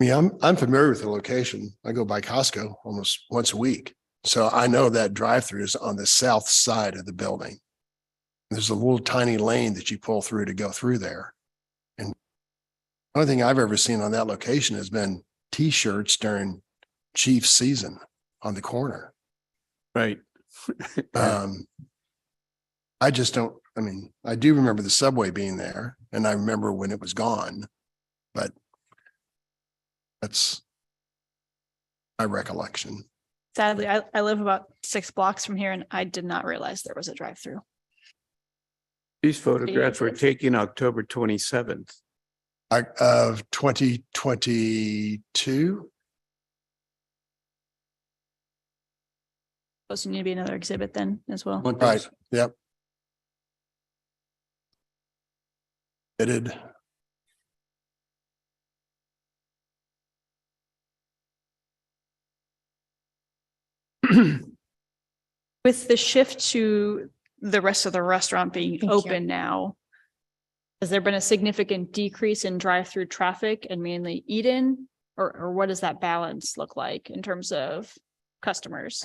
Yeah, I'm familiar with the location. I go by Costco almost once a week. So I know that drive-through is on the south side of the building. There's a little tiny lane that you pull through to go through there. And the only thing I've ever seen on that location has been T-shirts during Chiefs season on the corner. right? I just don't, I mean, I do remember the subway being there and I remember when it was gone, but that's my recollection. Sadly, I live about 6 blocks from here and I did not realize there was a drive-through. These photographs were taken October 27th. Of 2022. Supposed to need to be another exhibit then as well. Right, yep. It did. With the shift to the rest of the restaurant being Thank you. open now, has there been a significant decrease in drive-through traffic and mainly eat-in? Or what does that balance look like in terms of customers?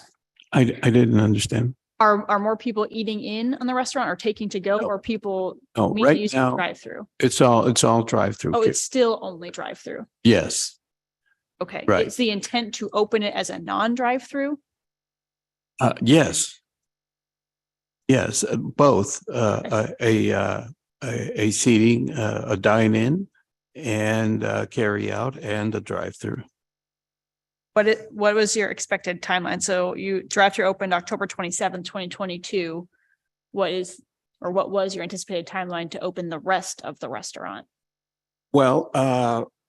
I didn't understand. Are more people eating in on the restaurant or taking to go or people Oh, mainly right using now, drive-through? it's all drive-through. Oh, it's still only drive-through. Yes, Okay. Right. Is the intent to open it as a non-drive-through? yes. Yes, both, a seating, a dine-in and carry out and a drive-through. What was your expected timeline? So you drive-through opened October 27th, 2022. What was your anticipated timeline to open the rest of the restaurant? Well,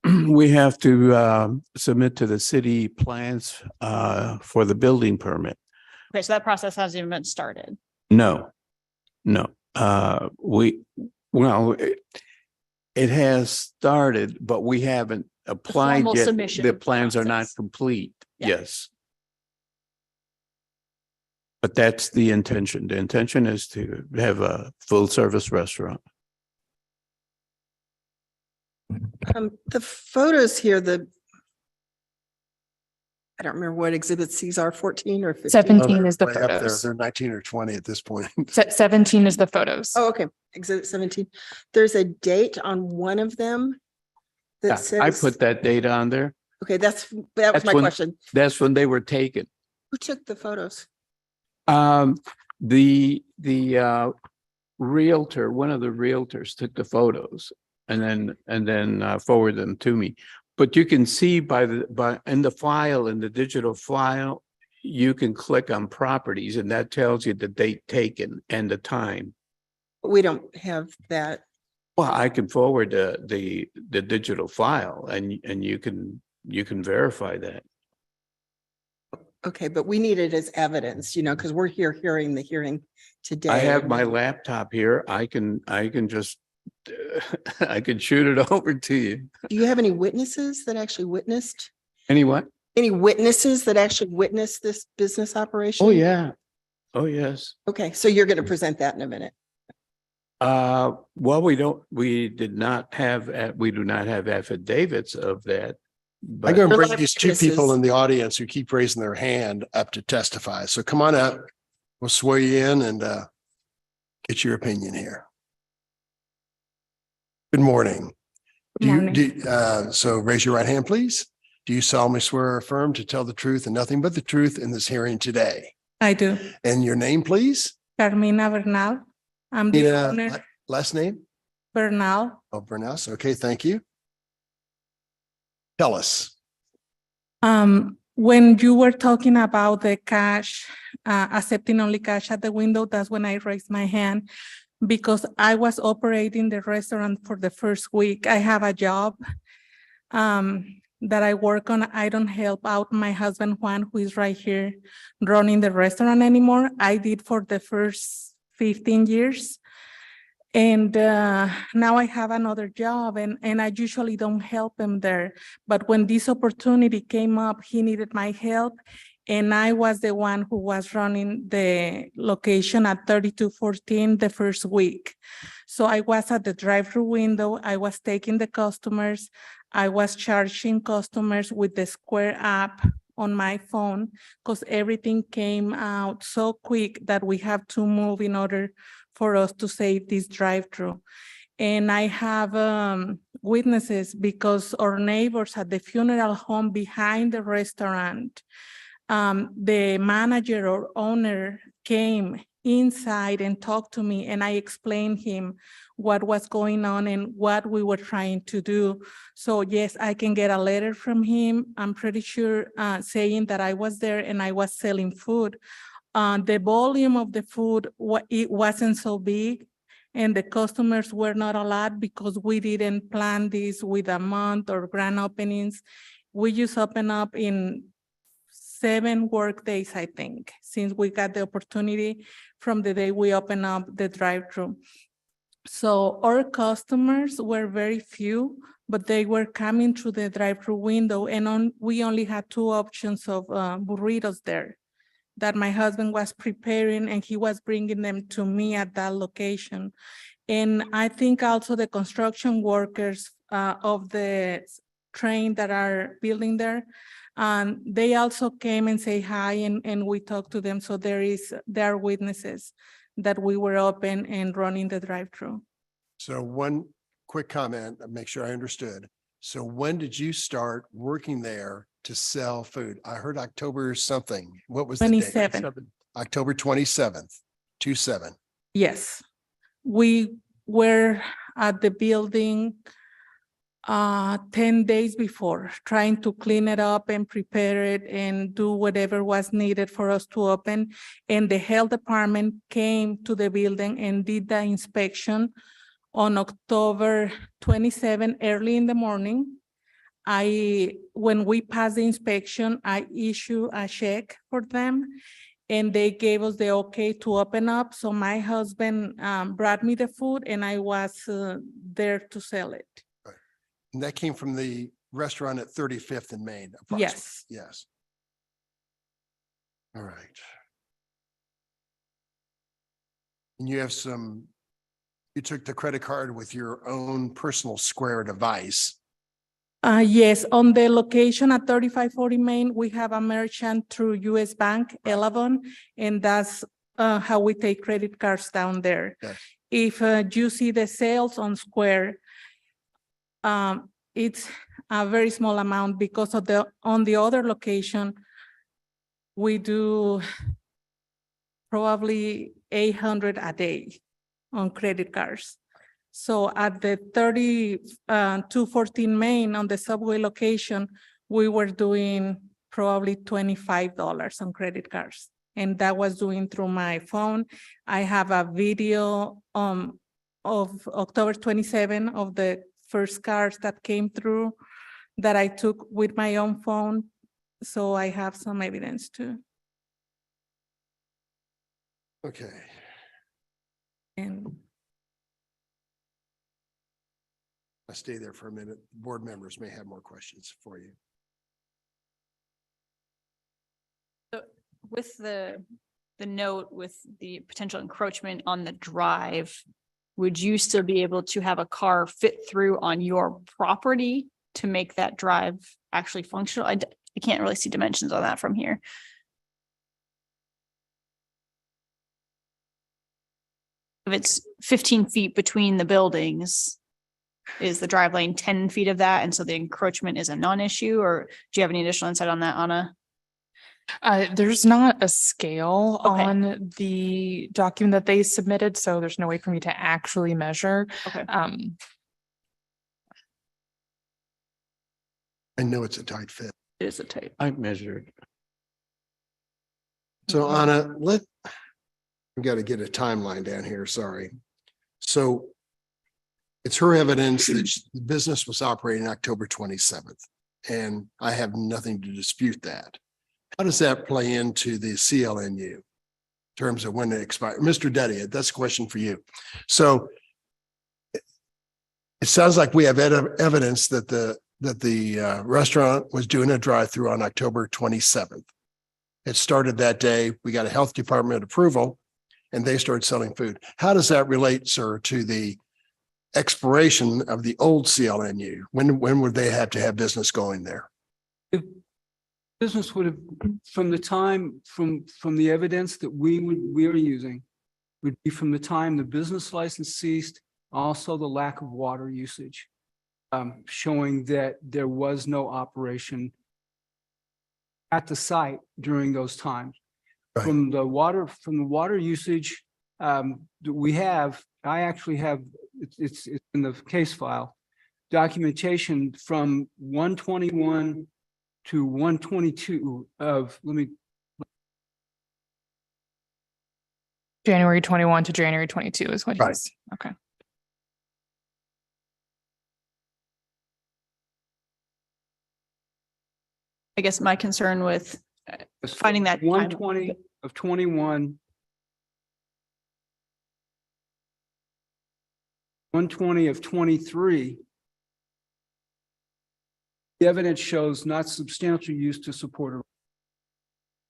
we have to submit to the city plans for the building permit. Okay, so that process hasn't even been started. No. It has started, but we haven't applied formal yet. submission The plans are not process. complete. Yeah. Yes. But that's the intention. The intention is to have a full-service restaurant. The photos here, I don't remember what exhibits these are, 14 or 15? 17 is the Way up there. photos. They're 19 or 20 at this point. 17 is the photos. Oh, okay. Exhibit 17. There's a date on one of them Yeah, that says. I put that data on there. Okay, that was That's my when- question. That's when they were taken. Who took the photos? The realtor, one of the realtors took the photos and then forwarded them to me. But you can see in the file, in the digital file, you can click on properties and that tells you the date taken and the time. We don't have that. Well, I can forward the digital file and you can verify that. Okay, but we need it as evidence, because we're here hearing the hearing today. I have my laptop here. I can just I can shoot it over to you. Do you have any witnesses that actually witnessed? Any what? Any witnesses that actually witnessed this business operation? Oh, yeah. Oh, yes. Okay, so you're going to present that in a minute. Well, we do not have affidavits of that. I'm But going to bring these two people in the audience who keep raising their hand up to testify. So come on up. We'll swear you in and get your opinion here. Good morning. So raise your right hand, please. Do you solemnly swear or affirm to tell the truth and nothing but the truth in this hearing today? I do. And your name, please? Carmina Bernal. I'm the owner. Last name? Bernal. Oh, Bernal. Okay, thank you. Tell us. When you were talking about the cash, accepting only cash at the window, that's when I raised my hand because I was operating the restaurant for the first week. I have a job that I work on. I don't help out my husband, Juan, who is right here running the restaurant anymore. I did for the first 15 years. And now I have another job and I usually don't help him there. But when this opportunity came up, he needed my help. And I was the one who was running the location at 3214 the first week. So I was at the drive-through window. I was taking the customers. I was charging customers with the Square app on my phone because everything came out so quick that we have to move in order for us to save this drive-through. And I have witnesses because our neighbors at the funeral home behind the restaurant, the manager or owner came inside and talked to me and I explained him what was going on and what we were trying to do. So yes, I can get a letter from him. I'm pretty sure saying that I was there and I was selling food. The volume of the food, it wasn't so big and the customers were not a lot because we didn't plan this with a month or grand openings. We just open up in 7 work days, I think, since we got the opportunity from the day we open up the drive-through. So our customers were very few, but they were coming through the drive-through window and we only had 2 options of burritos there that my husband was preparing and he was bringing them to me at that location. And I think also the construction workers of the train that are building there, they also came and say hi and we talked to them. So there are witnesses that we were open and running the drive-through. So one quick comment, make sure I understood. So when did you start working there to sell food? I heard October something. What was the date? 27. October 27th, 27. Yes, we were at the building 10 days before, trying to clean it up and prepare it and do whatever was needed for us to open. And the health department came to the building and did the inspection on October 27, early in the morning. When we passed the inspection, I issued a check for them and they gave us the okay to open up. So my husband brought me the food and I was there to sell it. Right. And that came from the restaurant at 35th and Main. Yes. Yes. All right. And you took the credit card with your own personal Square device. Yes, on the location at 3540 Main, we have a merchant through US Bank, Elavon, and that's how we take credit cards down there. Yes. If you see the sales on Square, it's a very small amount because on the other location, we do probably 800 a day on credit cards. So at the 214 Main on the subway location, we were doing probably $25 on credit cards. And that was doing through my phone. I have a video of October 27 of the first cars that came through that I took with my own phone. So I have some evidence too. Okay. And I'll stay there for a minute. Board members may have more questions for you. With the note with the potential encroachment on the drive, would you still be able to have a car fit through on your property to make that drive actually functional? I can't really see dimensions on that from here. If it's 15 feet between the buildings, is the drive lane 10 feet of that? And so the encroachment is a non-issue, or do you have any additional insight on that, Anna? There's not a scale Okay. on the document that they submitted, so there's no way for me to actually measure. Okay. I know it's a tight fit. It is a tight. I measured. So Anna, we got to get a timeline down here, sorry. So it's her evidence that the business was operating October 27th, and I have nothing to dispute that. How does that play into the CLNU in terms of when it expired? Mr. Deddy, that's a question for you. So it sounds like we have evidence that the restaurant was doing a drive-through on October 27th. It started that day. We got a health department approval and they started selling food. How does that relate, sir, to the expiration of the old CLNU? When would they have to have business going there? Business would have, from the time, from the evidence that we are using, would be from the time the business license ceased, also the lack of water usage, showing that there was no operation at the site during those times. Right. From the water usage that we have, I actually have, it's in the case file, documentation from 121 to 122 of, January 21 to January 22 is what Right. he's, okay. I guess my concern with finding that 120 of 21. 120 of 23. The evidence shows not substantial use to support a.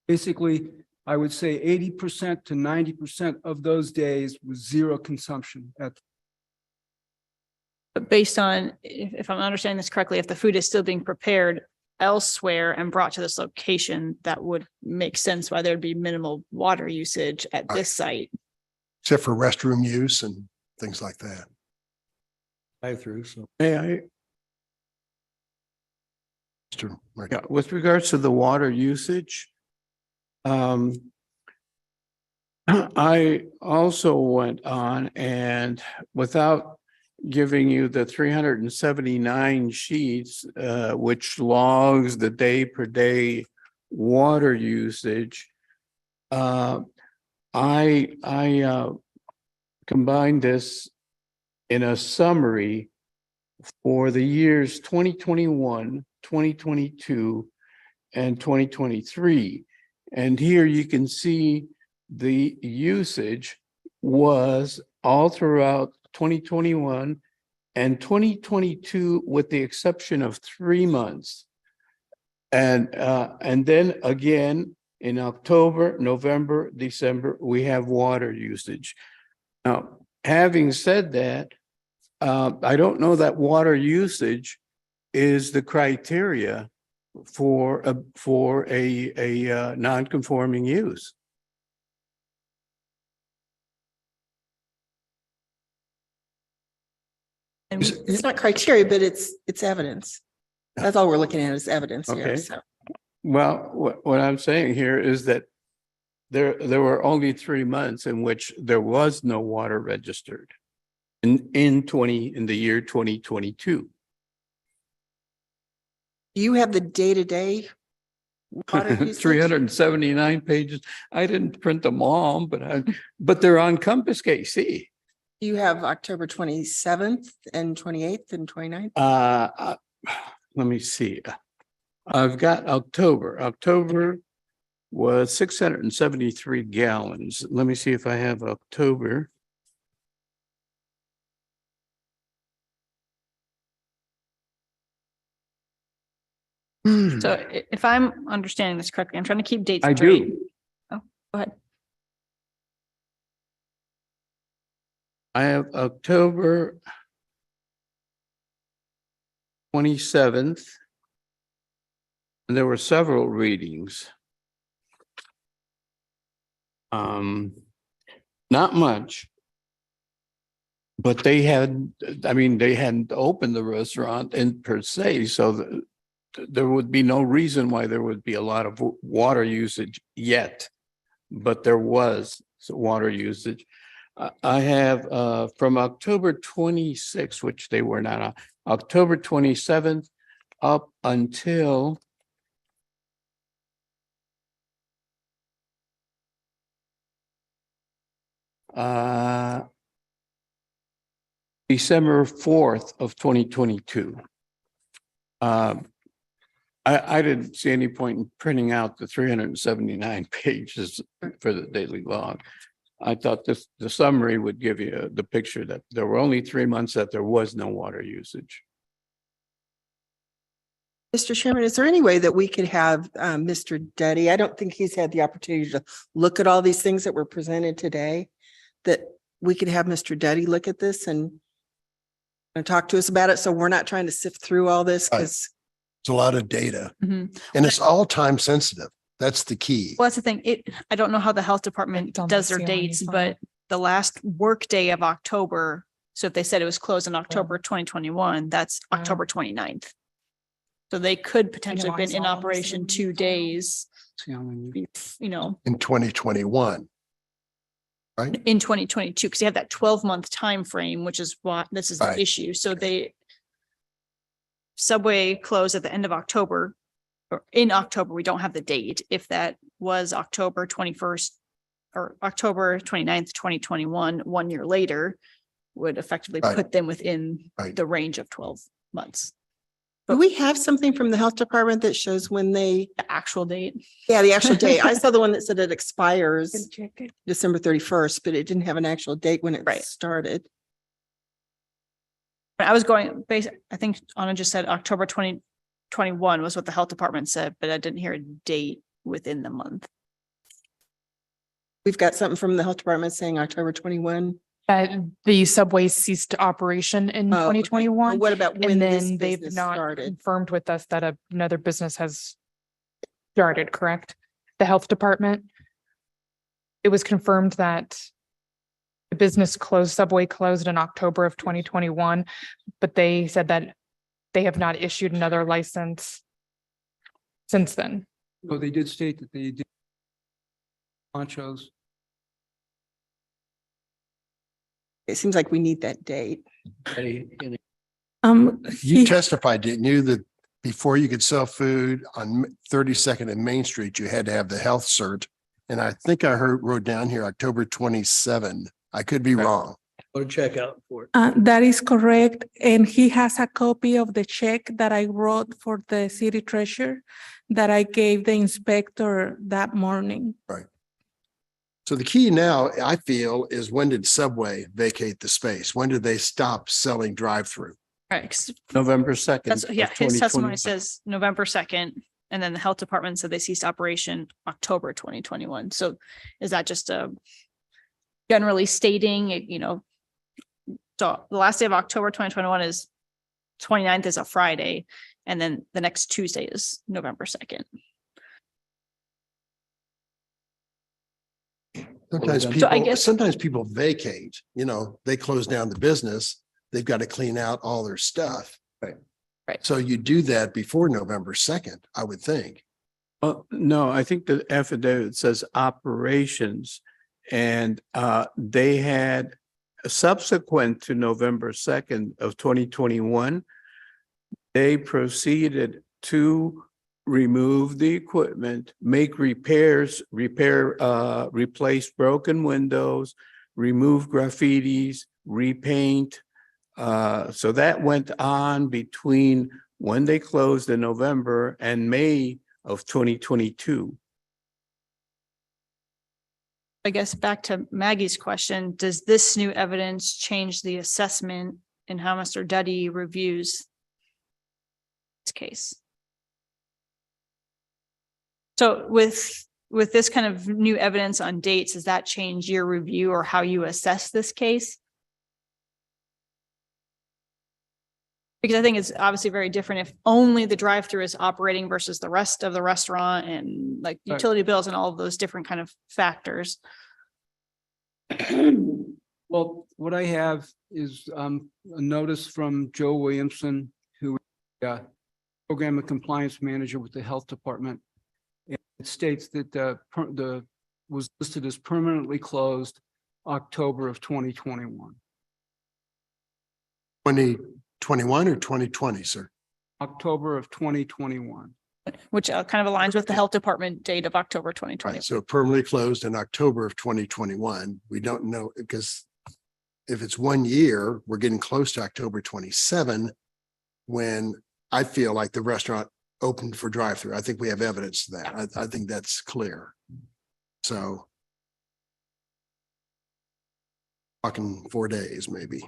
Basically, I would say 80% to 90% of those days was zero consumption at. But based on, if I'm understanding this correctly, if the food is still being prepared elsewhere and brought to this location, that would make sense why there'd be minimal water usage at this site. Except for restroom use and things like that. Drive-through, so. May I, Mr. Murray. yeah, with regards to the water usage, I also went on and without giving you the 379 sheets, which logs the day per day water usage, I combined this in a summary for the years 2021, 2022, and 2023. And here you can see the usage was all throughout 2021 and 2022, with the exception of 3 months. And then again, in October, November, December, we have water usage. Now, having said that, I don't know that water usage is the criteria for a non-conforming use. And It's not criteria, but it's evidence. That's all we're looking at is evidence here, Okay. so. Well, what I'm saying here is that there were only 3 months in which there was no water registered in the year 2022. Do you have the day-to-day water usage? 379 pages. I didn't print them all, but they're on Compass KC. Do you have October 27th and 28th and 29th? Let me see. I've got October. October was 673 gallons. Let me see if I have October. So if I'm understanding this correctly, I'm trying to keep dates I straight. do. Oh, go ahead. I have October 27th. And there were several readings. Not much. But they hadn't opened the restaurant in per se, so there would be no reason why there would be a lot of water usage yet. But there was water usage. I have from October 26th, which they were not on, October 27th up until December 4th of 2022. I didn't see any point in printing out the 379 pages for the daily log. I thought the summary would give you the picture that there were only 3 months that there was no water usage. Mr. Chairman, is there any way that we could have Mr. Duddy? I don't think he's had the opportunity to look at all these things that were presented today, that we could have Mr. Duddy look at this and talk to us about it. So we're not trying to sift through all this because It's a lot of data Mhm. and it's all time sensitive. That's the key. Well, that's the thing. I don't know how the health department It's on does the their CLE dates, file. but the last work day of October. So if they said it was closed in October 2021, that's October 29th. So they could potentially have been in operation 2 days, you know, In 2021. Right? in 2022, because you have that 12-month time frame, which is what this is the Right. issue. So Subway closed at the end of October, or in October, we don't have the date. If that was October 21st or October 29th, 2021, 1 year later, would effectively Right. put them within Right. the range of 12 months. do we have something from the health department that shows when they, The actual date. yeah, the actual date? I saw the one that said it expires December 31st, but it didn't have an actual date when it Right. started. I was going I think Anna just said October 2021 was what the health department said, but I didn't hear a date within the month. We've got something from the health department saying October 21. That the Subway ceased operation in Oh, okay. 2021. Well, what about when And this then they've business not started? confirmed with us that another business has started, correct? The health department. It was confirmed that the business closed, Subway closed in October of 2021, but they said that they have not issued another license since then. No, they did state that they did ponchos. It seems like we need that date. You He- testified, didn't you, that before you could sell food on 32nd and Main Street, you had to have the health cert? And I think I wrote down here October 27. I could be wrong. Go to check out for it. That is correct. And he has a copy of the check that I wrote for the city treasurer that I gave the inspector that morning. So the key now, I feel, is when did Subway vacate the space? When did they stop selling drive-through? Right. 'Cause November 2nd. That's, yeah, of his testimony 2021. says November 2nd, and then the health department said they ceased operation October 2021. So is that just generally stating, so the last day of October 2021 is 29th is a Friday, and then the next Tuesday is November 2nd. Sometimes So I people, guess- sometimes people vacate, they close down the business. They've got to clean out all their stuff. Right. So you do that before November 2nd, I would think. No, I think the affidavit says operations. And they had subsequent to November 2nd of 2021, they proceeded to remove the equipment, make repairs, replace broken windows, remove graffitis, repaint. So that went on between when they closed in November and May of 2022. I guess back to Maggie's question, does this new evidence change the assessment in how Mr. Duddy reviews this case? So with this kind of new evidence on dates, does that change your review or how you assess this case? Because I think it's obviously very different if only the drive-through is operating versus the rest of the restaurant and like Right. utility bills and all of those different kind of factors. Well, what I have is a notice from Joe Williamson, who is program and compliance manager with the health department. And it states that the was listed as permanently closed October of 2021. 2021 or 2020, sir? October of 2021. Which kind of aligns with the health department date of October 2020. Right, so permanently closed in October of 2021. We don't know because if it's 1 year, we're getting close to October 27 when I feel like the restaurant opened for drive-through. I think we have evidence of that. I think that's clear. So talking 4 days, maybe.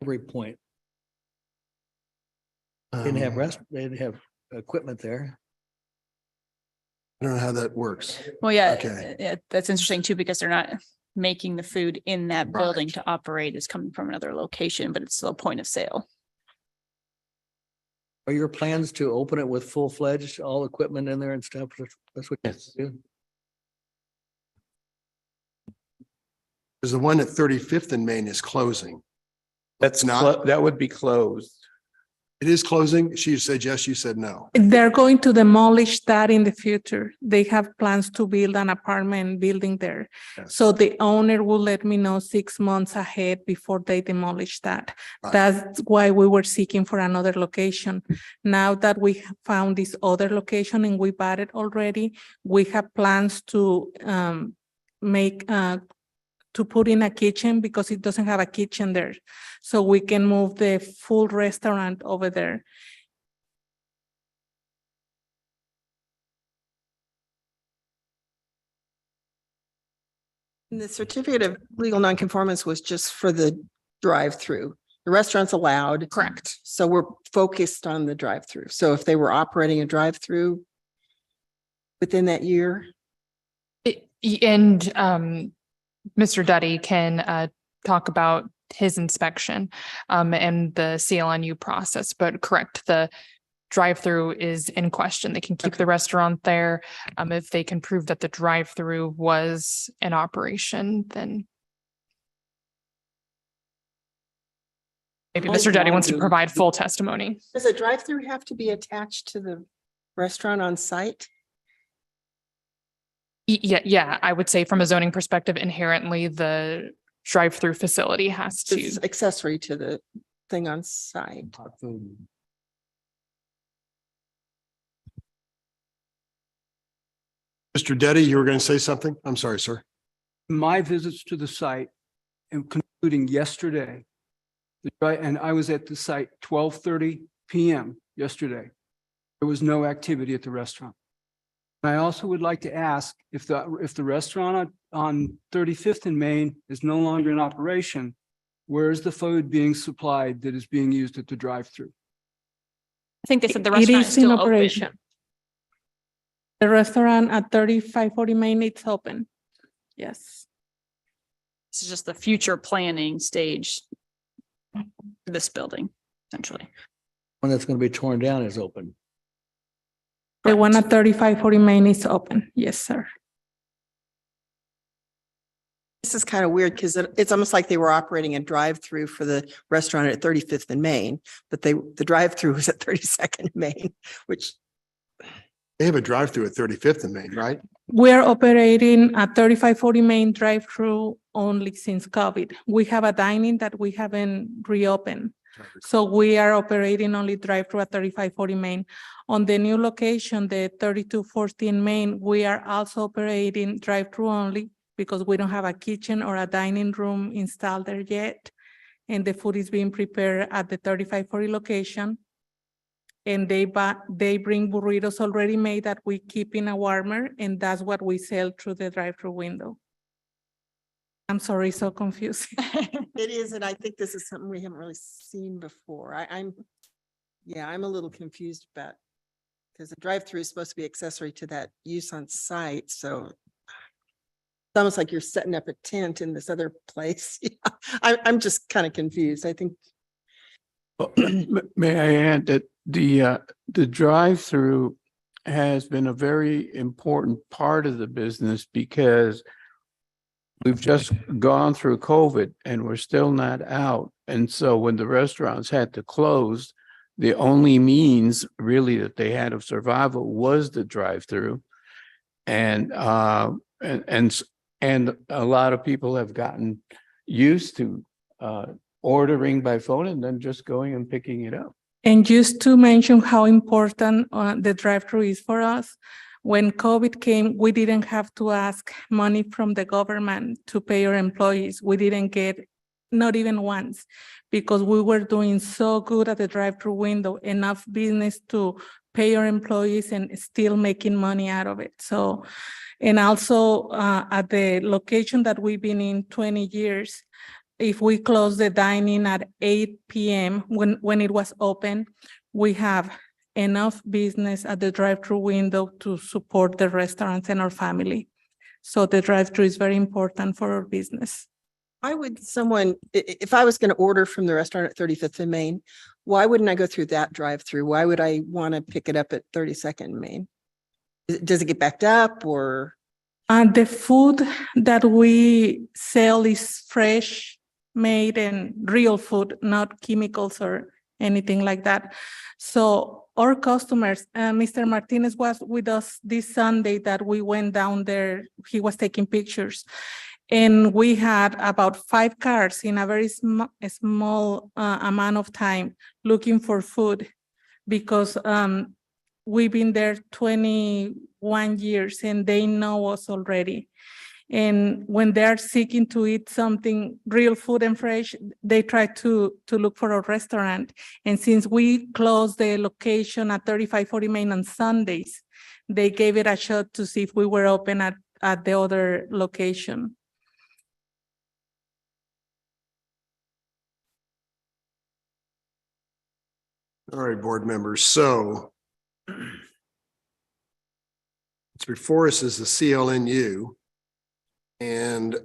Every point. Didn't have they didn't have equipment there. I don't know how that works. Well, yeah, Okay. yeah, that's interesting too, because they're not making the food in that building to operate. It's coming from another location, but it's still a point of sale. Are your plans to open it with full-fledged, all equipment in there and stuff? That's what you do? Because the one at 35th and Main is closing. That's not, that would be closed. it is closing. She said yes, you said no. They're going to demolish that in the future. They have plans to build an apartment building there. Yes. So the owner will let me know 6 months ahead before they demolish that. Right. That's why we were seeking for another location. Now that we have found this other location and we bought it already, we have plans to to put in a kitchen because it doesn't have a kitchen there. So we can move the full restaurant over there. And the certificate of legal nonconformance was just for the drive-through. The restaurant's allowed. Correct. So we're focused on the drive-through. So if they were operating a drive-through within that year, Mr. Duddy can talk about his inspection and the CLNU process, but correct, the drive-through is in question. They can keep the restaurant there. If they can prove that the drive-through was in operation, then maybe Mr. Duddy wants to provide full testimony. does a drive-through have to be attached to the restaurant on site? Yeah, I would say from a zoning perspective, inherently, the drive-through facility has to. It's accessory to the thing on site. Mr. Deddy, you were going to say something? I'm sorry, sir. My visits to the site, including yesterday, and I was at the site 12:30 PM yesterday. There was no activity at the restaurant. I also would like to ask if the restaurant on 35th and Main is no longer in operation, where is the food being supplied that is being used at the drive-through? I think they said the It restaurant is is in still open. operation. The restaurant at 3540 Main, it's open. Yes. This is just the future planning stage for this building, essentially. One that's going to be torn down is open. The one at 3540 Main is open. Yes, sir. This is kind of weird because it's almost like they were operating a drive-through for the restaurant at 35th and Main, but the drive-through was at 32nd and Main, which They have a drive-through at 35th and Main, right? We're operating a 3540 main drive-through only since COVID. We have a dining that we haven't reopened. So we are operating only drive-through at 3540 main. On the new location, the 3214 main, we are also operating drive-through only because we don't have a kitchen or a dining room installed there yet. And the food is being prepared at the 3540 location. And they bring burritos already made that we keep in a warmer, and that's what we sell through the drive-through window. I'm sorry, so confusing. It is, and I think this is something we haven't really seen before. I'm a little confused about, because the drive-through is supposed to be accessory to that use on site, so it's almost like you're setting up a tent in this other place. I'm just kind of confused. I think. May I add that the drive-through has been a very important part of the business because we've just gone through COVID and we're still not out. And so when the restaurants had to close, the only means really that they had of survival was the drive-through. And a lot of people have gotten used to ordering by phone and then just going and picking it up. And just to mention how important the drive-through is for us, when COVID came, we didn't have to ask money from the government to pay our employees. We didn't get, not even once, because we were doing so good at the drive-through window, enough business to pay our employees and still making money out of it. So, and also at the location that we've been in 20 years, if we close the dining at 8 p.m. when it was open, we have enough business at the drive-through window to support the restaurants and our family. So the drive-through is very important for our business. Why would someone, if I was going to order from the restaurant at 35th and Main, why wouldn't I go through that drive-through? Why would I want to pick it up at 32nd and Main? Does it get backed up or? The food that we sell is fresh, made and real food, not chemicals or anything like that. So our customers, Mr. Martinez was with us this Sunday that we went down there. He was taking pictures. And we had about 5 cars in a very small amount of time looking for food because we've been there 21 years and they know us already. And when they're seeking to eat something real food and fresh, they try to look for a restaurant. And since we closed the location at 3540 Main on Sundays, they gave it a shot to see if we were open at the other location. All right, board members. So it's before us is the CLNU. And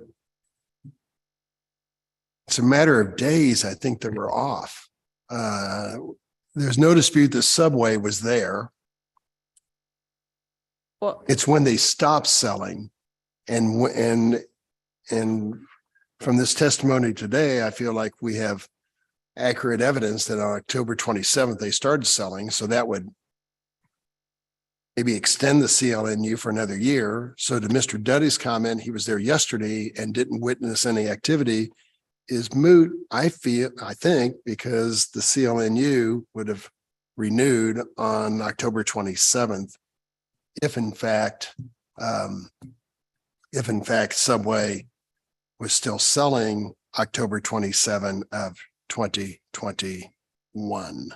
it's a matter of days, I think, that we're off. There's no dispute the Subway was there. Well, It's when they stopped selling. And from this testimony today, I feel like we have accurate evidence that on October 27th, they started selling. So that would maybe extend the CLNU for another year. So to Mr. Duddy's comment, he was there yesterday and didn't witness any activity is moot, I think, because the CLNU would have renewed on October 27th. If in fact Subway was still selling October 27 of 2021.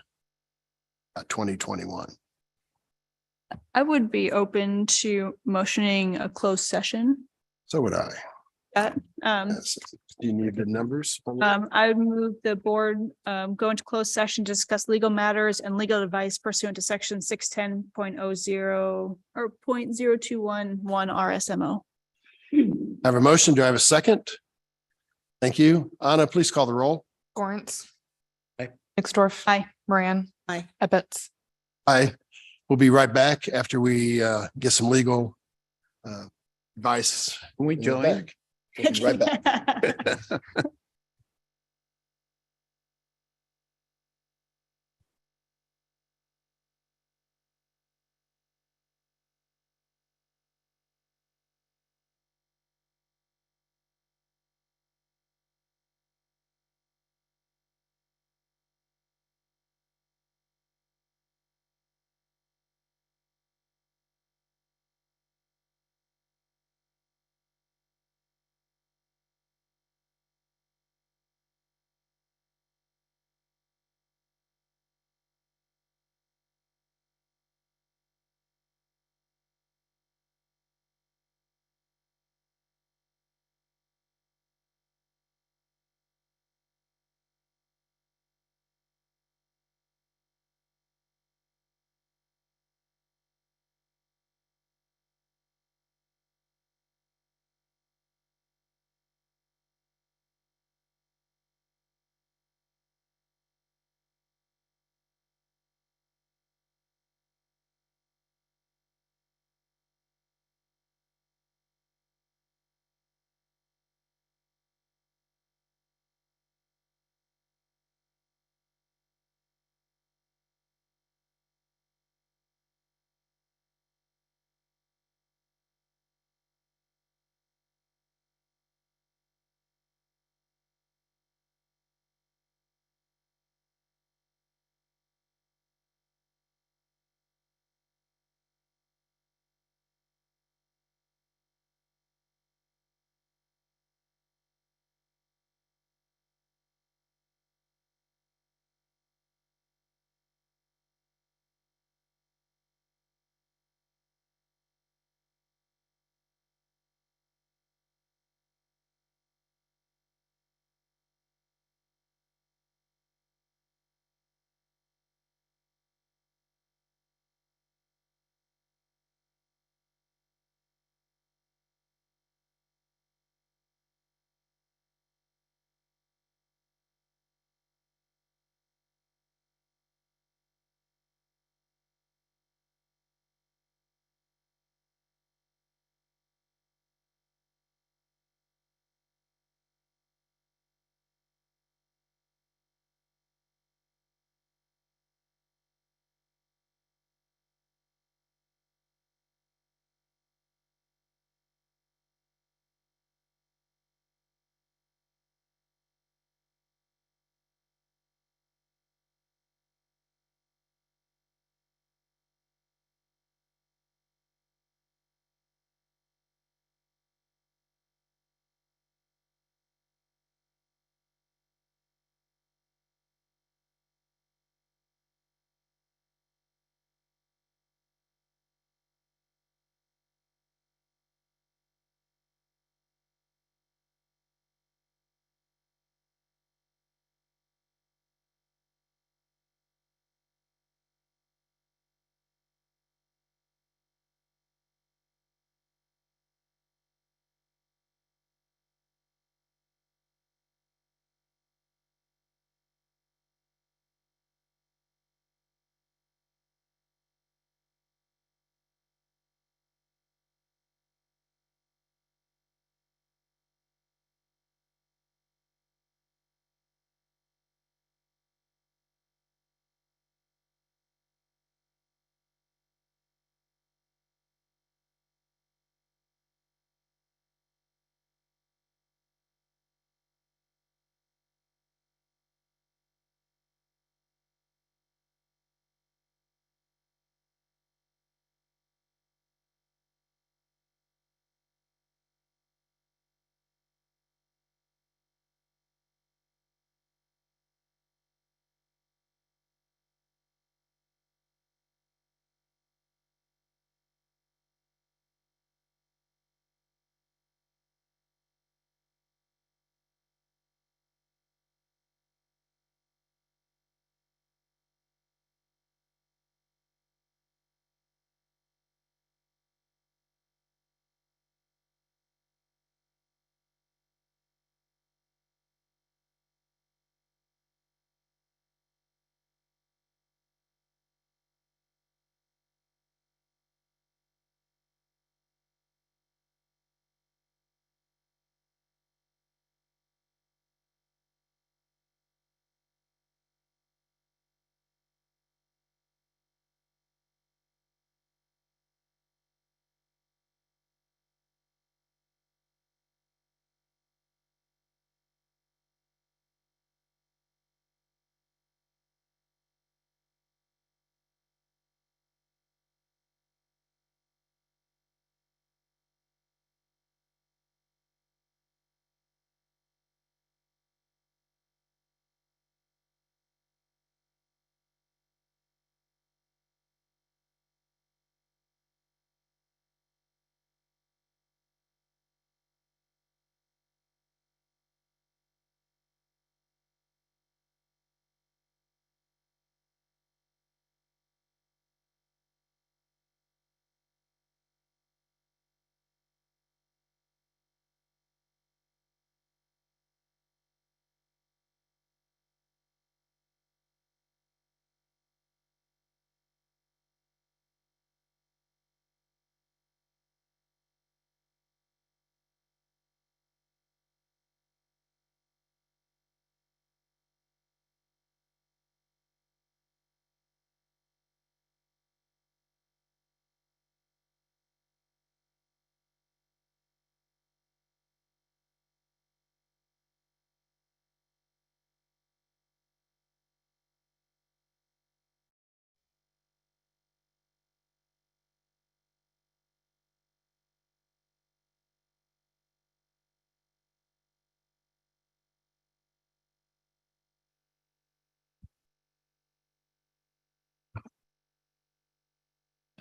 I would be open to motioning a closed session. So would I. That, Yes. Do you need the numbers? I would move the board go into closed session, to discuss legal matters and legal advice pursuant to section 610.00 or 0.0211 RSMO. I have a motion. Do I have a second? Thank you. Anna, please call the roll. Lawrence. Aye. Nixdorf. Aye. Moran. Aye. Ebbets. Aye. We'll be right back after we get some legal advice. Can we We'll be join? back. We'll be right back.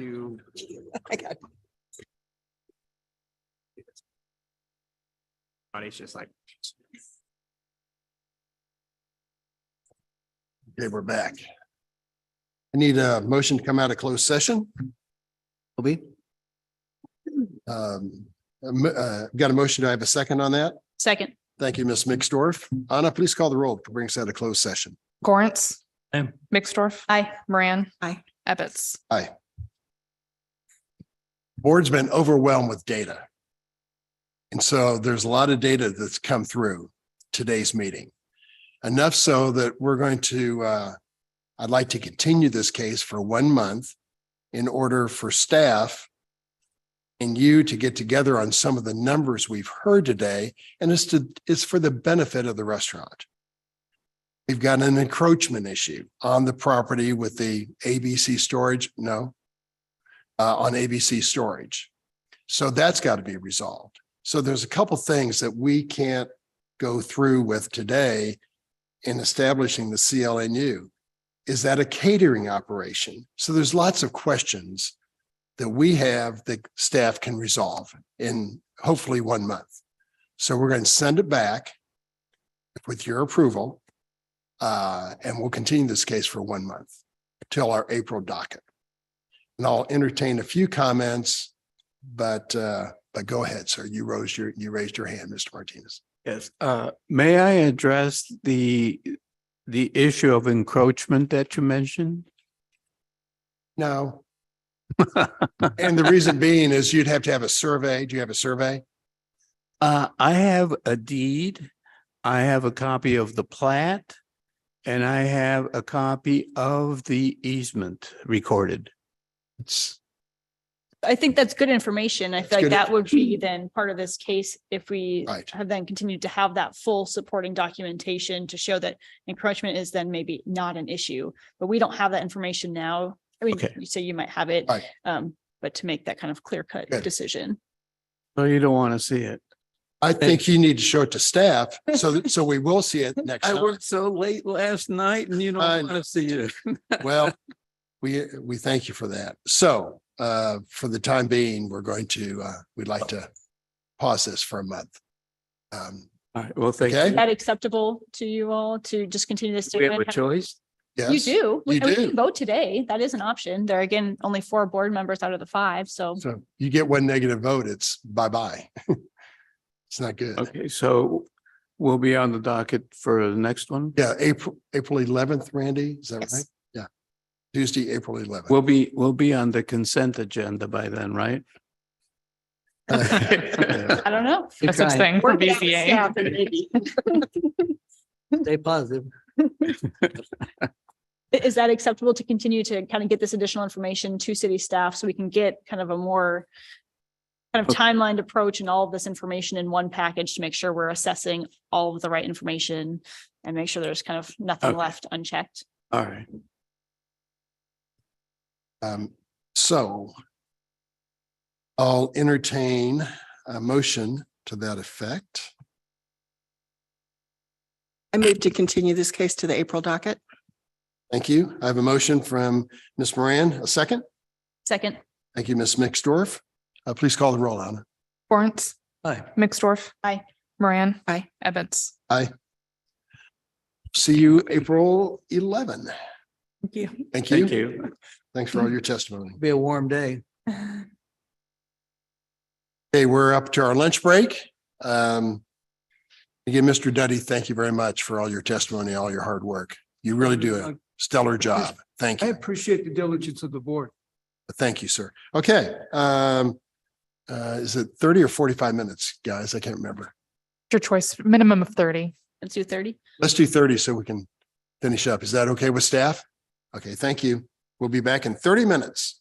you. I got It's just like. Okay, we're back. I need a motion to come out of closed session. Obi? Got a motion. Do I have a second on that? Second. Thank you, Ms. Mixdorf. Anna, please call the roll to bring us out of closed session. Gorence. Aye. Mixdorf. Aye. Moran. Aye. Ebbets. Aye. Board's been overwhelmed with data. And so there's a lot of data that's come through today's meeting. Enough so that we're going to, I'd like to continue this case for 1 month in order for staff and you to get together on some of the numbers we've heard today. And it's for the benefit of the restaurant. We've got an encroachment issue on the property with the ABC storage. No, on ABC storage. So that's got to be resolved. So there's a couple things that we can't go through with today in establishing the CLNU. Is that a catering operation? So there's lots of questions that we have that staff can resolve in hopefully 1 month. So we're going to send it back with your approval. And we'll continue this case for 1 month till our April docket. And I'll entertain a few comments, but go ahead, sir. You raised your hand, Mr. Martinez. Yes, may I address the issue of encroachment that you mentioned? No. And the reason being is you'd have to have a survey. Do you have a survey? I have a deed. I have a copy of the plat, and I have a copy of the easement recorded. I think that's good information. I feel like good that would be then part of this case if we Right. have then continued to have that full supporting documentation to show that encroachment is then maybe not an issue, but we don't have that information now. I mean, Okay. you say you might have it, Right. but to make that kind of clear cut Good. decision. So you don't want to see it? I think you need to show it to staff so we will see it next I time. worked so late last night and you don't I want to see it. Well, we thank you for that. So for the time being, we're going to, we'd like to pause this for a month. All right, well, thank Okay. Is you. that acceptable to you all to just continue this? We have a choice? You Yes, do. you We do. can vote today. That is an option. There are again, only 4 board members out of the 5, so. So you get 1 negative vote, it's bye-bye. It's not good. Okay, so we'll be on the docket for the next one. Yeah, April 11th, Randy, is that Yes. right? Yeah. Tuesday, April 11th. We'll be on the consent agenda by then, right? I don't know. No such thing for Working on the BZA. staff and maybe. Stay positive. Is that acceptable to continue to kind of get this additional information to city staff so we can get kind of a more kind of timelined approach and all of this information in one package to make sure we're assessing all of the right information and make sure there's kind of nothing Okay. left unchecked? All right. So I'll entertain a motion to that effect. I move to continue this case to the April docket. Thank you. I have a motion from Ms. Moran, a second. Second. Thank you, Ms. Mixdorf. Please call the roll, Anna. Gorence. Aye. Mixdorf. Aye. Moran. Aye. Ebbets. Aye. See you April 11. Thank you. Thank you. Thank you. Thanks for all your testimony. Be a warm day. Okay, we're up to our lunch break. Again, Mr. Duddy, thank you very much for all your testimony, all your hard work. You really do a stellar job. Thank I you. appreciate the diligence of the board. Thank you, sir. Okay. Is it 30 or 45 minutes, guys? I can't remember. Your choice, minimum of 30. Let's do 30. Let's do 30 so we can finish up. Is that okay with staff? Okay, thank you. We'll be back in 30 minutes.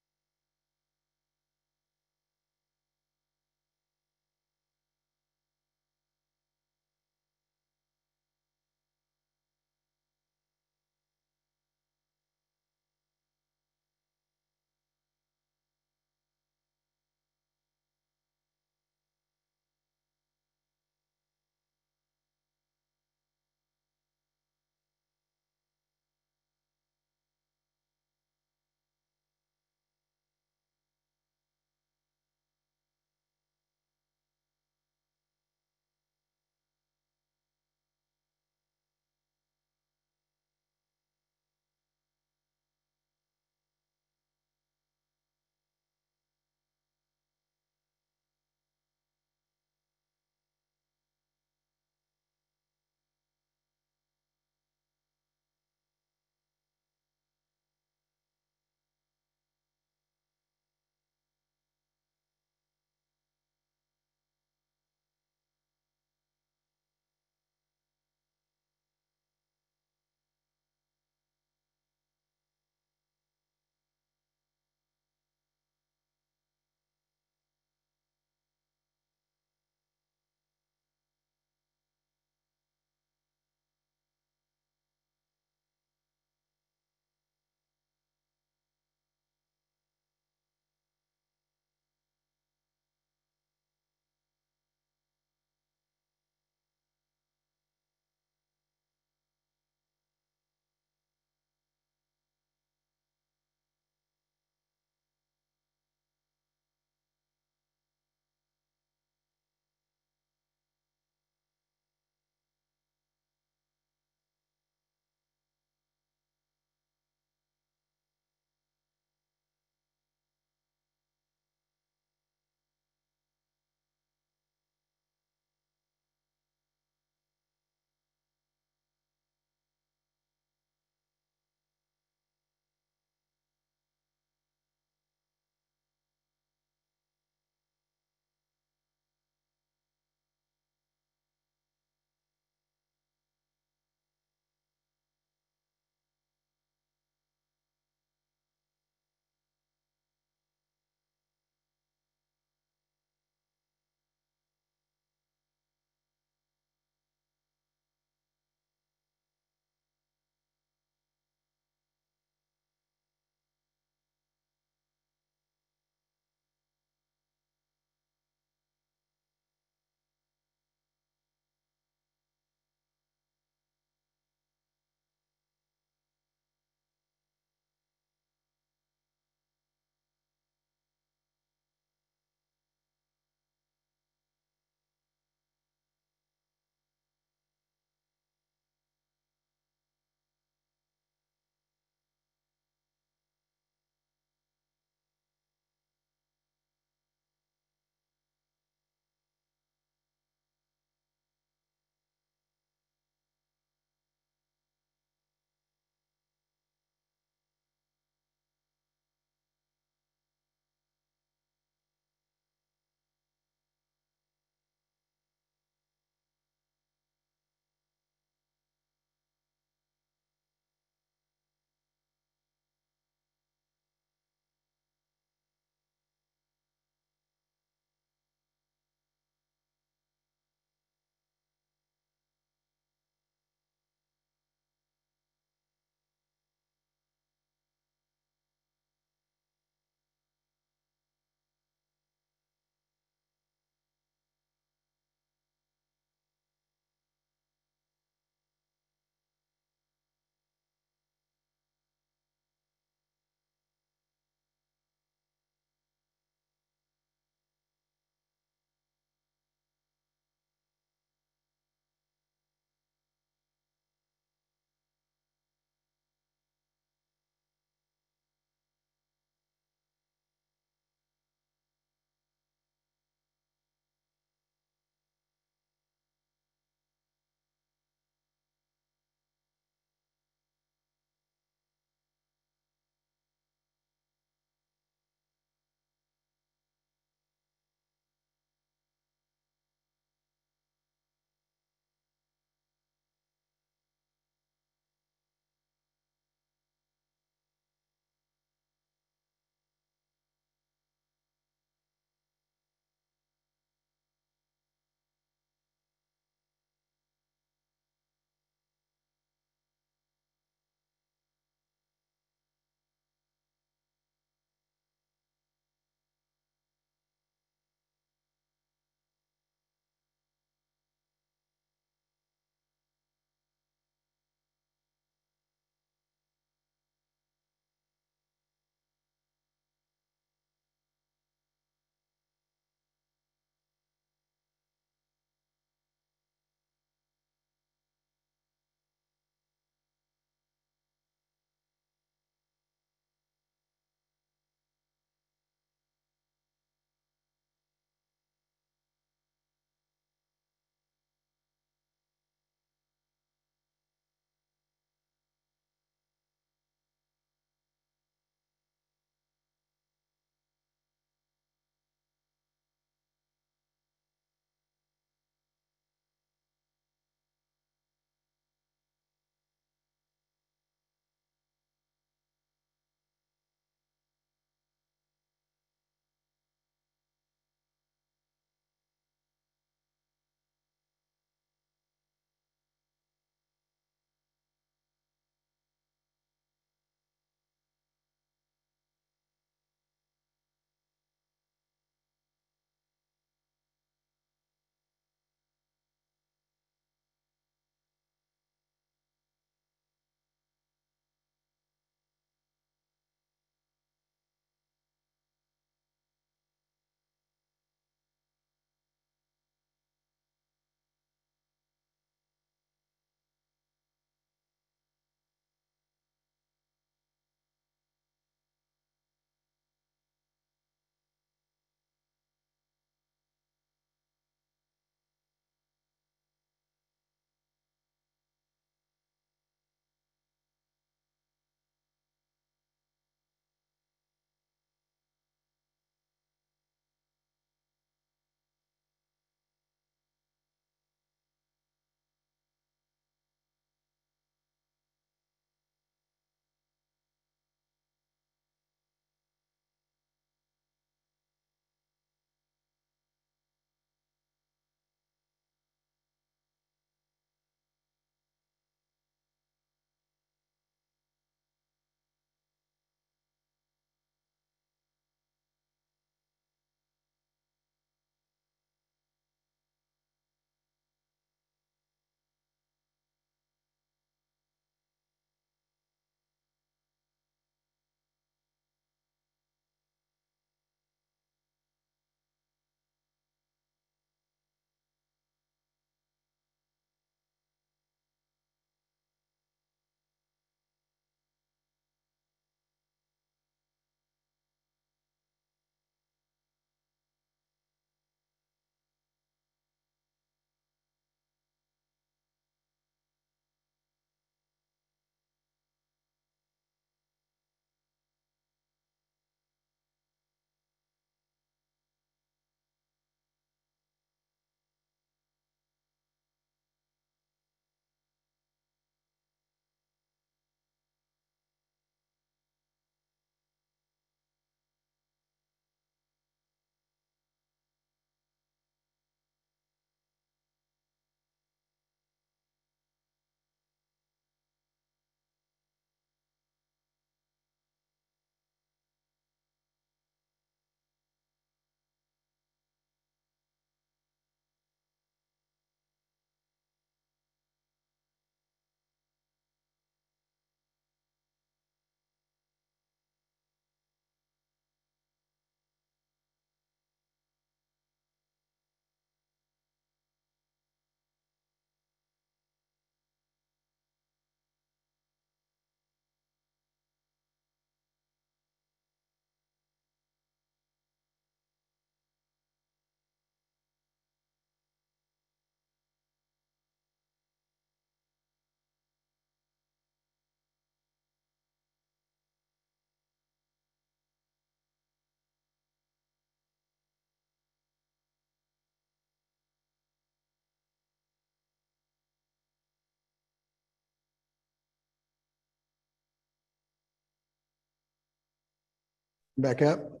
Back up.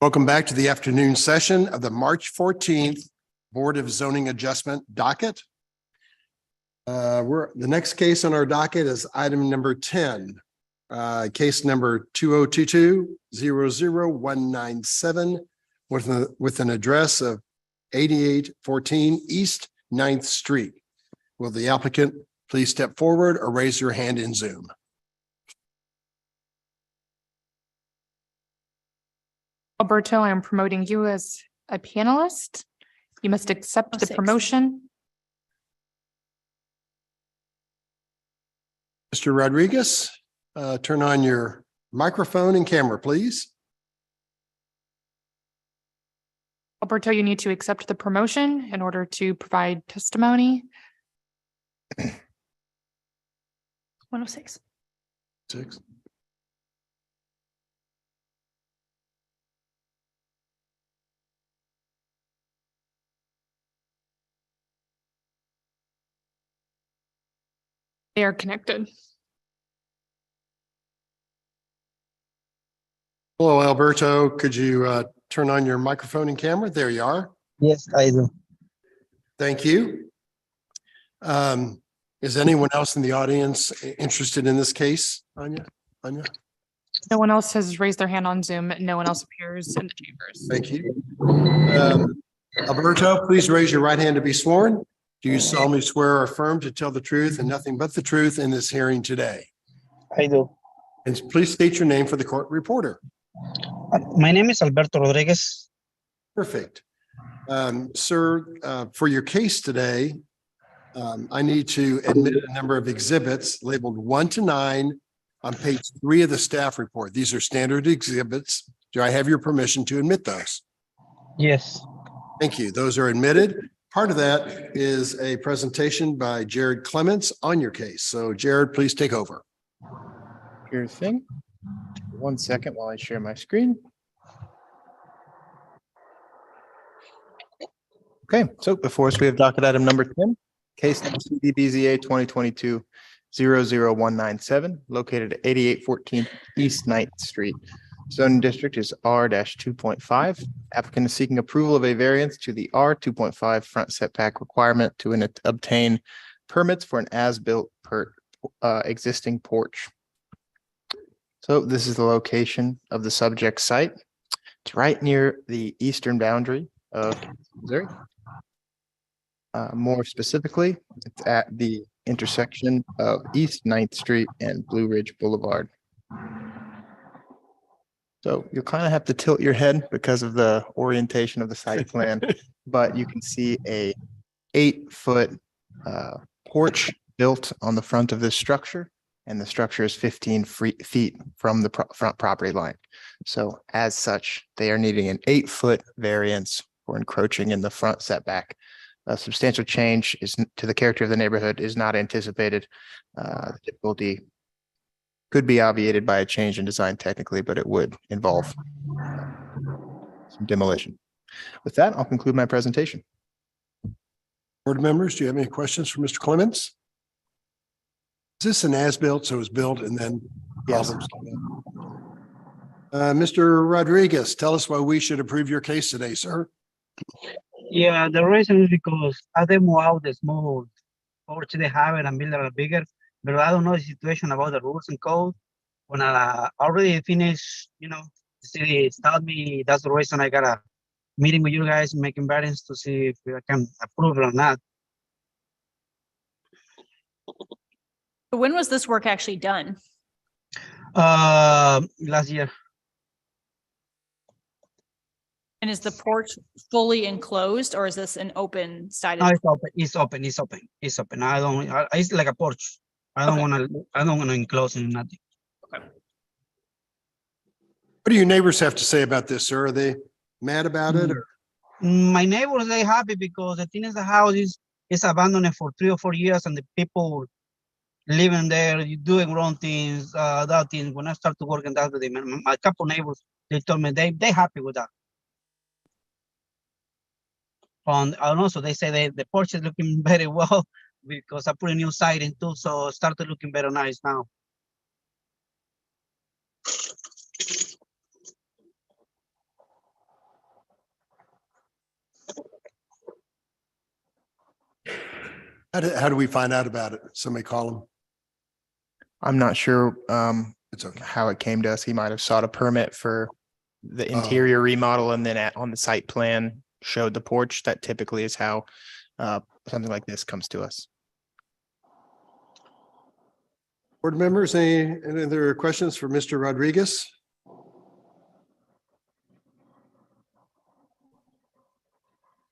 Welcome back to the afternoon session of the March 14th Board of Zoning Adjustment docket. The next case on our docket is item number 10. Case number 2022-00197 with an address of 8814 East 9th Street. Will the applicant please step forward or raise your hand in Zoom? Alberto, I am promoting you as a panelist. You must accept the promotion. Mr. Rodriguez, turn on your microphone and camera, please. Alberto, you need to accept the promotion in order to provide testimony. 106. 6. They are connected. Hello, Alberto. Could you turn on your microphone and camera? There you are. Yes, I do. Thank you. Is anyone else in the audience interested in this case? Anya? No one else has raised their hand on Zoom. No one else appears in the chambers. Thank you. Alberto, please raise your right hand to be sworn. Do you solemnly swear or affirm to tell the truth and nothing but the truth in this hearing today? I do. And please state your name for the court reporter. My name is Alberto Rodriguez. Perfect. Sir, for your case today, I need to admit a number of exhibits labeled 1 to 9 on page 3 of the staff report. These are standard exhibits. Do I have your permission to admit those? Yes. Thank you. Those are admitted. Part of that is a presentation by Jared Clements on your case. So Jared, please take over. Sure thing. 1 second while I share my screen. Okay, so before us, we have docket item number 10, case number CDBZA 2022-00197, located at 8814 East 9th Street. Zoning district is R-2.5. Applicant is seeking approval of a variance to the R-2.5 front setback requirement to obtain permits for an as-built existing porch. So this is the location of the subject site. It's right near the eastern boundary of Missouri. More specifically, it's at the intersection of East 9th Street and Blue Ridge Boulevard. So you'll kind of have to tilt your head because of the orientation of the site plan, but you can see a 8-foot porch built on the front of this structure, and the structure is 15 feet from the front property line. So as such, they are needing an 8-foot variance for encroaching in the front setback. A substantial change to the character of the neighborhood is not anticipated. The difficulty could be obviated by a change in design technically, but it would involve some demolition. With that, I'll conclude my presentation. Board members, do you have any questions for Mr. Clements? Is this an as-built, so it was built and then problems came up? Mr. Rodriguez, tell us why we should approve your case today, sir. Yeah, the reason is because as they move out the small porch they have it and build it bigger, but I don't know the situation about the rules and code. When I already finished, the city told me that's the reason I got a meeting with you guys, making variance to see if I can approve it or not. When was this work actually done? Last year. And is the porch fully enclosed or is this an open sided? No, it's open. It's open. It's like a porch. I don't want to enclose in nothing. What do your neighbors have to say about this, sir? Are they mad about it? Or? My neighbors, they happy because the thing is the house is abandoned for 3 or 4 years and the people living there, doing wrong things, that thing. When I start to work in that with them, my couple neighbors, they told me they happy with that. And also they say that the porch is looking very well because I put a new siding too, so it started looking very nice now. How do we find out about it? Somebody call him? I'm not sure It's okay. how it came to us. He might have sought a permit for the interior remodel and then on the site plan showed the porch. That typically is how something like this comes to us. Board members, any other questions for Mr. Rodriguez?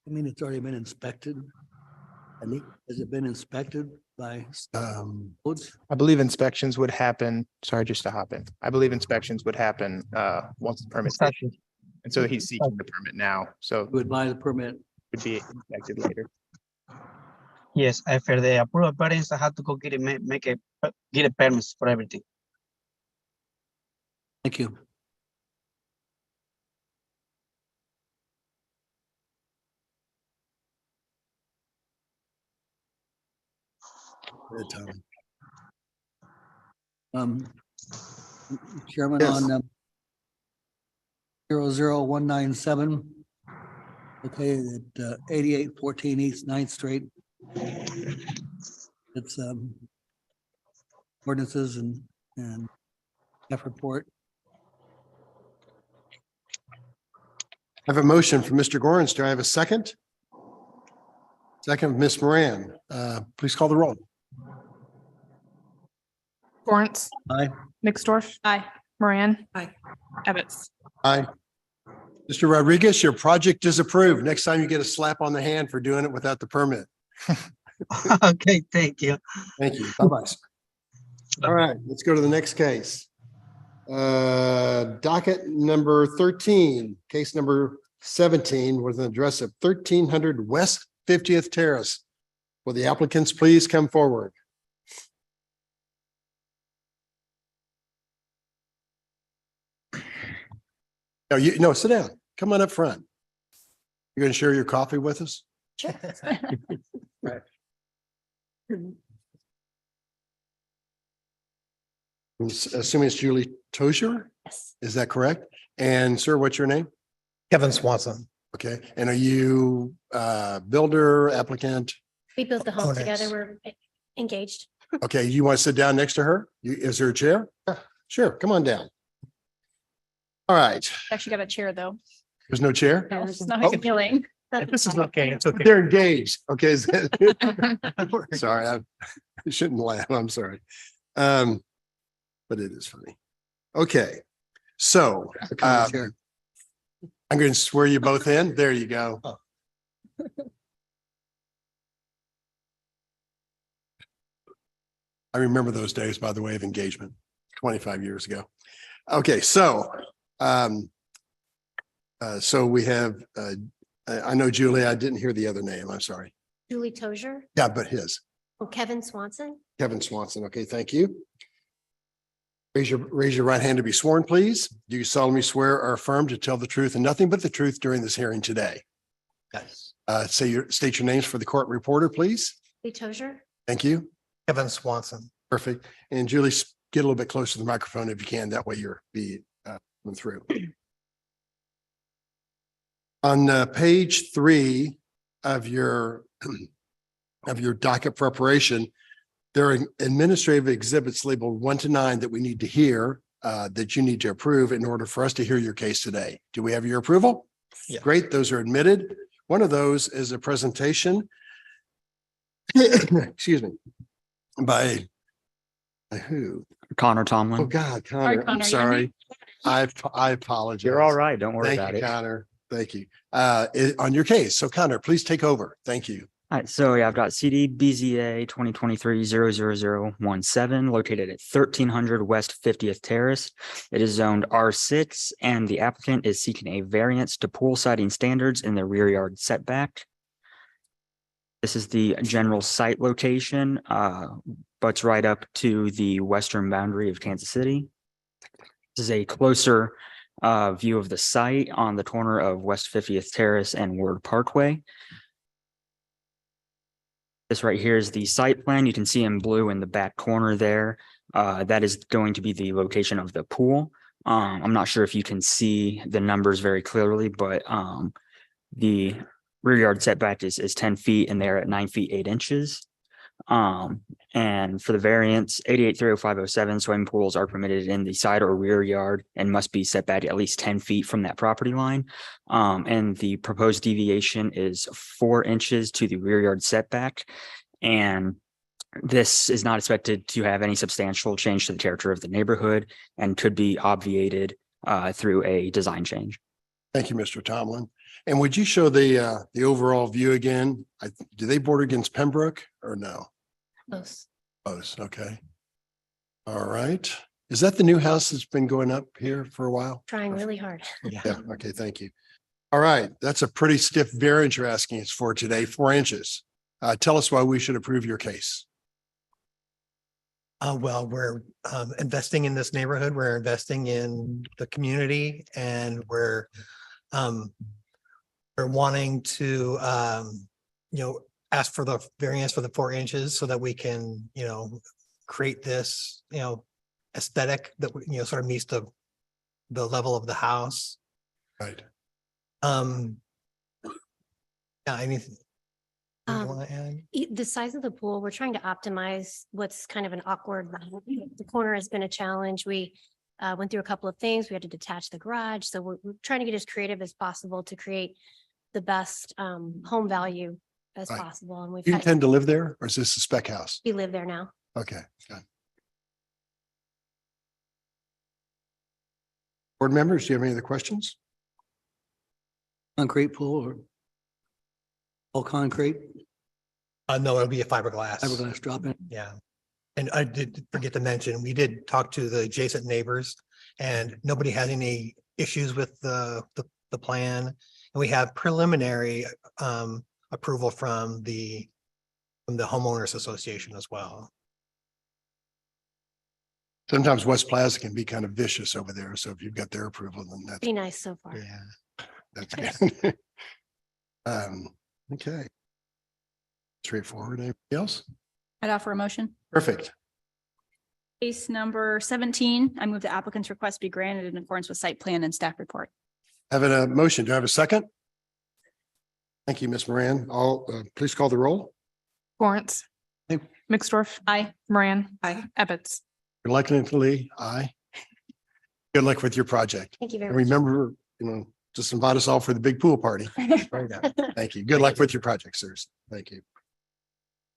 I mean, it's already been inspected. Has it been inspected by codes? I believe inspections would happen, sorry, just to hop in. I believe inspections would happen once the permit's issued. And so he's seeking the permit now, so Would buy the permit. would be inspected later. Yes, after the approval parents, I had to go get it, get a permits for everything. Thank you. Chairman, Yes. on 00197, okay, at 8814 East 9th Street. It's ordinances and F report. I have a motion from Mr. Gorens. Do I have a second? Second, Ms. Moran. Please call the roll. Lawrence. Aye. Nixdorf. Aye. Moran. Aye. Ebbets. Aye. Mr. Rodriguez, your project is approved. Next time you get a slap on the hand for doing it without the permit. Okay, thank you. Thank you. Bye-bye. All right, let's go to the next case. Docket number 13, case number 17 with an address of 1300 West 50th Terrace. Will the applicants please come forward? No, sit down. Come on up front. You're going to share your coffee with us? Right. Assuming it's Julie Tozier? Yes. Is that correct? And sir, what's your name? Kevin Swanson. Okay, and are you builder, applicant? We built the home Oh, together. nice. We're engaged. Okay, you want to sit down next to her? Is there a chair? Sure, come on down. All right, Actually got a chair though. there's no chair? No, it's not appealing. This is okay. It's okay. They're engaged. Okay. is that- Sorry, I shouldn't laugh. I'm sorry. But it is funny. Okay, so I'm going to swear you both in. There you go. I remember those days, by the way, of engagement 25 years ago. Okay, so so we have, I know Julie, I didn't hear the other name. I'm sorry. Julie Tozier. Yeah, but his, Oh, Kevin Swanson. Kevin Swanson. Okay, thank you. Raise your right hand to be sworn, please. Do you solemnly swear or affirm to tell the truth and nothing but the truth during this hearing today? Yes. State your names for the court reporter, please. Julie Tozier. Thank you. Kevin Swanson. Perfect. And Julie, get a little bit closer to the microphone if you can. That way you're coming through. On page 3 of your docket preparation, there are administrative exhibits labeled 1 to 9 that we need to hear, that you need to approve in order for us to hear your case today. Do we have your approval? Yeah. Great. Those are admitted. One of those is a presentation. Excuse me. By who? Connor Tomlin. Oh, God, Connor, I'm Connor, sorry. I apologize. You're all right. Don't worry Thank about you, it. Connor. Thank you. On your case. So Connor, please take over. Thank you. All right, so yeah, I've got CD BZA 2023-00017 located at 1300 West 50th Terrace. It is zoned R6 and the applicant is seeking a variance to pool siding standards in the rear yard setback. This is the general site location, butts right up to the western boundary of Kansas City. This is a closer view of the site on the corner of West 50th Terrace and Ward Parkway. This right here is the site plan. You can see in blue in the back corner there. That is going to be the location of the pool. I'm not sure if you can see the numbers very clearly, but the rear yard setback is 10 feet and they're at 9 feet 8 inches. And for the variance, 88-30507, swimming pools are permitted in the side or rear yard and must be set back at least 10 feet from that property line. And the proposed deviation is 4 inches to the rear yard setback. And this is not expected to have any substantial change to the character of the neighborhood and could be obviated through a design change. Thank you, Mr. Tomlin. And would you show the overall view again? Do they border against Pembroke or no? Close. Close, okay. All right. Is that the new house that's been going up here for a while? Trying really hard. Yeah, okay, thank you. All right, that's a pretty stiff variance you're asking us for today, 4 inches. Tell us why we should approve your case. Well, we're investing in this neighborhood. We're investing in the community, and we're wanting to ask for the variance for the 4 inches so that we can create this aesthetic that sort of meets the level of the house. Right. Yeah, anything you want to add? The size of the pool, we're trying to optimize what's kind of an awkward, the corner has been a challenge. We went through a couple of things. We had to detach the garage. So we're trying to get as creative as possible to create the best home value as Right. possible. And we've You had, intend to live there or is this a spec house? we live there now. Okay, good. Board members, do you have any other questions? Concrete pool or all concrete? No, it'll be a fiberglass. Fiberglass drop in? Yeah. And I did forget to mention, we did talk to the adjacent neighbors and nobody had any issues with the plan. And we have preliminary approval from the homeowners association as well. Sometimes West Plaza can be kind of vicious over there. So if you've got their approval, then that's, Be nice so far. yeah, that's good. Okay. Straightforward. Anybody else? I'd offer a motion. Perfect. Case number 17, I move the applicant's request be granted in accordance with site plan and staff report. Having a motion. Do I have a second? Thank you, Ms. Moran. Please call the roll. Lawrence. Aye. Mixdorf. Aye. Moran. Aye. Ebbets. Reluctantly, aye. Good luck with your project. Thank you very And much. remember, just invite us all for the big pool party. Right now. Thank you. Good luck with your project, sirs. Thank you.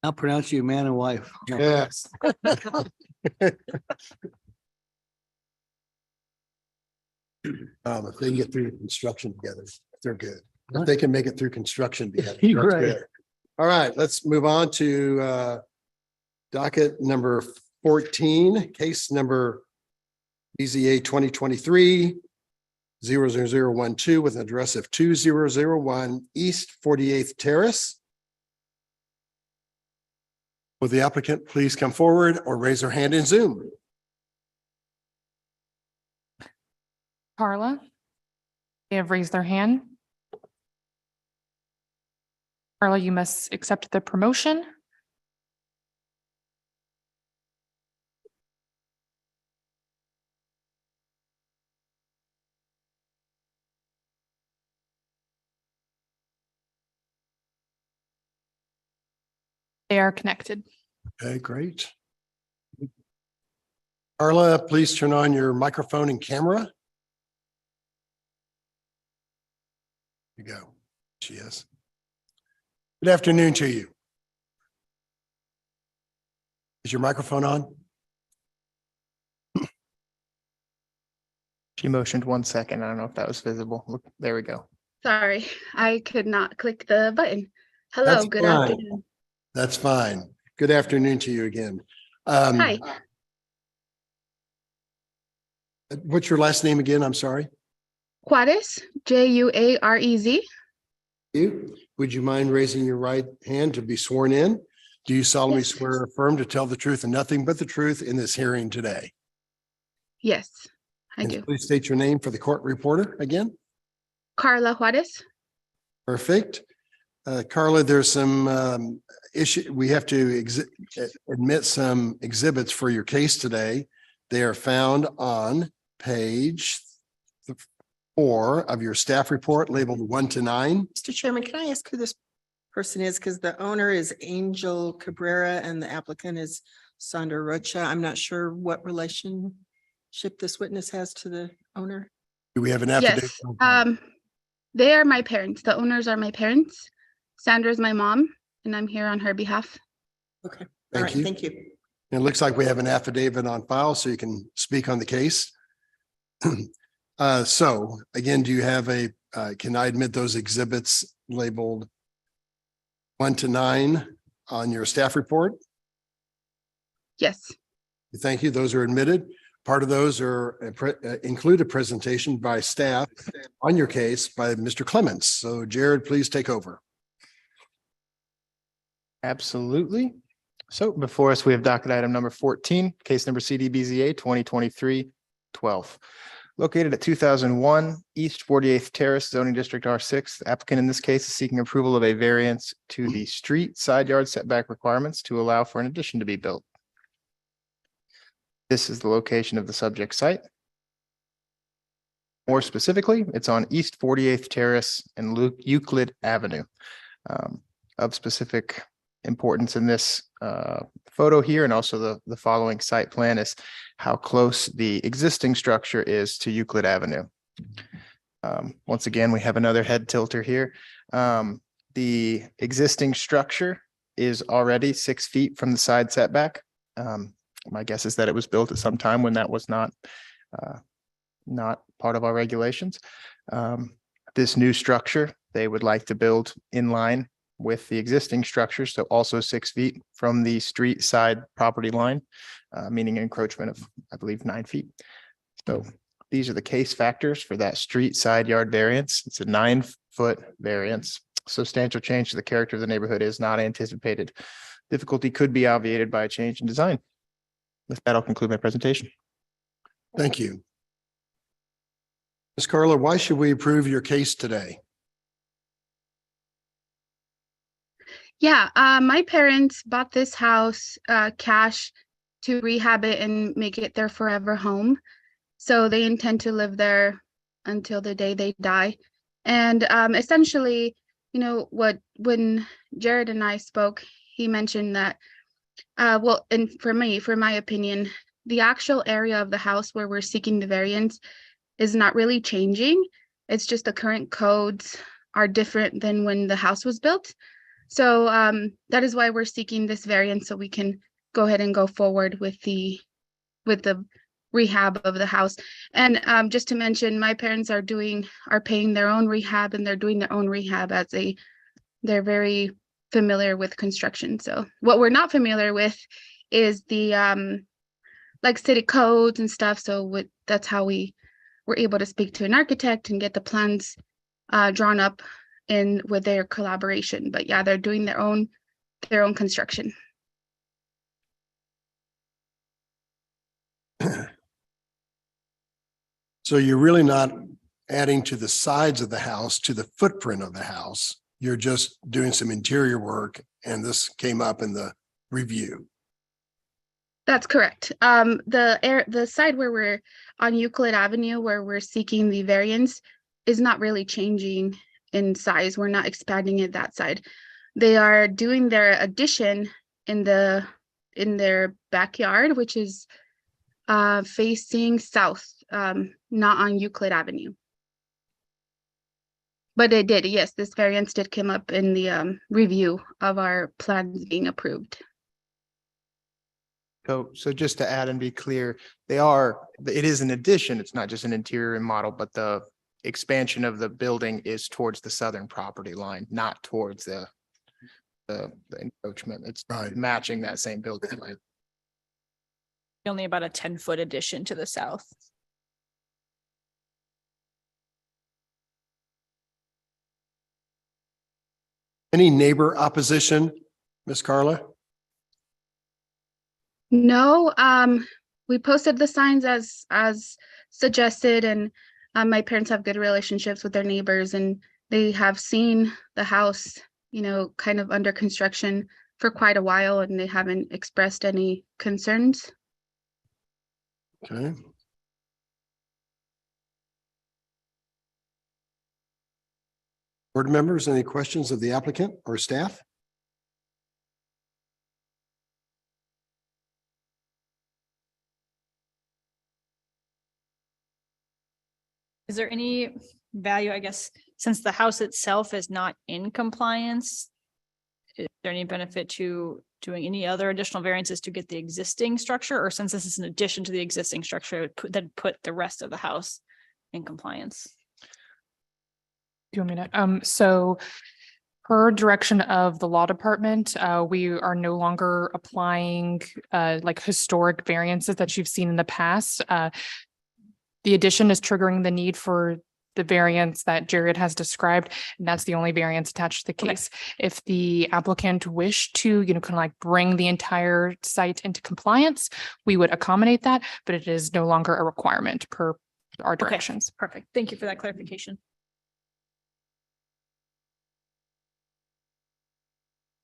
I'll pronounce you man and wife. Yes. If they can get through construction together, they're good. If they can make it through construction together. You're that's right. good. All right, let's move on to docket number 14, case number BZA 2023-00012 with an address of 2001 East 48th Terrace. Will the applicant please come forward or raise their hand in Zoom? Carla. They have raised their hand. Carla, you must accept the promotion. They are connected. Okay, great. Carla, please turn on your microphone and camera. You go. She is. Good afternoon to you. Is your microphone on? She motioned 1 second. I don't know if that was visible. Look, there we go. Sorry, I could not click the button. Hello, That's good fine. afternoon. That's fine. Good afternoon to you again. Hi, What's your last name again? I'm sorry. Juarez, Juarez. Would you mind raising your right hand to be sworn in? Do you solemnly Yes. swear or affirm to tell the truth and nothing but the truth in this hearing today? Yes, I And do. please state your name for the court reporter again. Carla Juarez. Perfect. Carla, there's some issue, we have to admit some exhibits for your case today. They are found on page 4 of your staff report labeled 1 to 9. Mr. Chairman, can I ask who this person is? Because the owner is Angel Cabrera and the applicant is Sandra Rocha. I'm not sure what relationship this witness has to the owner. Do we have an affidavit? Yes, they are my parents. The owners are my parents. Sandra is my mom, and I'm here on her behalf. Okay. All Thank right. you. Thank you. It looks like we have an affidavit on file, so you can speak on the case. So again, do you have can I admit those exhibits labeled 1 to 9 on your staff report? Yes. Thank you. Those are admitted. Part of those include a presentation by staff on your case by Mr. Clements. So Jared, please take over. Absolutely. So before us, we have docket item number 14, case number CDBZA 2023-12. Located at 2001 East 48th Terrace, zoning district R6. The applicant in this case is seeking approval of a variance to the street side yard setback requirements to allow for an addition to be built. This is the location of the subject site. More specifically, it's on East 48th Terrace and Euclid Avenue. Of specific importance in this photo here and also the following site plan is how close the existing structure is to Euclid Avenue. Once again, we have another head tilter here. The existing structure is already 6 feet from the side setback. My guess is that it was built at some time when that was not part of our regulations. This new structure, they would like to build in line with the existing structure, so also 6 feet from the street side property line, meaning an encroachment of, I believe, 9 feet. So these are the case factors for that street side yard variance. It's a 9-foot variance. Substantial change to the character of the neighborhood is not anticipated. Difficulty could be obviated by a change in design. With that, I'll conclude my presentation. Thank you. Ms. Carla, why should we approve your case today? Yeah, my parents bought this house cash to rehab it and make it their forever home. So they intend to live there until the day they die. And essentially, you know, when Jared and I spoke, he mentioned that, and for my opinion, the actual area of the house where we're seeking the variance is not really changing. It's just the current codes are different than when the house was built. So that is why we're seeking this variance, so we can go ahead and go forward with the rehab of the house. And just to mention, my parents are paying their own rehab, and they're doing their own rehab they're very familiar with construction. So what we're not familiar with is the like city codes and stuff. So that's how we were able to speak to an architect and get the plans drawn up with their collaboration. But yeah, they're doing their own construction. So you're really not adding to the sides of the house, to the footprint of the house. You're just doing some interior work, and this came up in the review. That's correct. The side where we're on Euclid Avenue, where we're seeking the variance, is not really changing in size. We're not expanding it that side. They are doing their addition in their backyard, which is facing south, not on Euclid Avenue. But it did, yes, this variance did come up in the review of our plans being approved. So just to add and be clear, it is an addition. It's not just an interior remodel, but the expansion of the building is towards the southern property line, not towards the encroachment. It's matching that same building line. Only about a 10-foot addition to the south. Any neighbor opposition, Ms. Carla? No, we posted the signs as suggested, and my parents have good relationships with their neighbors, and they have seen the house, kind of under construction for quite a while and they haven't expressed any concerns. Okay. Board members, any questions of the applicant or staff? Is there any value, I guess, since the house itself is not in compliance? Is there any benefit to doing any other additional variances to get the existing structure? Or since this is an addition to the existing structure, it would put the rest of the house in compliance? Do you want me to, so per direction of the law department, we are no longer applying like historic variances that you've seen in the past. The addition is triggering the need for the variance that Jared has described, and that's the only variance attached to the case. If the applicant wished to, kind of like bring the entire site into compliance, we would accommodate that, but it is no longer a requirement per our directions. Perfect. Thank you for that clarification.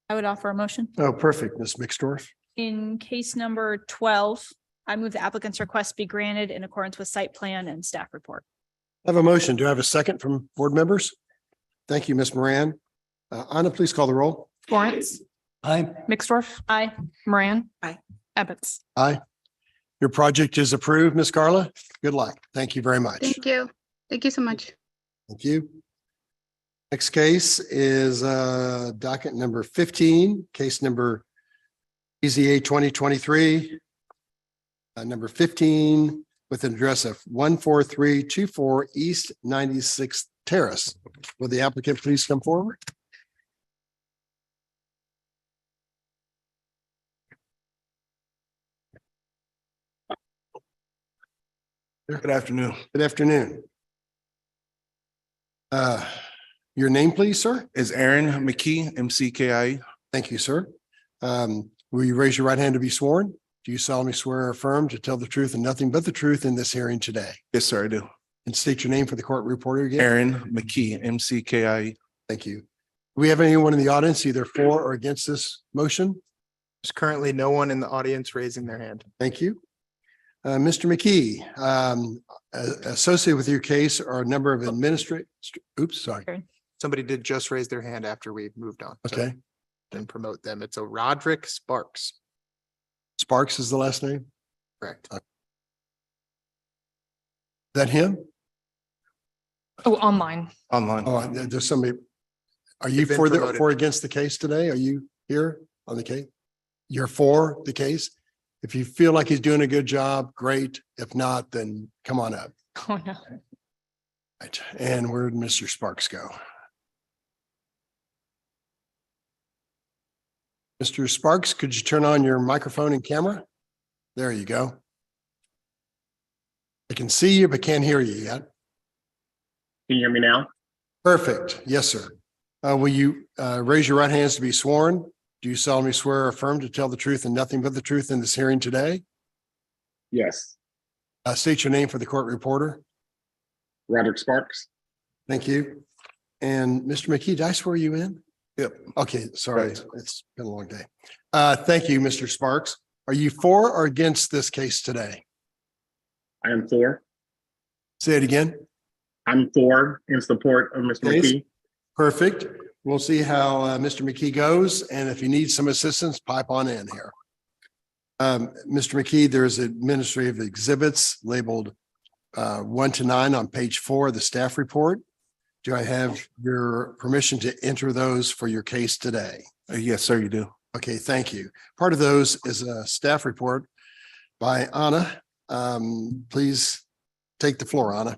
I would offer a motion. Oh, perfect, Ms. Mixdorf. In case number 12, I move the applicant's request be granted in accordance with site plan and staff report. I have a motion. Do I have a second from board members? Thank you, Ms. Moran. Anna, please call the roll. Lawrence. Aye. Mixdorf. Aye. Moran. Aye. Ebbets. Aye. Your project is approved, Ms. Carla. Good luck. Thank you very much. Thank you. Thank you so much. Thank you. Next case is docket number 15, case number BZA 2023. Number 15 with an address of 14324 East 96th Terrace. Will the applicant please come forward? Good afternoon. Good afternoon. Your name, please, sir? Is Aaron McKee, MCKI. Thank you, sir. Will you raise your right hand to be sworn? Do you solemnly swear or affirm to tell the truth and nothing but the truth in this hearing today? Yes, sir, I do. And state your name for the court reporter again. Aaron McKee, MCKI. Thank you. Do we have anyone in the audience either for or against this motion? There's currently no one in the audience raising their hand. Thank you. Mr. McKee, associated with your case are a number of sorry. Somebody did just raise their hand after we moved on. so Okay. Didn't promote them. It's a Roderick Sparks. Sparks is the last name? Correct. Is that him? Oh, online. Online. Oh, there's somebody. Are you You've been for the, promoted. for against the case today? Are you here on the case? You're for the case? If you feel like he's doing a good job, great. If not, then come on up. Oh, no. Right. And where'd Mr. Sparks go? Mr. Sparks, could you turn on your microphone and camera? There you go. I can see you, but can't hear you yet. Can you hear me now? Perfect. Yes, sir. Will you raise your right hands to be sworn? Do you solemnly swear or affirm to tell the truth and nothing but the truth in this hearing today? Yes. State your name for the court reporter. Roderick Sparks. Thank you. And Mr. McKee, did I swear you in? Yep. Okay, sorry. Correct. It's been a long day. Thank you, Mr. Sparks. Are you for or against this case today? I am for. Say it again. I'm for in support of Mr. Case? McKee. Perfect. We'll see how Mr. McKee goes, and if you need some assistance, pipe on in here. Mr. McKee, there's administrative exhibits labeled 1 to 9 on page 4 of the staff report. Do I have your permission to enter those for your case today? Yes, sir, you do. Okay, thank you. Part of those is a staff report by Anna. Please take the floor, Anna.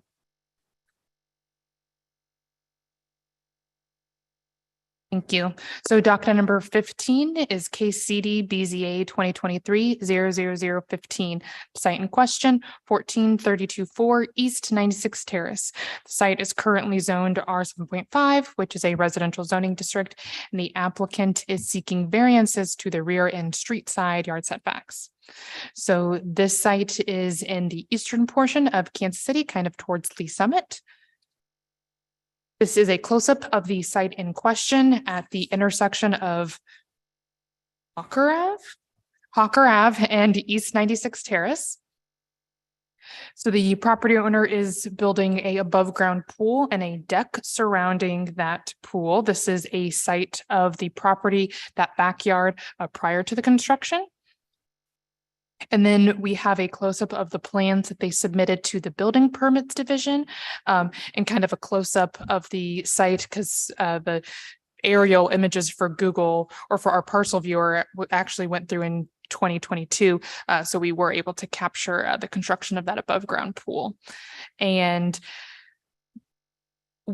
Thank you. So docket number 15 is case CD BZA 2023-00015. Site in question, 14324 East 96 Terrace. The site is currently zoned R7.5, which is a residential zoning district, and the applicant is seeking variances to the rear and street side yard setbacks. So this site is in the eastern portion of Kansas City, kind of towards Lee Summit. This is a close-up of the site in question at the intersection of Hawker Ave and East 96 Terrace. So the property owner is building a above-ground pool and a deck surrounding that pool. This is a site of the property, that backyard prior to the construction. And then we have a close-up of the plans that they submitted to the building permits division, and kind of a close-up of the site because the aerial images for Google or for our parcel viewer actually went through in 2022. So we were able to capture the construction of that above ground pool. And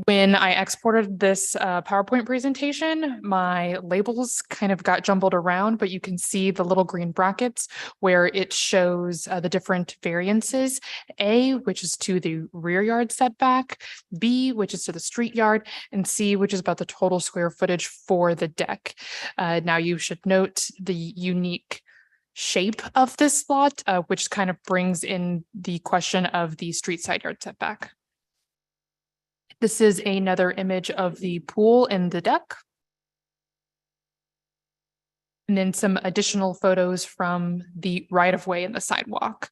when I exported this PowerPoint presentation, my labels kind of got jumbled around, but you can see the little green brackets where it shows the different variances. A, which is to the rear yard setback, B, which is to the street yard, and C, which is about the total square footage for the deck. Now you should note the unique shape of this lot, which kind of brings in the question of the street side yard setback. This is another image of the pool and the deck. And then some additional photos from the right-of-way and the sidewalk.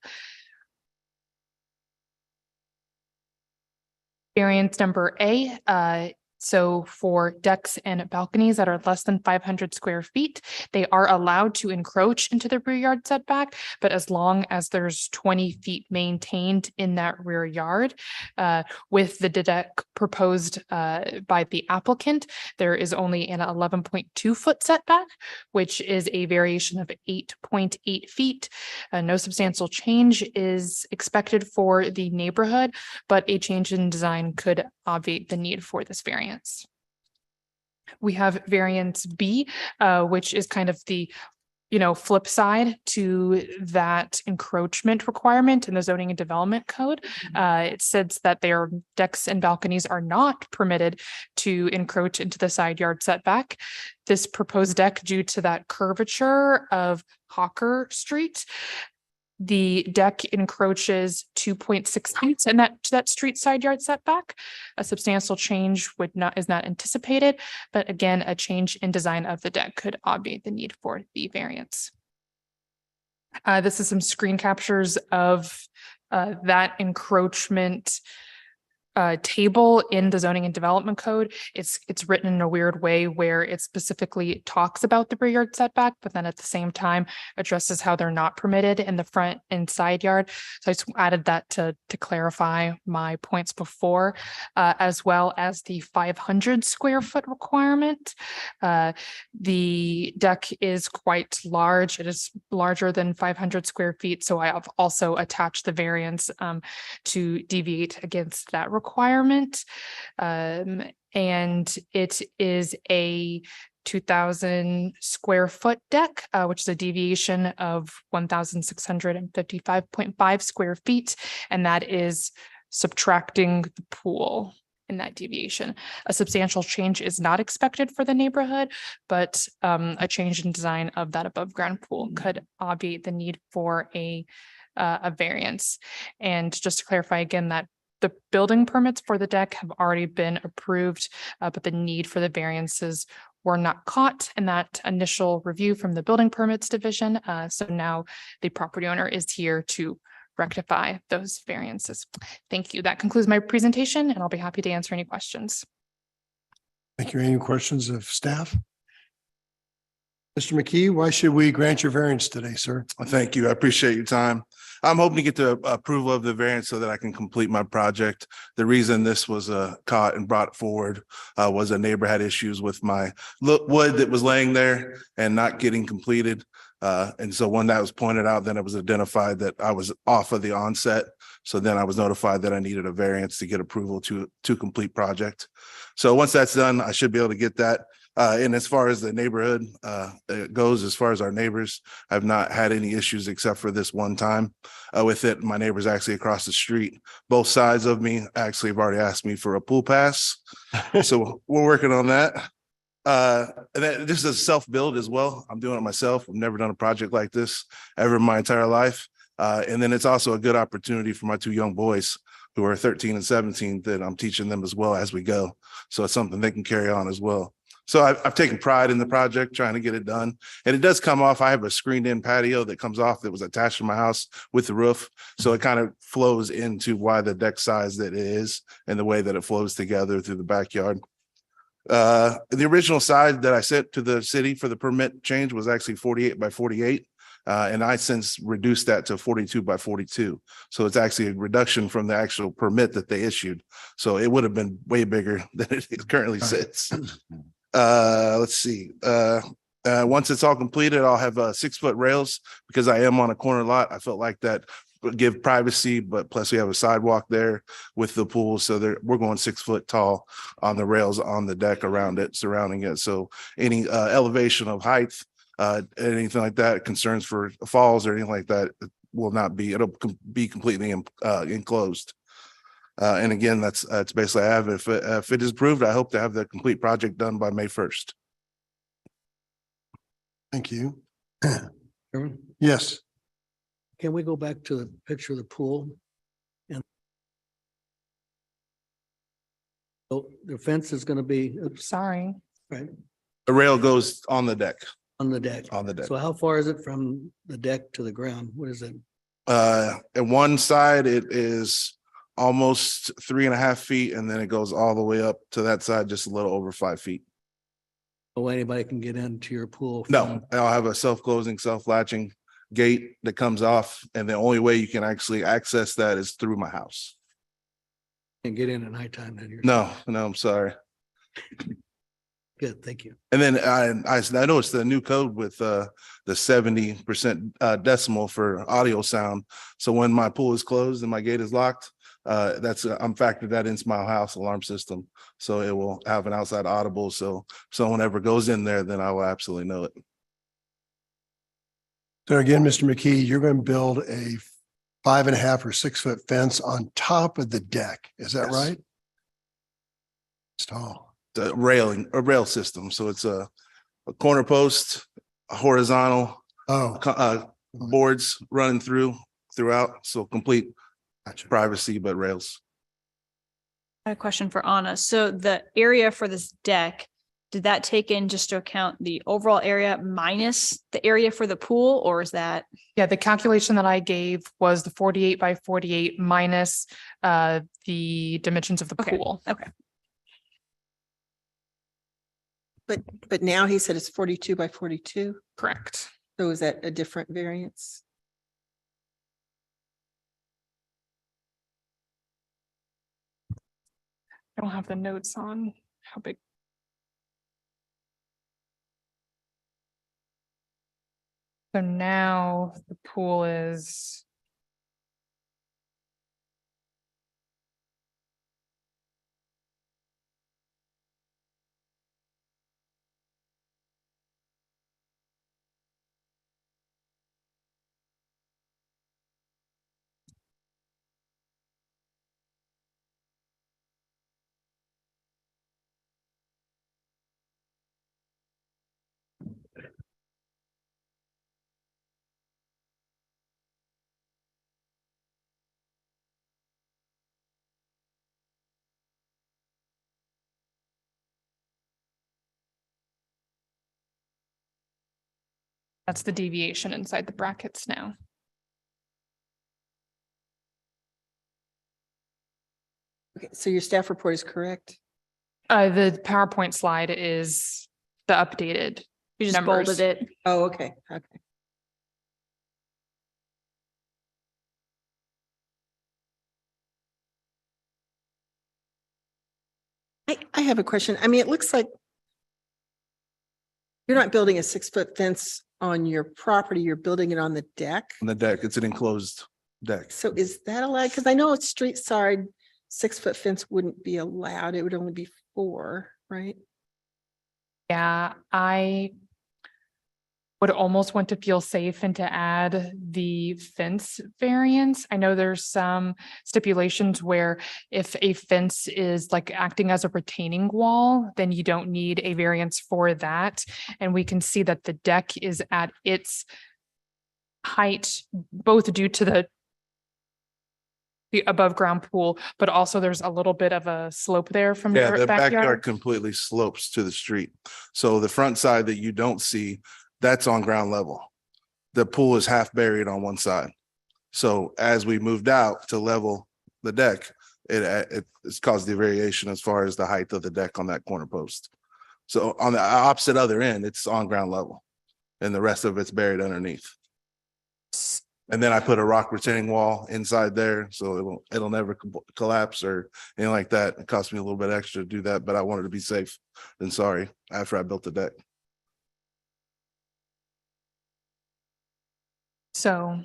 Variance number A, so for decks and balconies that are less than 500 square feet, they are allowed to encroach into the rear yard setback, but as long as there's 20 feet maintained in that rear yard, with the deck proposed by the applicant, there is only an 11.2 foot setback, which is a variation of 8.8 feet. No substantial change is expected for the neighborhood, but a change in design could obviate the need for this variance. We have variance B, which is kind of the flip side to that encroachment requirement in the zoning and development code. It says that their decks and balconies are not permitted to encroach into the side yard setback. This proposed deck, due to that curvature of Hawker Street, the deck encroaches 2.6 feet and that street side yard setback. A substantial change is not anticipated, but again, a change in design of the deck could obviate the need for the variance. This is some screen captures of that encroachment table in the zoning and development code. It's written in a weird way where it specifically talks about the rear yard setback, but then at the same time addresses how they're not permitted in the front and side yard. So I just added that to clarify my points before, as well as the 500 square foot requirement. The deck is quite large. It is larger than 500 square feet. So I have also attached the variance to deviate against that requirement. And it is a 2,000 square foot deck, which is a deviation of 1,655.5 square feet. And that is subtracting the pool in that deviation. A substantial change is not expected for the neighborhood, but a change in design of that above ground pool could obviate the need for a variance. And just to clarify again, that the building permits for the deck have already been approved, but the need for the variances were not caught in that initial review from the building permits division. So now the property owner is here to rectify those variances. Thank you. That concludes my presentation, and I'll be happy to answer any questions. Thank you. Any questions of staff? Mr. McKee, why should we grant your variance today, sir? Thank you. I appreciate your time. I'm hoping to get the approval of the variance so that I can complete my project. The reason this was caught and brought forward was a neighbor had issues with my wood that was laying there and not getting completed. And so when that was pointed out, then it was identified that I was off of the onset. So then I was notified that I needed a variance to get approval to complete project. So once that's done, I should be able to get that. And as far as the neighborhood goes, as far as our neighbors, I've not had any issues except for this one time with it. My neighbor's actually across the street. Both sides of me actually have already asked me for a pool pass. So we're working on that. And this is a self-build as well. I'm doing it myself. I've never done a project like this ever in my entire life. And then it's also a good opportunity for my two young boys who are 13 and 17 that I'm teaching them as well as we go. So it's something they can carry on as well. So I've taken pride in the project, trying to get it done. And it does come off. I have a screened in patio that comes off that was attached to my house with the roof. So it kind of flows into why the deck size that it is and the way that it flows together through the backyard. The original size that I sent to the city for the permit change was actually 48 by 48. And I since reduced that to 42 by 42. So it's actually a reduction from the actual permit that they issued. So it would have been way bigger than it currently sits. Let's see. Once it's all completed, I'll have 6-foot rails because I am on a corner lot. I felt like that would give privacy, but plus we have a sidewalk there with the pool. So we're going 6 foot tall on the rails on the deck around it, surrounding it. So any elevation of height, anything like that, concerns for falls or anything like that will not be, it'll be completely enclosed. And again, that's basically I have. If it is approved, I hope to have the complete project done by May 1st. Thank you. Chairman, Yes. can we go back to the picture of the pool? And so the fence is gonna be, Sorry. right, The rail goes on the deck. on the deck. On the deck. So how far is it from the deck to the ground? What is it? At one side, it is almost 3.5 feet, and then it goes all the way up to that side, just a little over 5 feet. So anybody can get into your pool? No, I'll have a self-closing, self-latching gate that comes off, and the only way you can actually access that is through my house. And get in at nighttime then you're. No, I'm sorry. Good, thank you. And then I noticed the new code with the 70% decimal for audio sound. So when my pool is closed and my gate is locked, I'm factored that into my house alarm system. So it will have an outside audible. So if someone ever goes in there, then I will absolutely know it. So again, Mr. McKee, you're going to build a 5.5 or 6 foot fence on top of the deck. Is that Yes. right? It's tall. The rail system. So it's a corner post, a horizontal, boards running throughout. So complete privacy, but rails. I have a question for Anna. So the area for this deck, did that take in just to account the overall area minus the area for the pool, or is that? Yeah, the calculation that I gave was the 48 by 48 minus the dimensions of the pool. Okay. But now he said it's 42 by 42. Correct. So is that a different variance? I don't have the notes on how big. So now the pool is. That's the deviation inside the brackets now. Okay, so your staff report is correct? The PowerPoint slide is the updated. You just numbers. bolded it. Oh, okay, okay. I have a question. I mean, it looks like you're not building a 6 foot fence on your property, you're building it on the deck. On the deck, it's an enclosed deck. So is that allowed? Because I know a street side 6 foot fence wouldn't be allowed. It would only be 4, right? Yeah, I would almost want to feel safe and to add the fence variance. I know there's some stipulations where if a fence is like acting as a retaining wall, then you don't need a variance for that. And we can see that the deck is at its height, both due to the the above ground pool, but also there's a little bit of a slope there from Yeah, your the backyard backyard. completely slopes to the street. So the front side that you don't see, that's on ground level. The pool is half buried on one side. So as we moved out to level the deck, it's caused the variation as far as the height of the deck on that corner post. So on the opposite other end, it's on ground level and the rest of it's buried underneath. And then I put a rock retaining wall inside there, so it'll never collapse or anything like that. It cost me a little bit extra to do that, but I wanted to be safe than sorry after I built the deck. So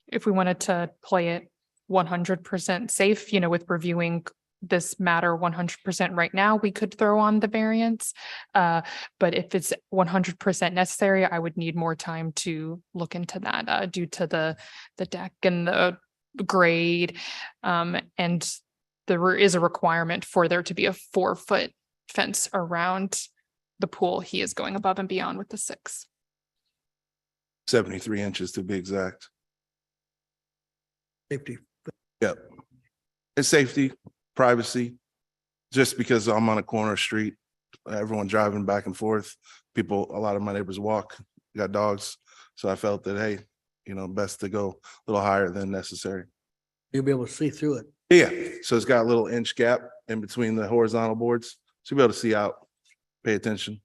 if we wanted to play it 100% safe, you know, with reviewing this matter 100% right now, we could throw on the variance. But if it's 100% necessary, I would need more time to look into that due to the deck and the grade. And there is a requirement for there to be a 4-foot fence around the pool. He is going above and beyond with the 6. 73 inches to be exact. Safety. Yep. It's safety, privacy, just because I'm on a corner street, everyone driving back and forth, people, a lot of my neighbors walk, got dogs. So I felt that, hey, you know, best to go a little higher than necessary. You'll be able to see through it. Yeah, so it's got a little inch gap in between the horizontal boards. So you'll be able to see out, pay attention,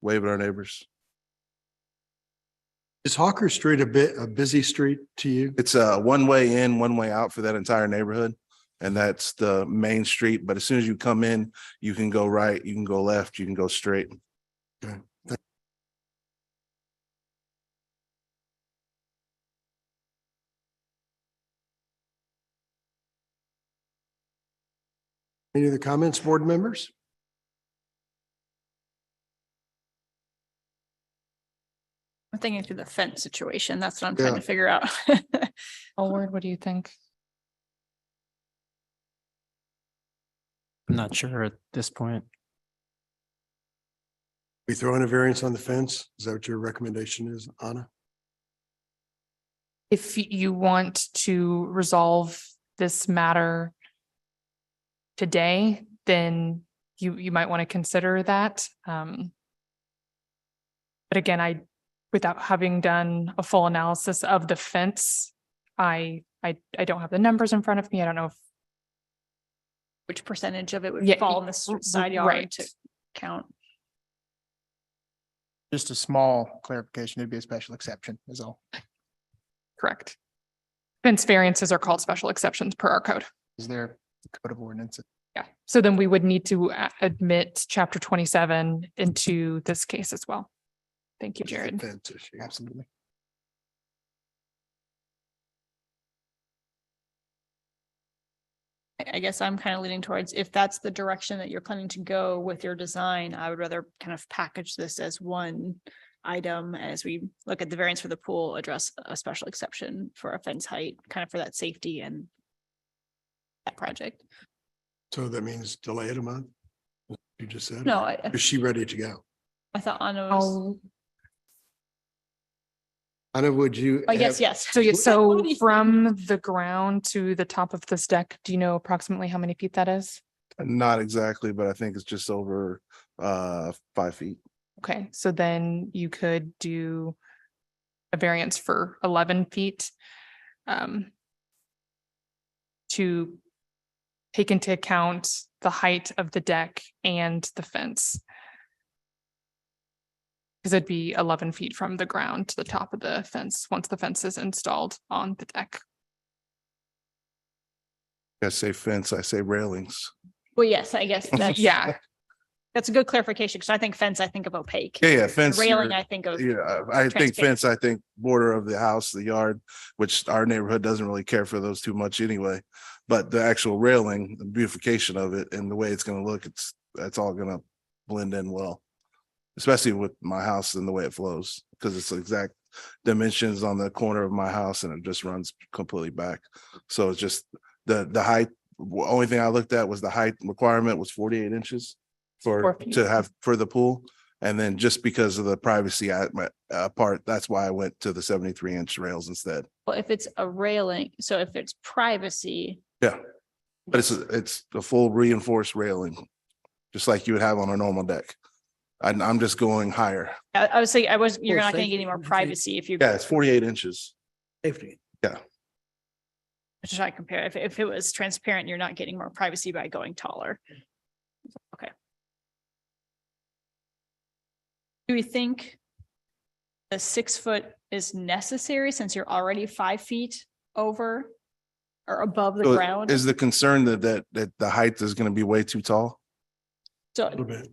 wave at our neighbors. Is Hawker Street a busy street to you? It's a one way in, one way out for that entire neighborhood. And that's the main street. But as soon as you come in, you can go right, you can go left, you can go straight. Okay. Any other comments, board members? I'm thinking through the fence situation. That's what I'm trying Yeah. to figure out. Howard, what do you think? I'm not sure at this point. We throw in a variance on the fence? Is that what your recommendation is, Anna? If you want to resolve this matter today, then you might want to consider that. But again, without having done a full analysis of the fence, I don't have the numbers in front of me. I don't know if Which percentage of it would Yeah, fall in this side yard right. to count? Just a small clarification, it'd be a special exception is all. correct. Fence variances are called special exceptions per our code. Is there a code of ordinances? Yeah, so then we would need to admit chapter 27 into this case as well. Thank you, Jared. Fence issue. Absolutely. I guess I'm kind of leaning towards if that's the direction that you're planning to go with your design, I would rather kind of package this as one item as we look at the variance for the pool, address a special exception for a fence height, kind of for that safety and that project. So that means delay it a month? You just said? No, Is she ready to go? I thought Anna was, Anna, would you? I guess, have- yes. So from the ground to the top of this deck, do you know approximately how many feet that is? Not exactly, but I think it's just over 5 feet. Okay, so then you could do a variance for 11 feet. To take into account the height of the deck and the fence. Because it'd be 11 feet from the ground to the top of the fence, once the fence is installed on the deck. I say fence, I say railings. Well, yes, I guess that's. Yeah. That's a good clarification, because I think fence, I think of opaque. Yeah, fence. Railing, I think of. Yeah, I think transparent. fence, I think border of the house, the yard, which our neighborhood doesn't really care for those too much anyway. But the actual railing, the beautification of it and the way it's gonna look, that's all gonna blend in well. Especially with my house and the way it flows, because it's the exact dimensions on the corner of my house and it just runs completely back. So it's just the height, only thing I looked at was the height requirement was 48 inches. 4 feet. To have for the pool. And then just because of the privacy part, that's why I went to the 73-inch rails instead. Well, if it's a railing, so if it's privacy, Yeah, but it's a full reinforced railing, just like you would have on a normal deck. I'm just going higher. I was saying, you're For not gonna get any safety, more safety. privacy if you. Yeah, it's 48 inches. Safety. Yeah. Just trying to compare. If it was transparent, you're not getting more privacy by going taller. Okay. Do we think the 6 foot is necessary since you're already 5 feet over or above the So ground? is the concern that the height is going to be way too tall? So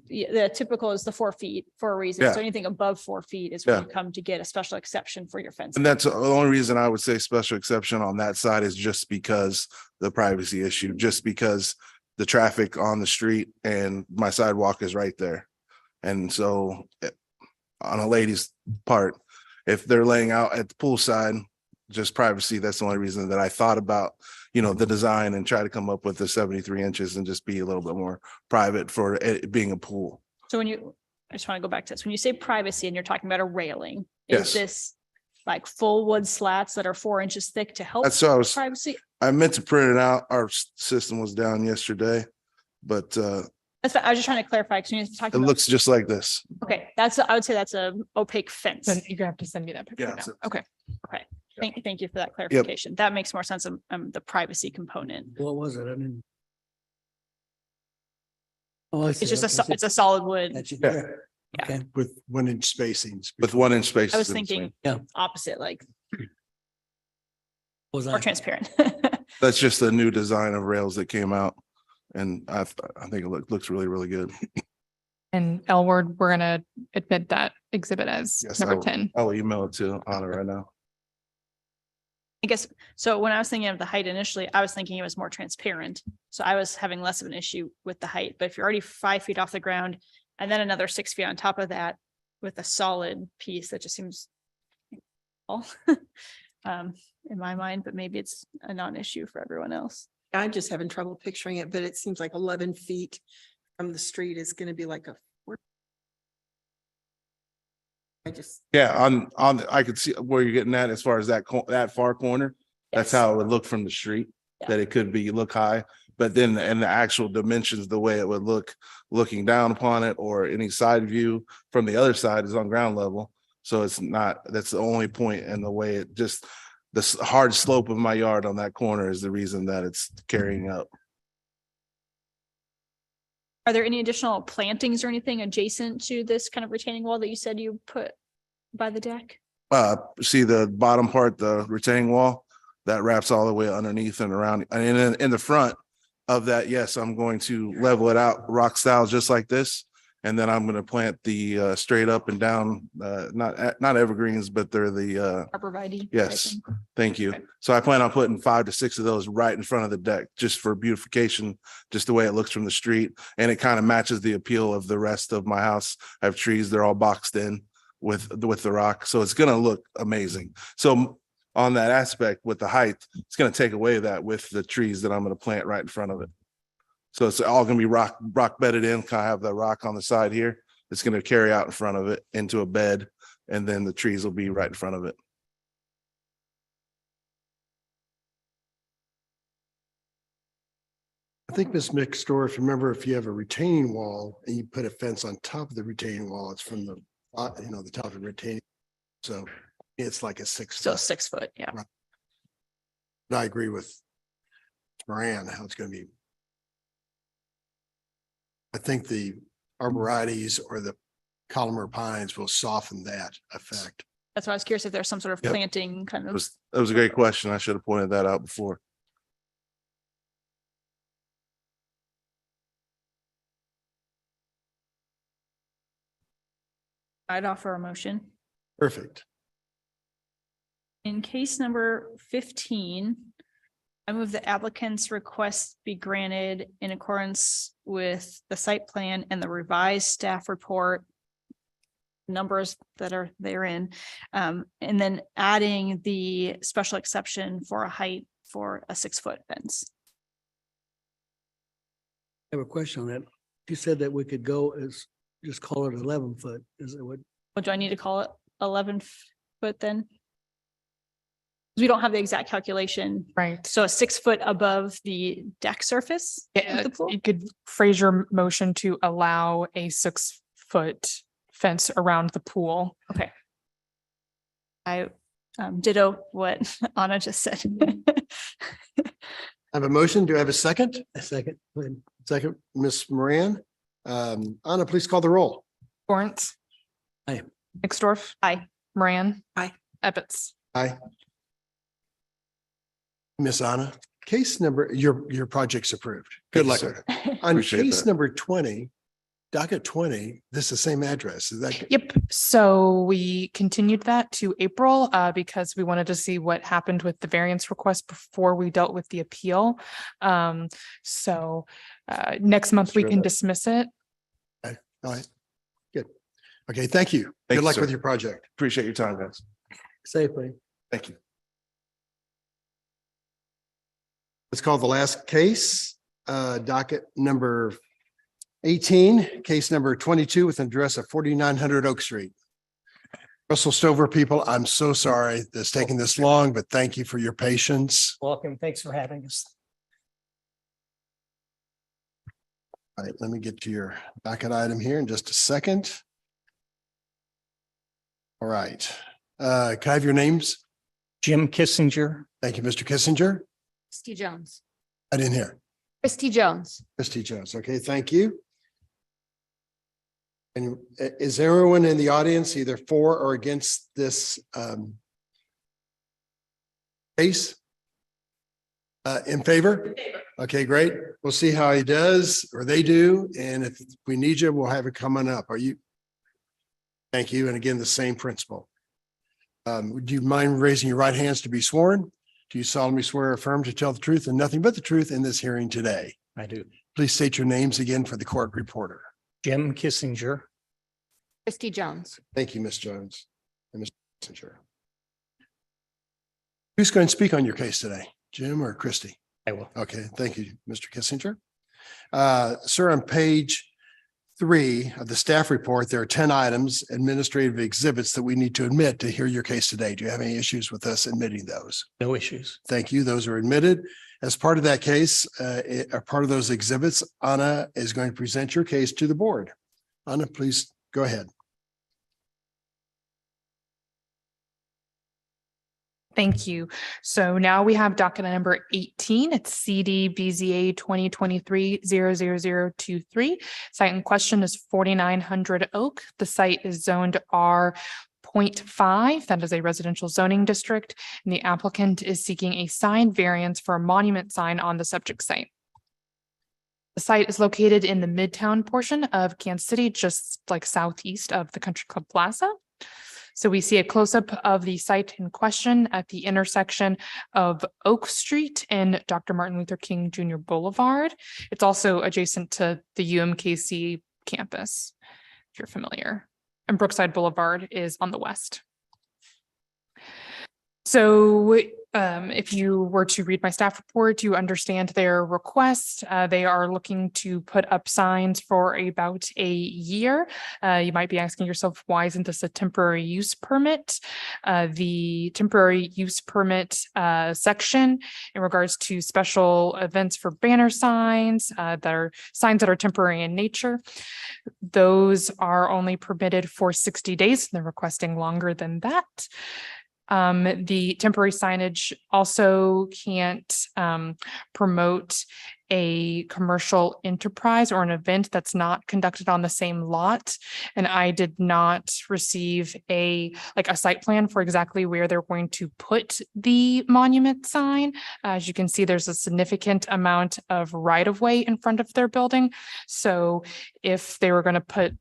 yeah, the typical is the 4 feet for a reason. Yeah. So anything above 4 feet is where Yeah. you come to get a special exception for your fence. And that's the only reason I would say special exception on that side is just because the privacy issue, just because the traffic on the street and my sidewalk is right there. And so on a lady's part, if they're laying out at the poolside, just privacy, that's the only reason that I thought about, the design and try to come up with the 73 inches and just be a little bit more private for it being a pool. So I just want to go back to this. When you say privacy and you're talking about a railing, Yes. is this like full wood slats that are 4 inches thick to help That's what I was, privacy? I meant to print it out. Our system was down yesterday, but That's fine. I was just trying to clarify because when you're it talking about, looks just like this. okay, I would say that's a opaque fence. Then you have to send me that picture Yeah, now. so- Okay. Okay, thank you for that clarification. That makes more sense of the privacy component. What was it? I didn't. Oh, I see. It's just Okay. it's a solid wood. That's it Yeah. there. Yeah. Okay. With 1 inch spacings. With 1 inch spaces. I was in thinking between. opposite, like Was more I? transparent. That's just the new design of rails that came out. And I think it looks really, really good. And Elward, we're gonna admit that exhibit as Yes, number 10. I'll email it to Anna right now. I guess, so when I was thinking of the height initially, I was thinking it was more transparent. So I was having less of an issue with the height, but if you're already 5 feet off the ground and then another 6 feet on top of that with a solid piece, that just seems all in my mind, but maybe it's a non-issue for everyone else. I'm just having trouble picturing it, but it seems like 11 feet from the street is going to be like Yeah, I could see where you're getting at as far as that far corner. That's Yes. how it would look from the street, that it could look high. But then in the actual dimensions, the way it would look looking down upon it or any side view from the other side is on ground level. So it's not, that's the only point in the way it just, the hard slope of my yard on that corner is the reason that it's carrying up. Are there any additional plantings or anything adjacent to this kind of retaining wall that you said you put by the deck? See the bottom part, the retaining wall that wraps all the way underneath and around. And in the front of that, yes, I'm going to level it out rock style just like this. And then I'm going to plant the straight up and down, not evergreens, but they're the Arborvitae? yes. Thank you. So I plan on putting 5 to 6 of those right in front of the deck, just for beautification, just the way it looks from the street. And it kind of matches the appeal of the rest of my house. I have trees, they're all boxed in with the rock. So it's going to look amazing. So on that aspect with the height, it's going to take away that with the trees that I'm going to plant right in front of it. So it's all going to be rock bedded in. Kind of have the rock on the side here. It's going to carry out in front of it into a bed, and then the trees will be right in front of it. I think Ms. McStorff, remember if you have a retaining wall and you put a fence on top of the retaining wall, it's from the top of the retaining. So it's like a 6 So foot. 6 foot, yeah. Right. And I agree with Moran, how it's going to be. I think the arborvitaes or the columnar pines will soften that effect. That's why I was curious if there's some sort of Yep. planting kind of. That was a great question. I should have pointed that out before. I'd offer a motion. Perfect. In case number 15, I move the applicant's request be granted in accordance with the site plan and the revised staff report numbers that are therein, and then adding the special exception for a height for a 6 foot fence. I have a question on that. You said that we could go just call it 11 foot. Is it what? What do I need to call it? 11 foot then? We don't have the exact calculation. Right. So 6 foot above the deck surface of Yeah, the pool? you could phrase your motion to allow a 6-foot fence around the pool. Okay. I ditto what Anna just said. I have a motion. Do I have a second? A second. Second, Ms. Moran. Anna, please call the roll. Lawrence. Aye. Nixdorf. Aye. Moran. Aye. Ebbets. Aye. Miss Anna, case number, your project's approved. Good luck with it. On Appreciate case that. number 20, docket 20, this is the same address. Is that? Yep. So we continued that to April because we wanted to see what happened with the variance request before we dealt with the appeal. So next month we Sure can that- dismiss it. Okay, all right, good. Okay, thank you. Thank Good you, luck sir. with your project. Appreciate your time, guys. Safely. Thank you. Let's call the last case, docket number 18, case number 22 with an address of 4900 Oak Street. Russell Stover people, I'm so sorry it's taking this long, but thank you for your patience. Welcome. Thanks for having us. All right, let me get to your docket item here in just a second. All right, can I have your names? Jim Kissinger. Thank you, Mr. Kissinger. Christy Jones. I didn't hear. Christy Jones. Christy Jones. Okay, thank you. And is everyone in the audience either for or against this case? In favor? Okay, great. We'll see how he does or they do. And if we need you, we'll have it coming up. Are you? Thank you. And again, the same principle. Would you mind raising your right hands to be sworn? Do you solemnly swear or affirm to tell the truth and nothing but the truth in this hearing today? I do. Please state your names again for the court reporter. Jim Kissinger. Christy Jones. Thank you, Ms. Jones and Mr. Kissinger. Who's going to speak on your case today, Jim or Christy? I will. Okay, thank you, Mr. Kissinger. Sir, on page 3 of the staff report, there are 10 items, administrative exhibits that we need to admit to hear your case today. Do you have any issues with us admitting those? No issues. Thank you. Those are admitted. As part of that case, a part of those exhibits, Anna is going to present your case to the board. Anna, please go ahead. Thank you. So now we have docket number 18. It's CD BZA 2023-00023. Site in question is 4900 Oak. The site is zoned R.5. That is a residential zoning district. And the applicant is seeking a sign variance for a monument sign on the subject site. The site is located in the midtown portion of Kansas City, just like southeast of the Country Club Plaza. So we see a close-up of the site in question at the intersection of Oak Street and Dr. Martin Luther King Jr. Boulevard. It's also adjacent to the UMKC campus, if you're familiar. And Brookside Boulevard is on the west. So if you were to read my staff report, you understand their request. They are looking to put up signs for about a year. You might be asking yourself, why isn't this a temporary use permit? The temporary use permit section in regards to special events for banner signs that are temporary in nature. Those are only permitted for 60 days. They're requesting longer than that. The temporary signage also can't promote a commercial enterprise or an event that's not conducted on the same lot. And I did not receive a site plan for exactly where they're going to put the monument sign. As you can see, there's a significant amount of right of way in front of their building. So if they were going to put,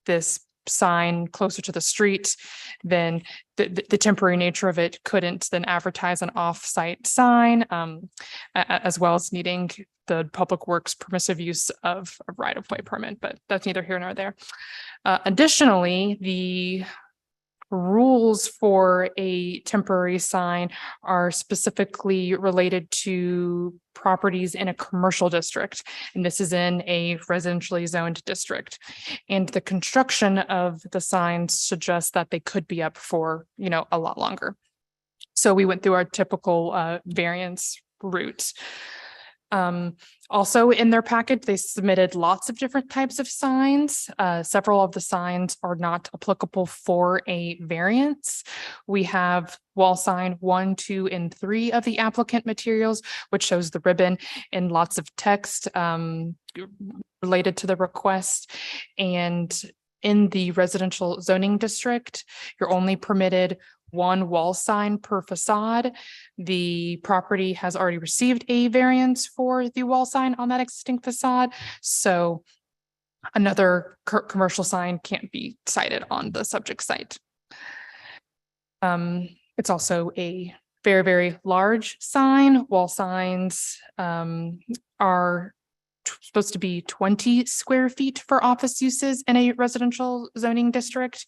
this sign closer to the street, then the temporary nature of it couldn't then advertise an off-site sign, as well as needing the Public Works permissive use of a right-of-way permit, but that's neither here nor there. Additionally, the rules for a temporary sign are specifically related to properties in a commercial district, and this is in a residentially zoned district. And the construction of the signs suggests that they could be up for, a lot longer. So we went through our typical variance route. Also in their package, they submitted lots of different types of signs. Several of the signs are not applicable for a variance. We have wall sign 1, 2, and 3 of the applicant materials, which shows the ribbon and lots of text related to the request. And in the residential zoning district, you're only permitted 1 wall sign per facade. The property has already received a variance for the wall sign on that existing facade. So another commercial sign can't be cited on the subject site. It's also a very, very large sign. Wall signs are supposed to be 20 square feet for office uses in a residential zoning district.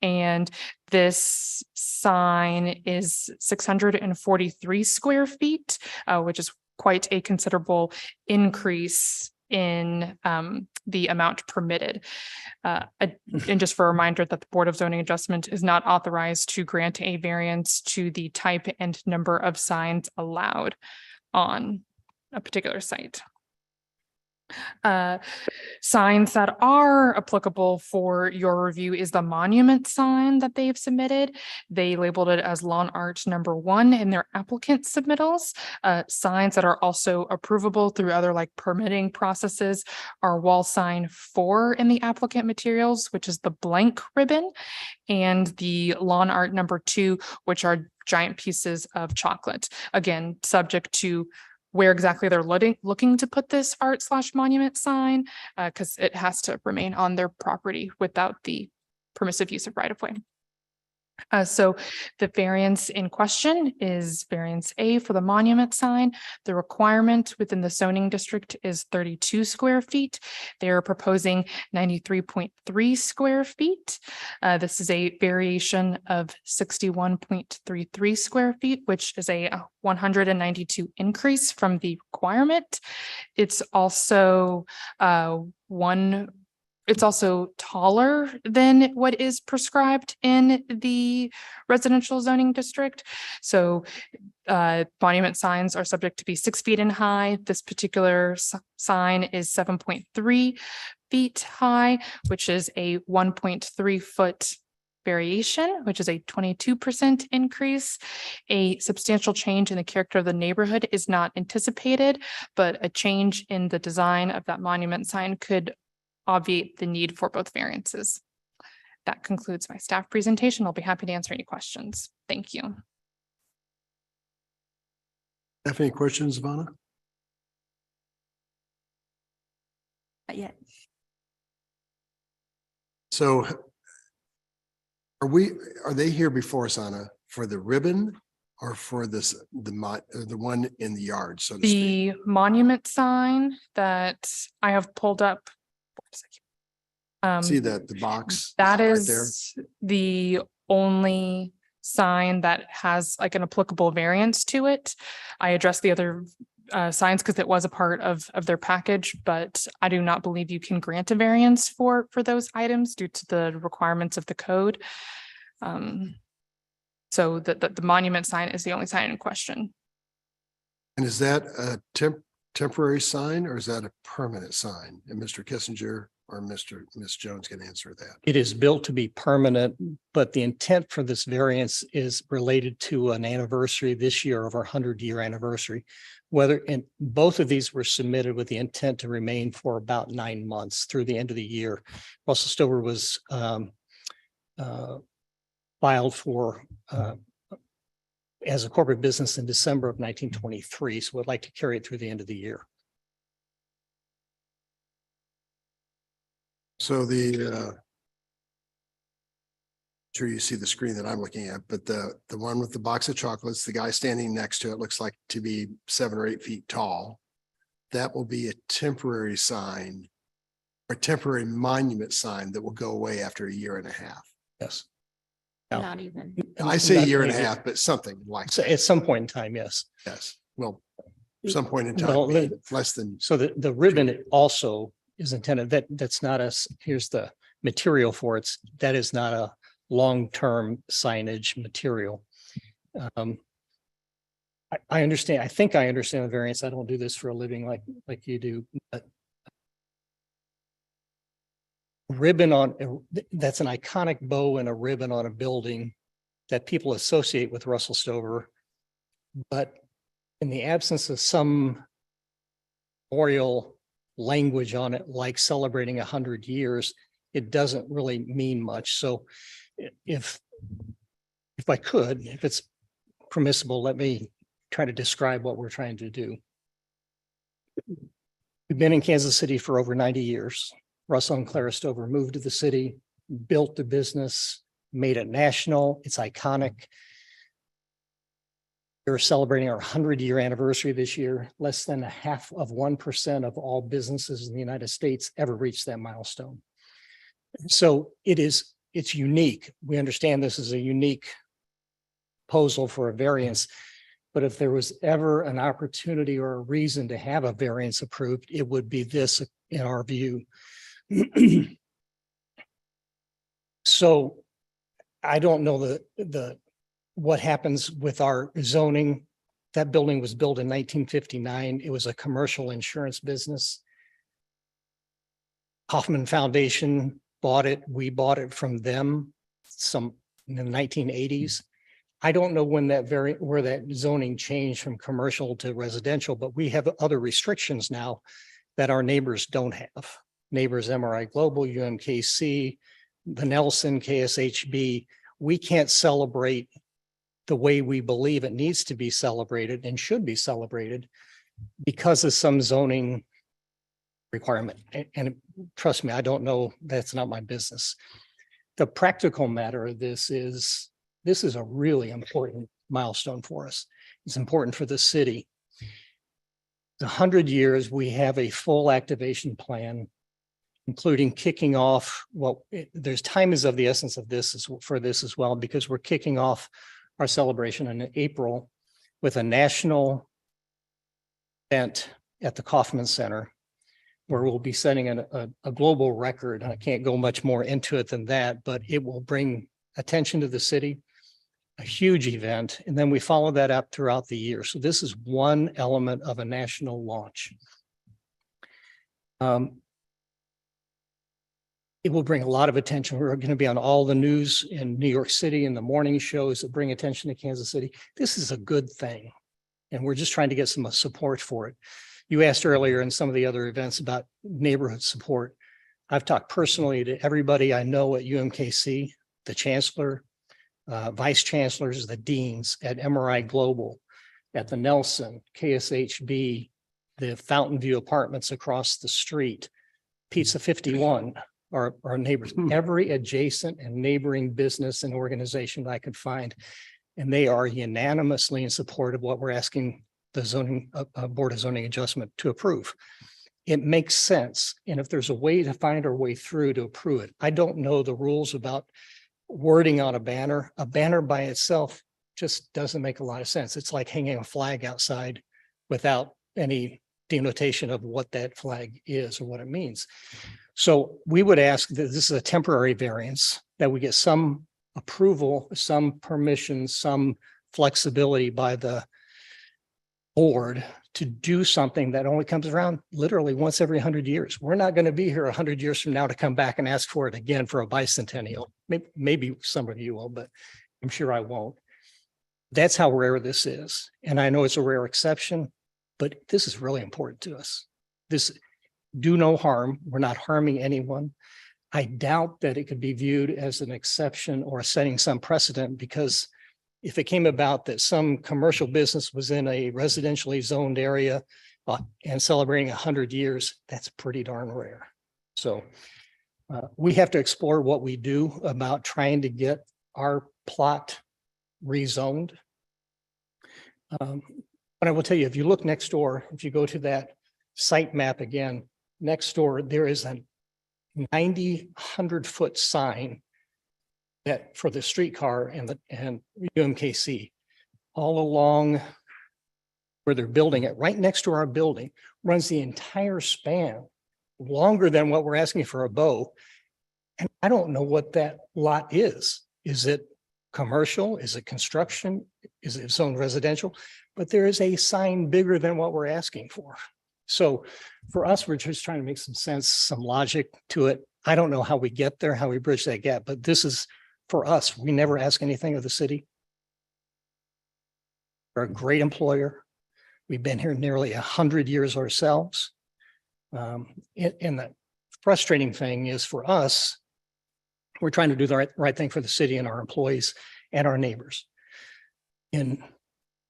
And this sign is 643 square feet, which is quite a considerable increase in the amount permitted. And just for a reminder that the Board of Zoning Adjustment is not authorized to grant a variance to the type and number of signs allowed on a particular site. Signs that are applicable for your review is the monument sign that they've submitted. They labeled it as lawn art number 1 in their applicant submittals. Signs that are also approvable through other like permitting processes are wall sign 4 in the applicant materials, which is the blank ribbon, and the lawn art number 2, which are giant pieces of chocolate. Again, subject to where exactly they're looking to put this art/monument sign, because it has to remain on their property without the permissive use of right-of-way. So the variance in question is variance A for the monument sign. The requirement within the zoning district is 32 square feet. They are proposing 93.3 square feet. This is a variation of 61.33 square feet, which is a 192 increase from the requirement. It's also It's also taller than what is prescribed in the residential zoning district. So monument signs are subject to be 6 feet in height. This particular sign is 7.3 feet high, which is a 1.3 foot variation, which is a 22% increase. A substantial change in the character of the neighborhood is not anticipated, but a change in the design of that monument sign could obviate the need for both variances. That concludes my staff presentation. I'll be happy to answer any questions. Thank you. Have any questions, Ivana? Not yet. So are they here before us, Anna, for the ribbon or for this, the one in the yard, so to speak? The monument sign that I have pulled up. See that the box? That right is the only sign that has like an applicable variance to it. I addressed the other signs because it was a part of their package, but I do not believe you can grant a variance for those items due to the requirements of the code. So the monument sign is the only sign in question. And is that a temporary sign or is that a permanent sign? And Mr. Kissinger or Ms. Jones can answer that. It is built to be permanent, but the intent for this variance is related to an anniversary this year of our 100-year anniversary. And both of these were submitted with the intent to remain for about 9 months through the end of the year. Russell Stover was filed for as a corporate business in December of 1923, so we'd like to carry it through the end of the year. So sure you see the screen that I'm looking at, but the one with the box of chocolates, the guy standing next to it looks like to be 7 or 8 feet tall. That will be a temporary sign or temporary monument sign that will go away after 1.5 years. Yes. Not even. I say 1.5 years, but something like So at some point in time, yes. yes. Well, some point in Well, time, less than. So the ribbon also is intended, that's not here's the material for it. That is not a long-term signage material. I understand, I think I understand the variance. I don't do this for a living like you do, but ribbon on, that's an iconic bow and a ribbon on a building that people associate with Russell Stover. But in the absence of some memorial language on it, like celebrating 100 years, it doesn't really mean much. So if I could, if it's permissible, let me try to describe what we're trying to do. We've been in Kansas City for over 90 years. Russell and Clara Stover moved to the city, built the business, made it national. It's iconic. We're celebrating our 100-year anniversary this year. Less than 0.5% of all businesses in the United States ever reach that milestone. So it's unique. We understand this is a unique proposal for a variance, but if there was ever an opportunity or a reason to have a variance approved, it would be this in our view. So I don't know what happens with our zoning. That building was built in 1959. It was a commercial insurance business. Hoffman Foundation bought it. We bought it from them in the 1980s. I don't know when where that zoning changed from commercial to residential, but we have other restrictions now that our neighbors don't have. Neighbors MRI Global, UMKC, the Nelson, KSHB, we can't celebrate the way we believe it needs to be celebrated and should be celebrated because of some zoning requirement. And trust me, I don't know, that's not my business. The practical matter of this is a really important milestone for us. It's important for the city. 100 years, we have a full activation plan, including kicking off, there's time is of the essence of this for this as well, because we're kicking off our celebration in April with a national event at the Kauffman Center, where we'll be setting a global record. I can't go much more into it than that, but it will bring attention to the city, a huge event, and then we follow that up throughout the year. So this is one element of a national launch. It will bring a lot of attention. We're going to be on all the news in New York City and the morning shows that bring attention to Kansas City. This is a good thing, and we're just trying to get some support for it. You asked earlier in some of the other events about neighborhood support. I've talked personally to everybody I know at UMKC, the chancellor, vice chancellors, the deans at MRI Global, at the Nelson, KSHB, the Fountain View Apartments across the street, Pizza 51, our neighbors, every adjacent and neighboring business and organization I could find. And they are unanimously in support of what we're asking the zoning Board of Zoning Adjustment to approve. It makes sense. And if there's a way to find our way through to approve it, I don't know the rules about wording on a banner. A banner by itself just doesn't make a lot of sense. It's like hanging a flag outside without any denotation of what that flag is or what it means. So we would ask that this is a temporary variance, that we get some approval, some permission, some flexibility by the board to do something that only comes around literally once every 100 years. We're not going to be here 100 years from now to come back and ask for it again for a bicentennial. Maybe some of you will, but I'm sure I won't. That's how rare this is. And I know it's a rare exception, but this is really important to us. This do no harm. We're not harming anyone. I doubt that it could be viewed as an exception or setting some precedent, because if it came about that some commercial business was in a residentially zoned area and celebrating 100 years, that's pretty darn rare. So we have to explore what we do about trying to get our plot rezoned. But I will tell you, if you look next door, if you go to that site map again, next door, there is a 100-foot sign that for the streetcar and UMKC all along where they're building it, right next to our building, runs the entire span, longer than what we're asking for a bow. And I don't know what that lot is. Is it commercial? Is it construction? Is it zone residential? But there is a sign bigger than what we're asking for. So for us, we're just trying to make some sense, some logic to it. I don't know how we get there, how we bridge that gap, but this is for us. We never ask anything of the city. We're a great employer. We've been here nearly 100 years ourselves. And the frustrating thing is for us, we're trying to do the right thing for the city and our employees and our neighbors. In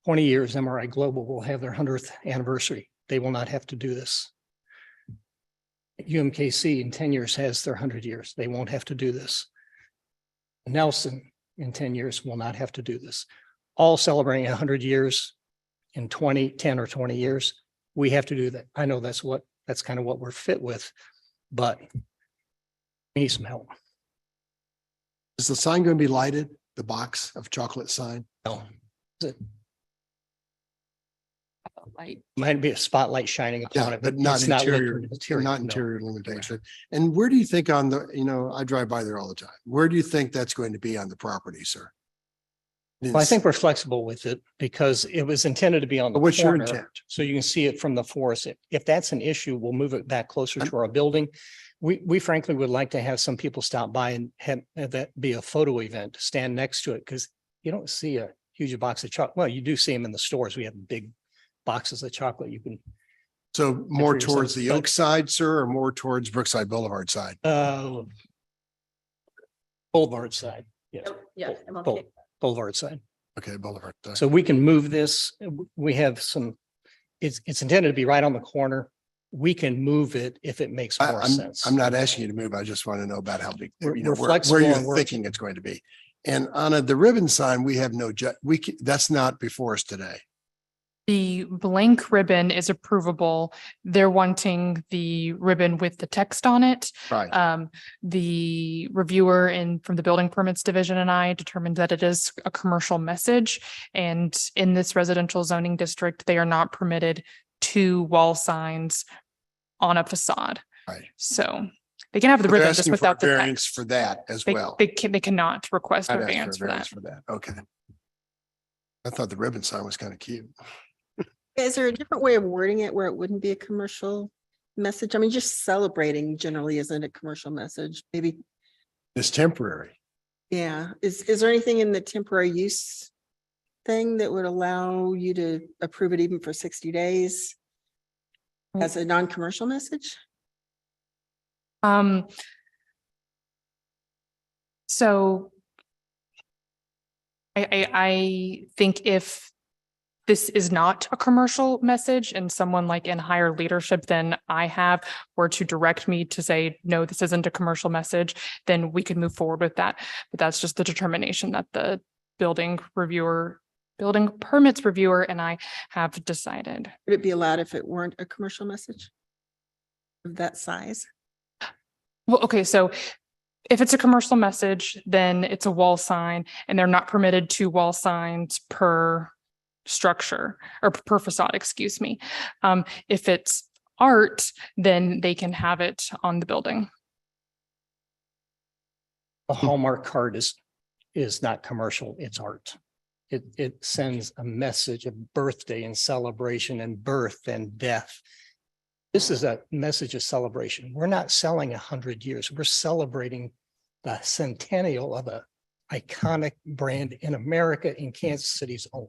20 years, MRI Global will have their 100th anniversary. They will not have to do this. UMKC in 10 years has their 100 years. They won't have to do this. Nelson in 10 years will not have to do this. All celebrating 100 years in 10 or 20 years. We have to do that. I know that's kind of what we're fit with, but we need some help. Is the sign going to be lighted? The box of chocolate sign? No. Is it? Light. Might be a spotlight shining upon Yeah, it, but not it's interior, material, not no. interior illumination. And where do you think on the, I drive by there all the time. Where do you think that's going to be on the property, sir? Well, I think we're flexible with it because it was intended to be on the What's your corner, intent? so you can see it from the forest. If that's an issue, we'll move it back closer to our building. We frankly would like to have some people stop by and have that be a photo event, stand next to it, because you don't see a huge box of chocolate. Well, you do see them in the stores. We have big boxes of chocolate you can. So more yourself, towards the but- Oak side, sir, or more towards Brookside Boulevard side? Boulevard side, yes. Yeah. Boulevard side. Okay, Boulevard side. So we can move this. We have some, it's intended to be right on the corner. We can move it if it makes more sense. I'm not asking you to move. I just want to know about how big, We're where flexible you're and we're- thinking it's going to be. And on the ribbon sign, we have no, that's not before us today. The blank ribbon is approvable. They're wanting the ribbon with the text on it. Right. The reviewer from the building permits division and I determined that it is a commercial message. And in this residential zoning district, they are not permitted 2 wall signs on a facade. Right. So they can have the They're ribbon just asking for without the variance text. for that as They, well. they cannot request I'd a ask variance for that. for that. Okay. I thought the ribbon sign was kind of cute. Is there a different way of wording it where it wouldn't be a commercial message? I mean, just celebrating generally isn't a commercial message. Maybe, It's temporary. yeah. Is there anything in the temporary use thing that would allow you to approve it even for 60 days as a non-commercial message? So I think if this is not a commercial message and someone like in higher leadership than I have were to direct me to say, no, this isn't a commercial message, then we could move forward with that. But that's just the determination that the building permits reviewer and I have decided. Would it be allowed if it weren't a commercial message of that size? Well, okay, so if it's a commercial message, then it's a wall sign and they're not permitted 2 wall signs per structure or per facade, excuse me. If it's art, then they can have it on the building. A Hallmark card is not commercial, it's art. It sends a message of birthday and celebration and birth and death. This is a message of celebration. We're not selling 100 years. We're celebrating the centennial of a iconic brand in America, in Kansas City's own.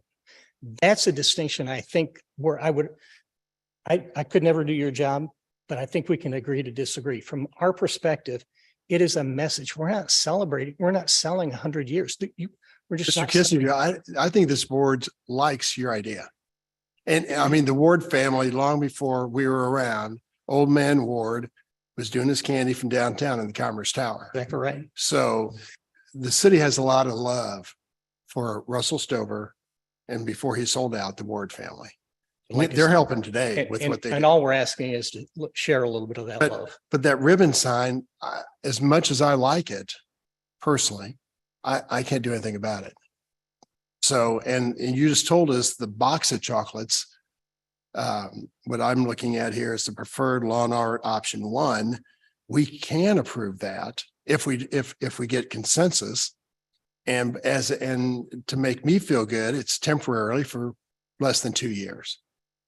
That's a distinction I think where I could never do your job, but I think we can agree to disagree. From our perspective, it is a message. We're not celebrating. We're not selling 100 years. We're just Mr. not Kissinger, I think this board likes your idea. And I mean, the Ward family, long before we were around, old man Ward was doing his candy from downtown in the Commerce Tower. Exactly right. So the city has a lot of love for Russell Stover and before he sold out the Ward family. Like I They're said, helping today with and- what they and do. all we're asking is to share a little bit of that love. But that ribbon sign, as much as I like it personally, I can't do anything about it. So, and you just told us the box of chocolates. What I'm looking at here is the preferred lawn art option 1. We can approve that if we get consensus. And to make me feel good, it's temporarily for less than 2 years.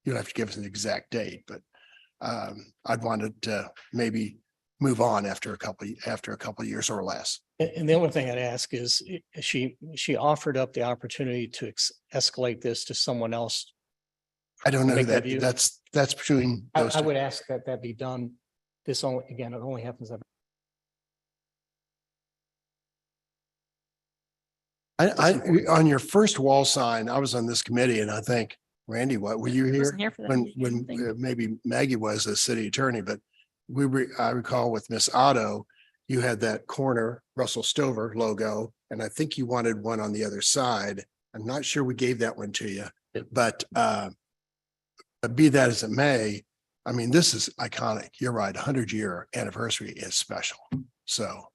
You don't have to give us an exact date, but I'd wanted to maybe move on after a couple of years or less. And the only thing I'd ask is she offered up the opportunity to escalate this to someone else. I don't know Make that that view. that's between those I two. would ask that be done. This only, again, it only happens every. On your first wall sign, I was on this committee and I think, Randy, what were you here? Wasn't here for that When meeting, I think. maybe Maggie was a city attorney, but I recall with Miss Otto, you had that corner Russell Stover logo, and I think you wanted one on the other side. I'm not sure we gave that one to you, but be that as it may, I mean, this is iconic. You're right. 100-year anniversary is special. So,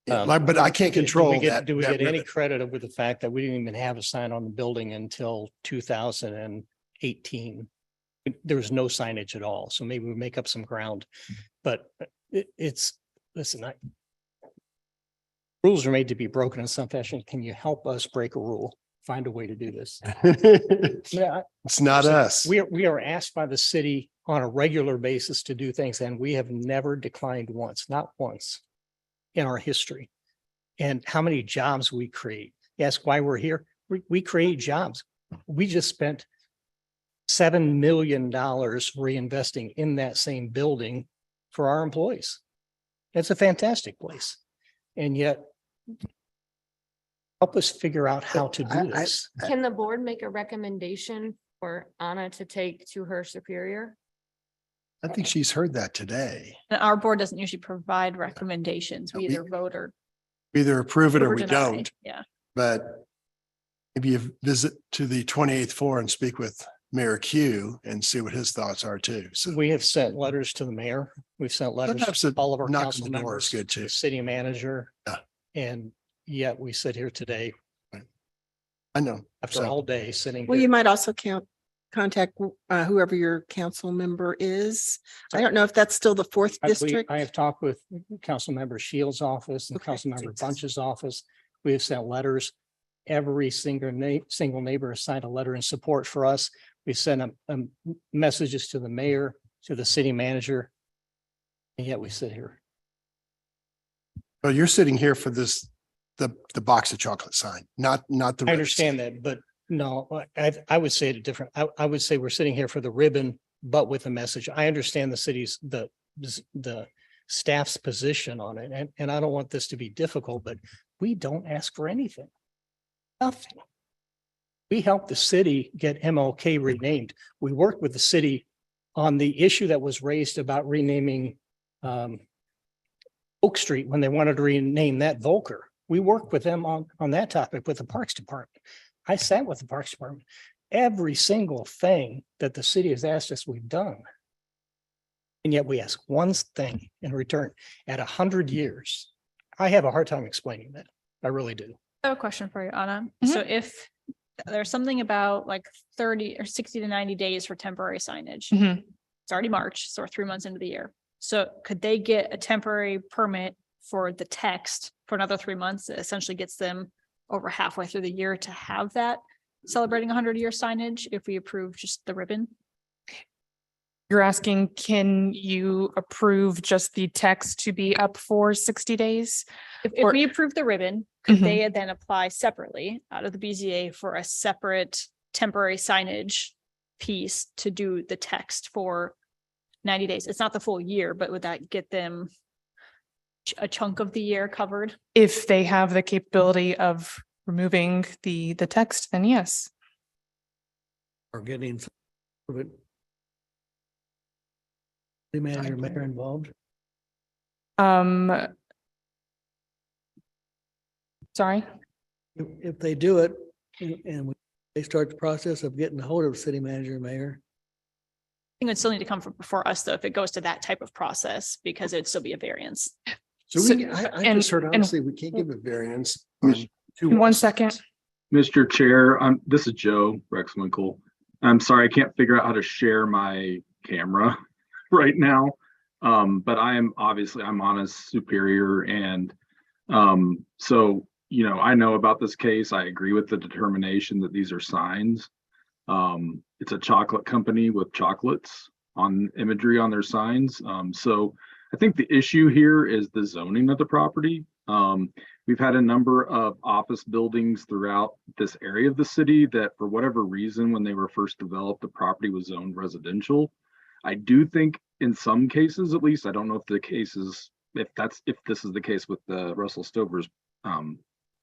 but I can't control that. Do we that get any ribbon. credit with the fact that we didn't even have a sign on the building until 2018? There was no signage at all. So maybe we make up some ground, but listen, rules are made to be broken in some fashion. Can you help us break a rule? Find a way to do this. It's not us. We are asked by the city on a regular basis to do things, and we have never declined once, not once in our history. And how many jobs we create. You ask why we're here. We create jobs. We just spent $7 million reinvesting in that same building for our employees. It's a fantastic place. And yet help us figure out how to do this. Can the board make a recommendation for Anna to take to her superior? I think she's heard that today. And our board doesn't usually provide recommendations. We We- either vote or Either approve it or we deny. don't, Yeah. but maybe you visit to the 28th floor and speak with Mayor Q and see what his thoughts are too. So We have sent letters to the mayor. We've sent letters Sometimes to a all of our knock on council the door members, is good to too. the city manager. Yeah. And yet we sit here today I know. after So- all day sitting. Well, here. you might also contact whoever your council member is. I don't know if that's still the fourth district. I have talked with Council Member Shields' office and Okay, Council Member Jesus. Bunch's office. We have sent letters. Every single neighbor has signed a letter in support for us. We sent messages to the mayor, to the city manager. And yet we sit here. Well, you're sitting here for this, the box of chocolate sign, not the. I ribbons. understand that, but no, I would say it different. I would say we're sitting here for the ribbon, but with a message. I understand the city's, the staff's position on it, and I don't want this to be difficult, but we don't ask for anything. Nothing. We helped the city get MLK renamed. We worked with the city on the issue that was raised about renaming Oak Street when they wanted to rename that Volker. We worked with them on that topic with the Parks Department. I sat with the Parks Department. Every single thing that the city has asked us, we've done. And yet we ask one thing in return at 100 years. I have a hard time explaining that. I really do. I have a question for you, Anna. Mm-hmm. So if there's something about like 30 or 60 to 90 days for temporary signage, Mhm. it's already March, so we're 3 months into the year. So could they get a temporary permit for the text for another 3 months? It essentially gets them over halfway through the year to have that celebrating 100-year signage if we approve just the ribbon. You're asking, can you approve just the text to be up for 60 days? If Or- we approve the ribbon, could Mhm. they then apply separately out of the BZA for a separate temporary signage piece to do the text for 90 days? It's not the full year, but would that get them a chunk of the year covered? If they have the capability of removing the text, then yes. Or getting some of it. The manager, mayor involved. Sorry, If they do it and they start the process of getting a hold of the city manager and mayor. I think it would still need to come from before us, though, if it goes to that type of process, because it'd still be a variance. So I and- just heard and- honestly, we can't give a variance. on two in walls. 1 second. Mr. Chair, this is Joe Rexwinkle. I'm sorry, I can't figure out how to share my camera right now. But I'm Anna's superior, and So, I know about this case. I agree with the determination that these are signs. It's a chocolate company with chocolates on imagery on their signs. So I think the issue here is the zoning of the property. We've had a number of office buildings throughout this area of the city that for whatever reason, when they were first developed, the property was zoned residential. I do think in some cases, at least, I don't know if the case is, if this is the case with the Russell Stover's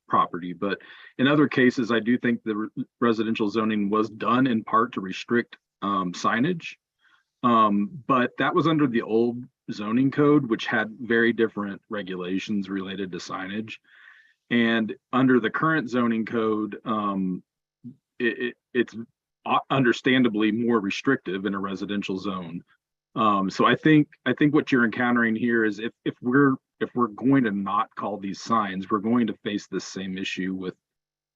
property, but in other cases, I do think the residential zoning was done in part to restrict signage. But that was under the old zoning code, which had very different regulations related to signage. And under the current zoning code, it's understandably more restrictive in a residential zone. So I think what you're encountering here is if we're going to not call these signs, we're going to face this same issue with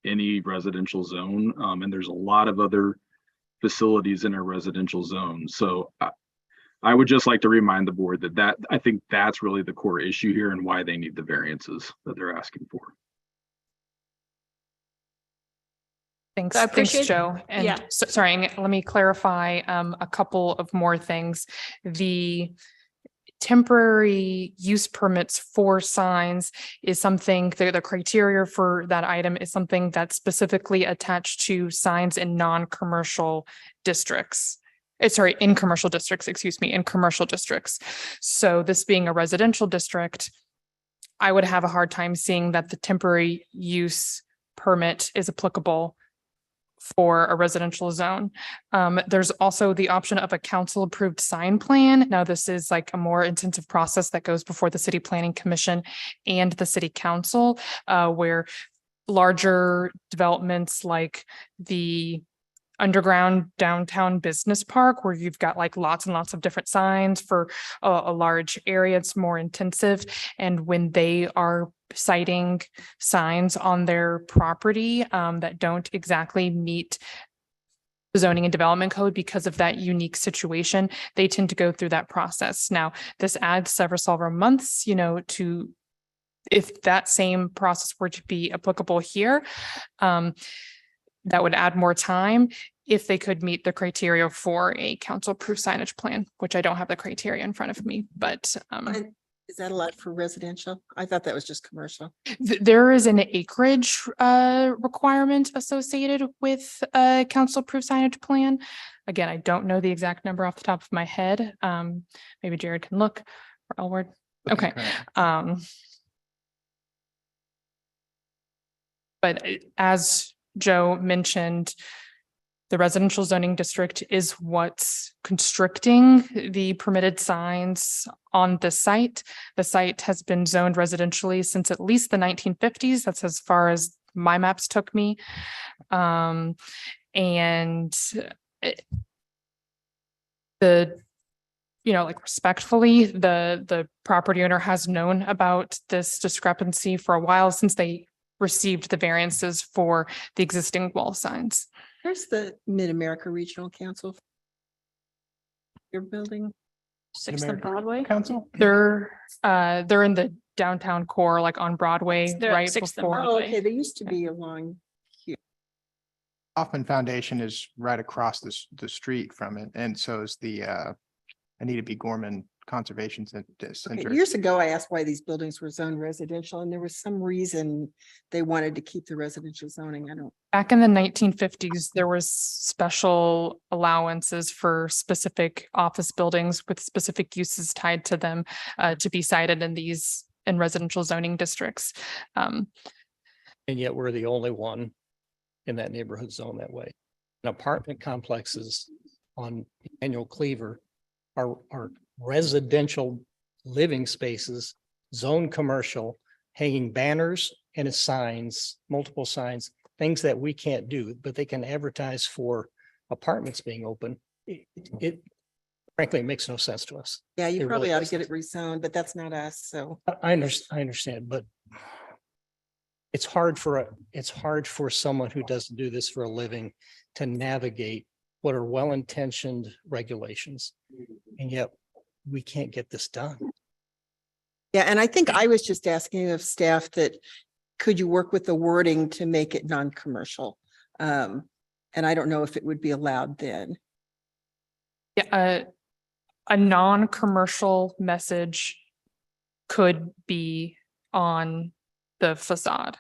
any residential zone. And there's a lot of other facilities in a residential zone. So I would just like to remind the board that I think that's really the core issue here and why they need the variances that they're asking for. Thanks, So I appreciate- Joe. And yeah. sorry, let me clarify a couple of more things. The temporary use permits for signs is something, the criteria for that item is something that's specifically attached to signs in non-commercial districts. In commercial districts, in commercial districts. So this being a residential district, I would have a hard time seeing that the temporary use permit is applicable for a residential zone. There's also the option of a council approved sign plan. Now, this is like a more intensive process that goes before the City Planning Commission and the City Council, where larger developments like the underground downtown business park, where you've got like lots and lots of different signs for a large area, it's more intensive. And when they are citing signs on their property that don't exactly meet the zoning and development code because of that unique situation, they tend to go through that process. Now, this adds several months, to if that same process were to be applicable here, that would add more time if they could meet the criteria for a council approved signage plan, which I don't have the criteria in front of me, but Is that allowed for residential? I thought that was just commercial. there is an acreage requirement associated with a council approved signage plan. Again, I don't know the exact number off the top of my head. Maybe Jared can look or Elward. Okay. But as Joe mentioned, the residential zoning district is what's constricting the permitted signs on the site. The site has been zoned residentially since at least the 1950s. That's as far as my maps took me. Respectfully, the property owner has known about this discrepancy for a while since they received the variances for the existing wall signs. Where's the Mid-America Regional Council? Your building? 6th and Broadway. Council? They're in the downtown core, like on Broadway, They're at right 6th and before. Broadway. Oh, okay, they used to be along here. Hoffman Foundation is right across the street from it, and so is the Anita B. Gorman Conservation Okay, Center. years ago, I asked why these buildings were zoned residential, and there was some reason they wanted to keep the residential zoning. I don't. Back in the 1950s, there was special allowances for specific office buildings with specific uses tied to them to be cited in residential zoning districts. And yet we're the only one in that neighborhood zone that way. And apartment complexes on Annual Cleaver are residential living spaces, zone commercial, hanging banners and signs, multiple signs, things that we can't do, but they can advertise for apartments being open. It frankly makes no sense to us. Yeah, you It probably really ought to get it rezoned, but that's not us, so. I understand, but it's hard for someone who doesn't do this for a living to navigate what are well-intentioned regulations. And yet we can't get this done. Yeah, and I think I was just asking of staff that, could you work with the wording to make it non-commercial? And I don't know if it would be allowed then. Yeah, a non-commercial message could be on the facade.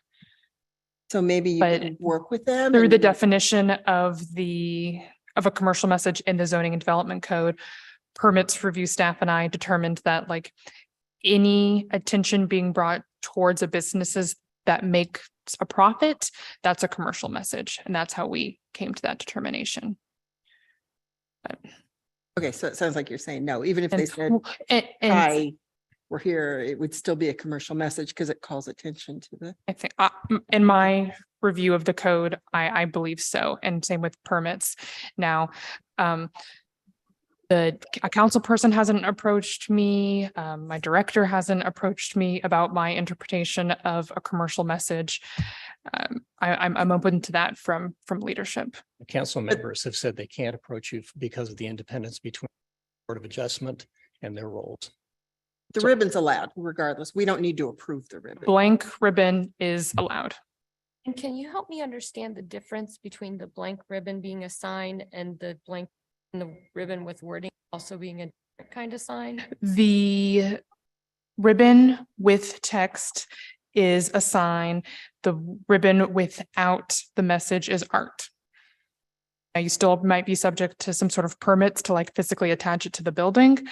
So maybe you But can work with them. Through the and- definition of a commercial message in the zoning and development code, permits review staff and I determined that like any attention being brought towards a businesses that make a profit, that's a commercial message. And that's how we came to that determination. Okay, so it sounds like you're saying no, even if they And- said, and hi, we're here, it would still be a commercial message because it calls attention to the. I think in my review of the code, I believe so. And same with permits. Now, a council person hasn't approached me. My director hasn't approached me about my interpretation of a commercial message. I'm open to that from leadership. The council members have said they can't approach you because of the independence between Board of Adjustment and their roles. The ribbon's allowed regardless. We don't need to approve the ribbon. Blank ribbon is allowed. And can you help me understand the difference between the blank ribbon being a sign and the blank, and the ribbon with wording also being a different kind of sign? The ribbon with text is a sign. The ribbon without the message is art. Now, you still might be subject to some sort of permits to like physically attach it to the building,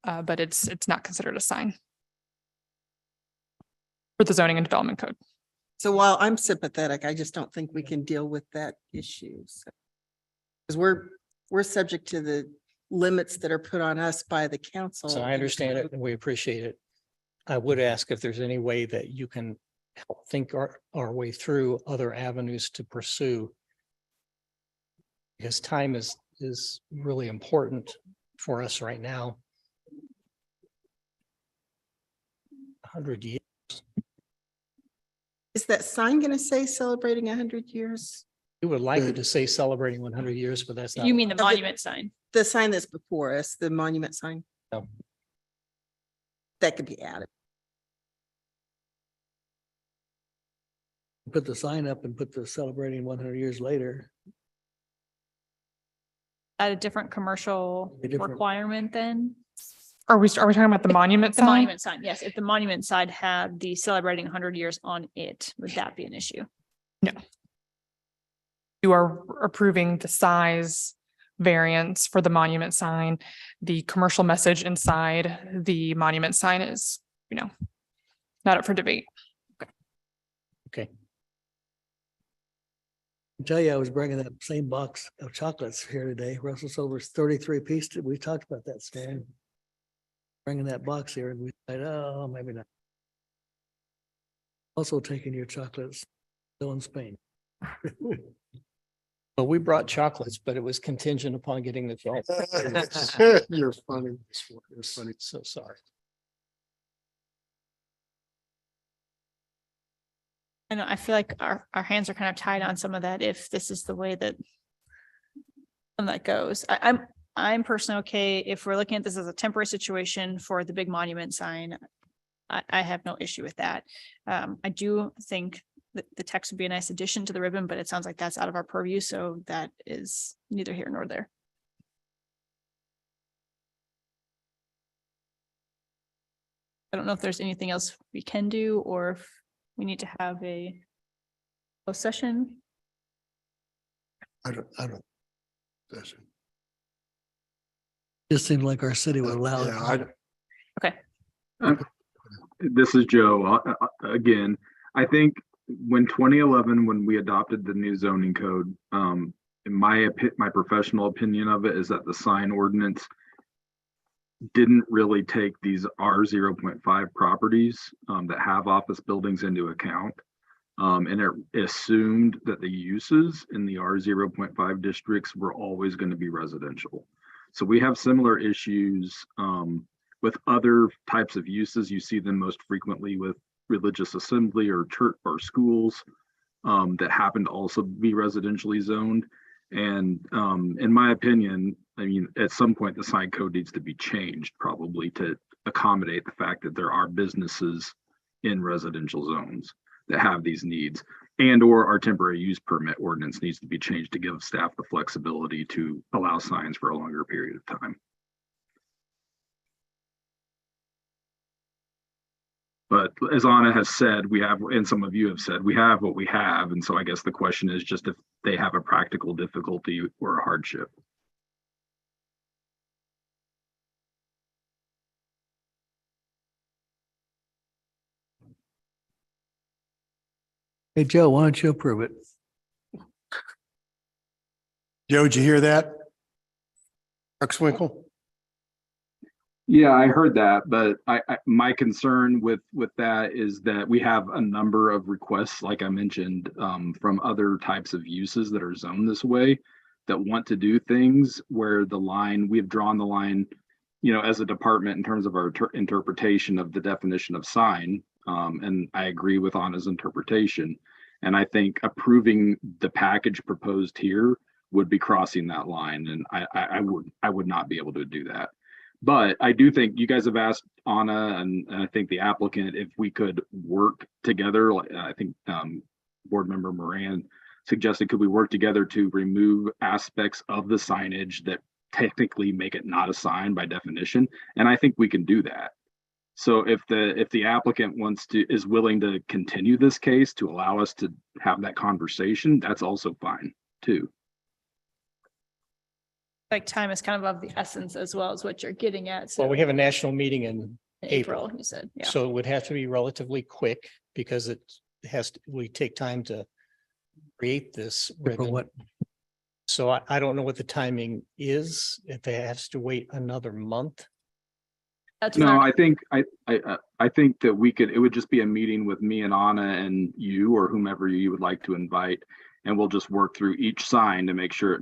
but it's not considered a sign for the zoning and development code. So while I'm sympathetic, I just don't think we can deal with that issue. Because we're subject to the limits that are put on us by the council. So I understand it and we appreciate it. I would ask if there's any way that you can help think our way through other avenues to pursue. Because time is really important for us right now. 100 years. Is that sign going to say celebrating 100 years? We would like it to say celebrating 100 years, but that's not. You mean the monument sign? The sign that's before us, the monument sign? No. That could be added. Put the sign up and put the celebrating 100 years later. At a different commercial A different- requirement then? Are we talking about the monument The sign? monument sign, yes. If the monument sign had the celebrating 100 years on it, would that be an issue? No. You are approving the size variance for the monument sign. The commercial message inside the monument sign is, not up for debate. Okay. I tell you, I was bringing that same box of chocolates here today. Russell Silver's 33 piece. We talked about that, Stan. Bringing that box here and we said, oh, maybe not. Also taking your chocolates, still in Spain. Well, we brought chocolates, but it was contingent upon getting the film. You're funny. You're funny. So sorry. I know, I feel like our hands are kind of tied on some of that if this is the way that some of that goes. I'm personally okay if we're looking at this as a temporary situation for the big monument sign. I have no issue with that. I do think that the text would be a nice addition to the ribbon, but it sounds like that's out of our purview, so that is neither here nor there. I don't know if there's anything else we can do or if we need to have a closed session. I don't. Session. Just seemed like our city would allow Yeah, it. Okay. This is Joe. Again, I think when 2011, when we adopted the new zoning code, in my professional opinion of it is that the sign ordinance didn't really take these R0.5 properties that have office buildings into account. And it assumed that the uses in the R0.5 districts were always going to be residential. So we have similar issues with other types of uses. You see them most frequently with religious assembly or church or schools that happen to also be residentially zoned. And in my opinion, I mean, at some point the sign code needs to be changed probably to accommodate the fact that there are businesses in residential zones that have these needs, and or our temporary use permit ordinance needs to be changed to give staff the flexibility to allow signs for a longer period of time. But as Anna has said, we have, and some of you have said, we have what we have. And so I guess the question is just if they have a practical difficulty or a hardship. Hey, Joe, why don't you approve it? Joe, did you hear that? Ruxwinkle? Yeah, I heard that, but my concern with that is that we have a number of requests, like I mentioned, from other types of uses that are zoned this way that want to do things where the line, we've drawn the line, as a department in terms of our interpretation of the definition of sign. And I agree with Anna's interpretation. And I think approving the package proposed here would be crossing that line. And I would not be able to do that. But I do think you guys have asked Anna and I think the applicant if we could work together. I think board member Moran suggested, could we work together to remove aspects of the signage that technically make it not a sign by definition? And I think we can do that. So if the applicant is willing to continue this case to allow us to have that conversation, that's also fine too. Like time is kind of of the essence as well as what you're getting at. So Well, we have a national meeting in April. you said, yeah. So it would have to be relatively quick because we take time to create this ribbon. what? So I don't know what the timing is, if it has to wait another month. That's No, fine. I think that it would just be a meeting with me and Anna and you or whomever you would like to invite. And we'll just work through each sign to make sure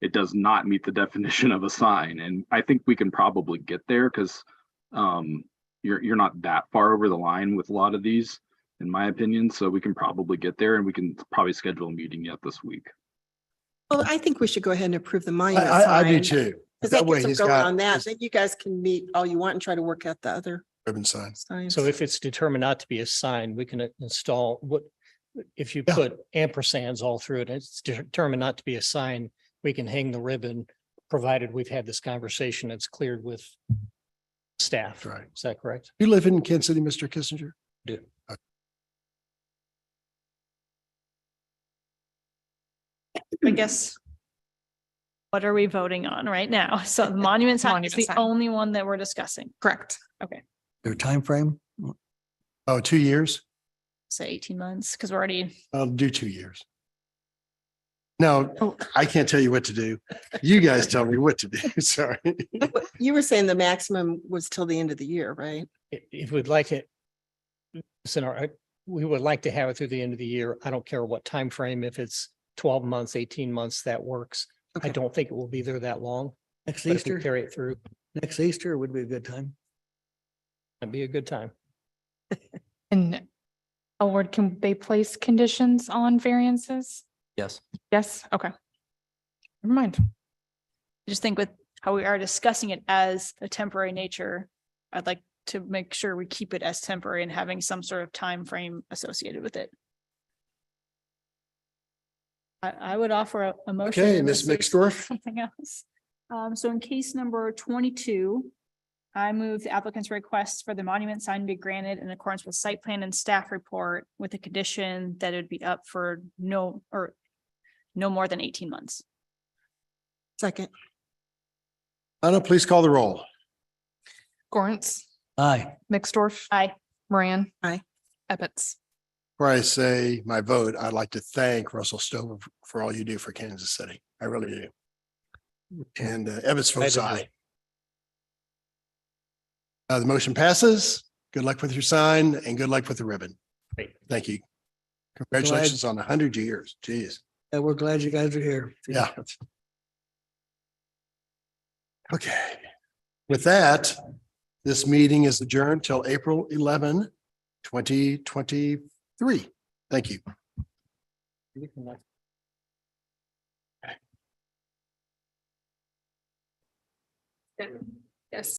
it does not meet the definition of a sign. And I think we can probably get there because you're not that far over the line with a lot of these, in my opinion. So we can probably get there and we can probably schedule a meeting yet this week. Well, I think we should go ahead and approve the monument I do sign, too. because That that way gets he's them going got on that. his Then you guys can meet all you want and try to work out the other ribbon sign. signs. So if it's determined not to be a sign, we can install if you put ampersands all through it, it's determined not to be a sign, we can hang the ribbon, provided we've had this conversation, it's cleared with staff. That's right. Is that correct? You live in Kansas City, Mr. Kissinger? Do. I guess. What are we voting on right now? So the monument sign is Monument the sign. only one that we're discussing. Correct. Okay, Their time frame? Oh, 2 years? say 18 months because we're already, I'll do 2 years. No, I can't tell you what to do. You guys tell me what to do. Sorry. You were saying the maximum was till the end of the year, right? If we'd like it, we would like to have it through the end of the year. I don't care what time frame. If it's 12 months, 18 months, that works. I Okay. don't think it will be there that long. Next But if we Easter? carry it through, Next Easter would be a good time. it'd be a good time. And Elward, can they place conditions on variances? Yes. Yes, okay. Never mind. I just think with how we are discussing it as a temporary nature, I'd like to make sure we keep it as temporary and having some sort of time frame associated with it. I would offer a motion. Okay, in Ms. this case, Mixdorf? Something else. So in case number 22, I move the applicant's request for the monument sign to be granted in accordance with site plan and staff report with the condition that it would be up for no more than 18 months. Second. Anna, please call the roll. Gorntz, Aye. Mixdorf. Aye. Moran. Aye. Ebbets. Before I say my vote, I'd like to thank Russell Stover for all you do for Kansas City. I really do. And Evans votes I do. aye. The motion passes. Good luck with your sign and good luck with the ribbon. Great. Thank you. Congratulations on 100 years. Jeez. Yeah, we're glad you guys are here. Yeah. Okay. With that, this meeting is adjourned till April 11, 2023. Thank you. Yes.